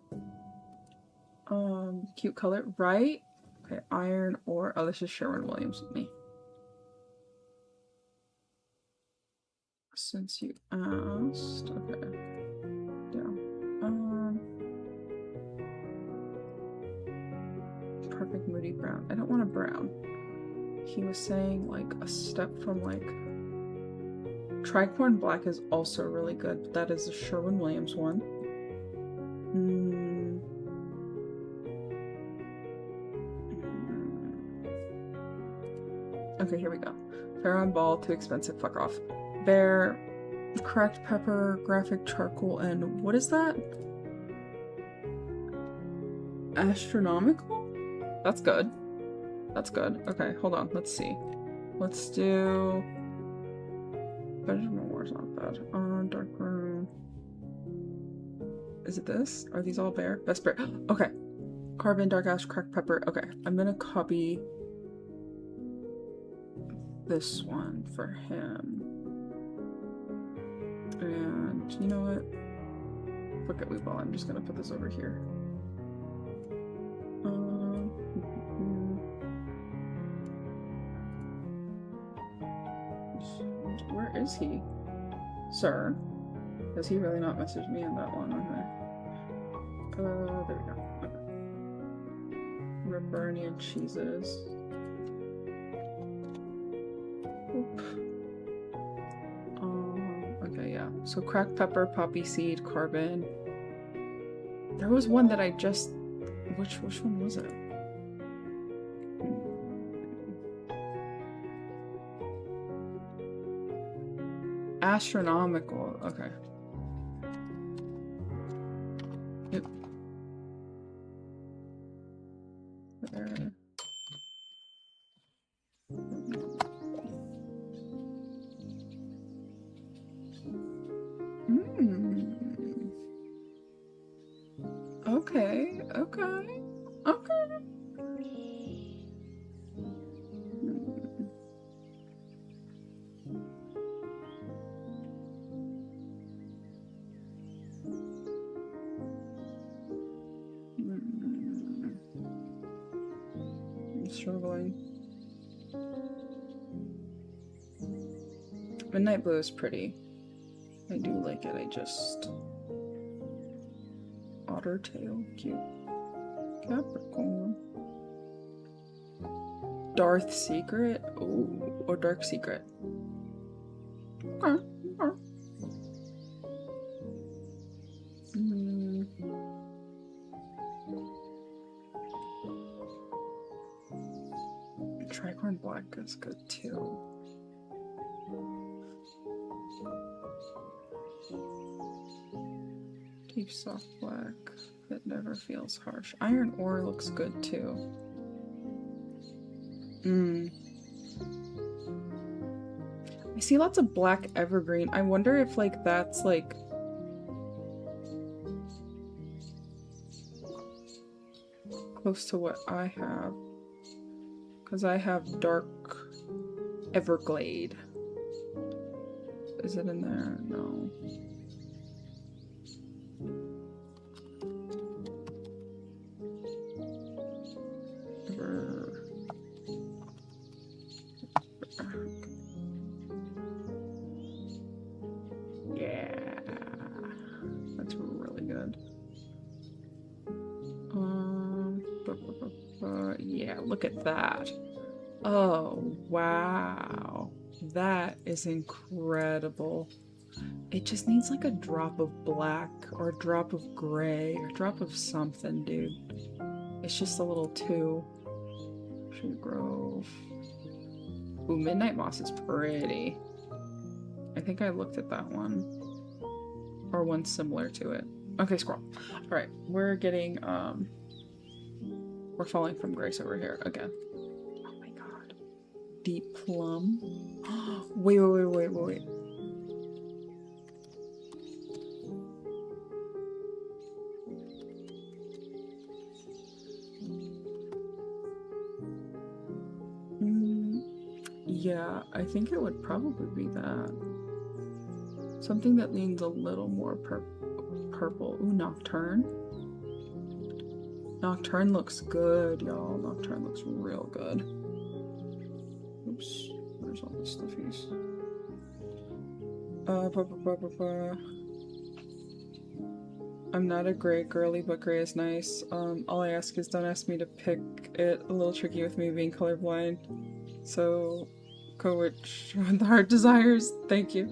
S3: Cute color. Right? Okay, iron or... Oh, this is Sherwin-Williams with me. Since you asked. Okay. Yeah. Perfect moody brown. I don't want a brown. He was saying like a step from like... Tricorn black is also really good, but that is a Sherwin-Williams one. Okay, here we go. Fair on ball, too expensive, fuck off. Bear, cracked pepper, graphic charcoal, and what is that? Astronomical? That's good. That's good. Okay, hold on, let's see. Let's do... Vegetable War's not bad. Dark room. Is it this? Are these all bear? Best bear. Okay. Carbon, dark ash, cracked pepper. Okay, I'm gonna copy this one for him. And you know what? Fuck it, we will. I'm just gonna put this over here. Where is he? Sir? Does he really not message me in that one? There we go. Okay. Rippernian cheeses. Oop. Okay, yeah. So cracked pepper, poppy seed, carbon. There was one that I just... Which one was it? Astronomical. Okay. Yep. There. Okay, okay, okay. I'm struggling. Midnight blue is pretty. I do like it. I just... Otter tail, cute. Capricorn. Darth Secret? Oh, or Dark Secret. Okay. Okay. Tricorn Black is good too. Deep soft black that never feels harsh. Iron ore looks good too. I see lots of black evergreen. I wonder if like that's like close to what I have. Because I have dark Everglade. Is it in there? No. Yeah. That's really good. Yeah, look at that. Oh, wow. That is incredible. It just needs like a drop of black or a drop of gray or a drop of something, dude. It's just a little too... Tree Grove. Ooh, Midnight Moss is pretty. I think I looked at that one. Or one similar to it. Okay, scroll. Alright, we're getting, we're falling from grace over here again. Oh my god. Deep plum. Wait. Yeah, I think it would probably be that. Something that leans a little more purple. Ooh, Nocturne. Nocturne looks good, y'all. Nocturne looks real good. Oops, where's all the stuffies? I'm not a gray girly, but gray is nice. All I ask is don't ask me to pick it. A little tricky with me being colorblind. So, go with the heart desires. Thank you.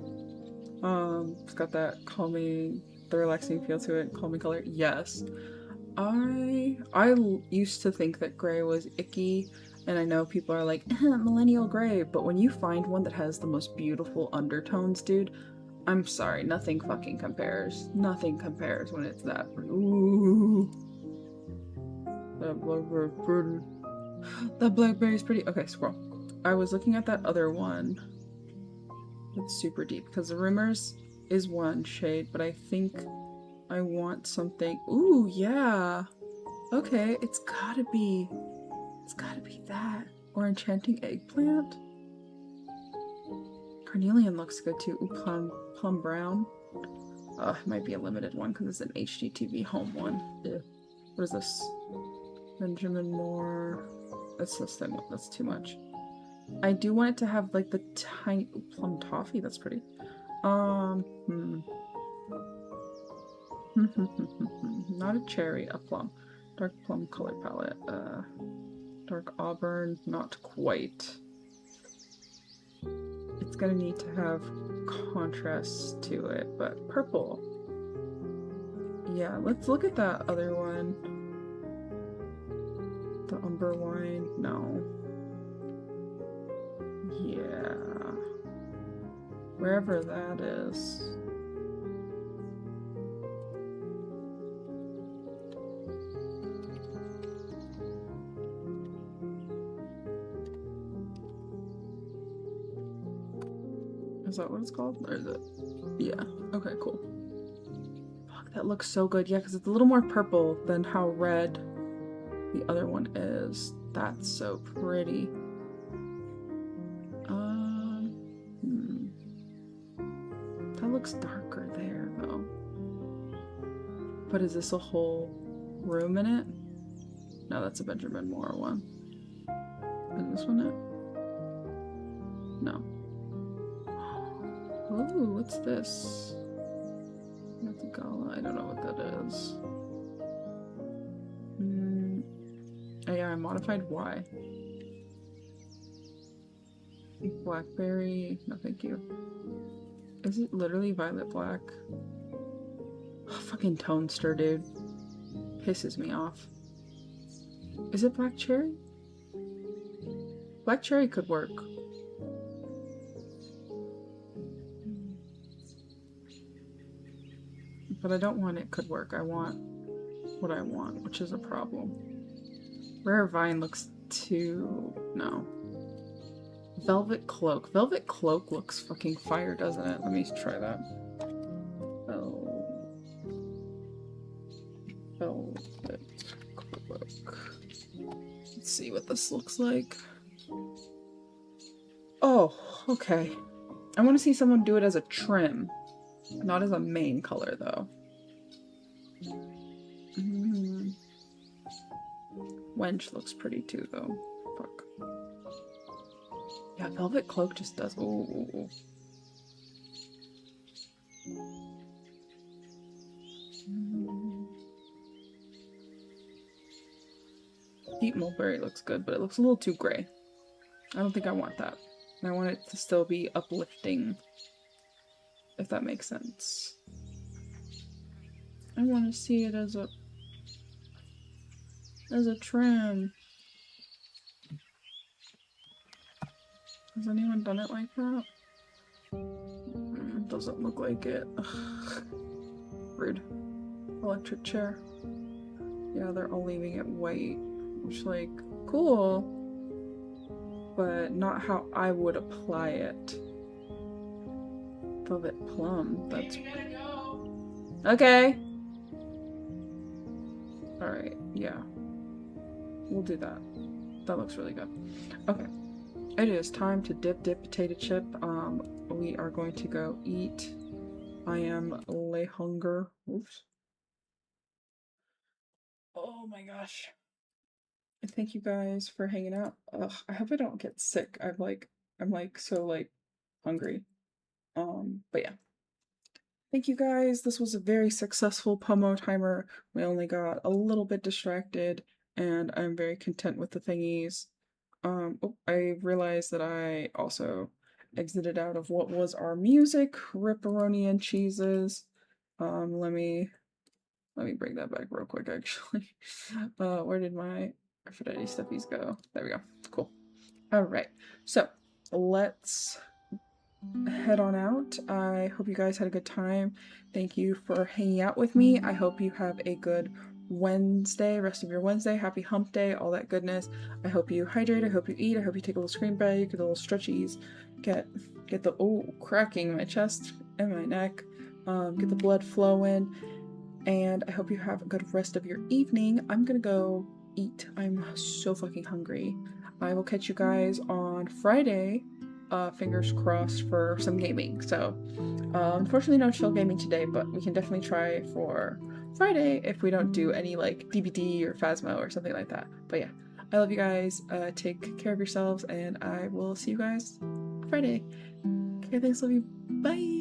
S3: It's got that calming, the relaxing feel to it. Calming color. Yes. I used to think that gray was icky, and I know people are like, millennial gray, but when you find one that has the most beautiful undertones, dude, I'm sorry, nothing fucking compares. Nothing compares when it's that. Ooh. That blackberry's pretty. That blackberry's pretty. Okay, scroll. I was looking at that other one. It's super deep, because the Rumors is one shade, but I think I want something. Ooh, yeah. Okay, it's gotta be that. Or Enchanting Eggplant. Carnelian looks good too. Ooh, plum brown. It might be a limited one because it's an HGTV home one. Ugh. What is this? Benjamin Moore. That's this thing. That's too much. I do want it to have like the tiny plum toffee. That's pretty. Not a cherry, a plum. Dark plum color palette. Dark auburn, not quite. It's gonna need to have contrast to it, but purple. Yeah, let's look at that other one. The umber wine, no. Yeah. Wherever that is. Is that what it's called? Or is it? Yeah. Okay, cool. Fuck, that looks so good. Yeah, because it's a little more purple than how red the other one is. That's so pretty. That looks darker there, though. But is this a whole room in it? No, that's a Benjamin Moore one. Is this one it? No. Oh, what's this? That's a gala. I don't know what that is. Oh yeah, I modified Y. Blackberry. No, thank you. Is it literally violet black? Oh, fucking Toaster, dude. Pisses me off. Is it black cherry? Black cherry could work. But I don't want it could work. I want what I want, which is a problem. Rare Vine looks too... no. Velvet Cloak. Velvet Cloak looks fucking fire, doesn't it? Let me try that. Velvet Cloak. Let's see what this looks like. Oh, okay. I want to see someone do it as a trim. Not as a main color, though. Wench looks pretty too, though. Fuck. Yeah, Velvet Cloak just does. Ooh. Deep Mulberry looks good, but it looks a little too gray. I don't think I want that. I want it to still be uplifting, if that makes sense. I want to see it as a trim. Has anyone done it like that? Doesn't look like it. Ugh. Rude. Electric chair. Yeah, they're all leaving it white. Which, like, cool. But not how I would apply it. Velvet Plum. That's... okay! Alright, yeah. We'll do that. That looks really good. Okay. It is time to dip potato chip. We are going to go eat. I am lay hunger. Oops. Oh my gosh. Thank you guys for hanging out. Ugh, I hope I don't get sick. I'm so hungry. But yeah. Thank you guys. This was a very successful Pomo timer. We only got a little bit distracted, and I'm very content with the thingies. I realized that I also exited out of what was our music, Ripperoni and Cheeses. Let me bring that back real quick, actually. Where did my Aphrodite stuffies go? There we go. Cool. Alright, so let's head on out. I hope you guys had a good time. Thank you for hanging out with me. I hope you have a good Wednesday, rest of your Wednesday. Happy hump day, all that goodness. I hope you hydrate. I hope you eat. I hope you take a little screen break, get a little stretchies, get the cracking in my chest and my neck, get the blood flowing, and I hope you have a good rest of your evening. I'm gonna go eat. I'm so fucking hungry. I will catch you guys on Friday. Fingers crossed for some gaming. So, unfortunately no chill gaming today, but we can definitely try for Friday if we don't do any DBD or Phasmo or something like that. But yeah, I love you guys. Take care of yourselves, and I will see you guys Friday. Okay, thanks, love you. Bye!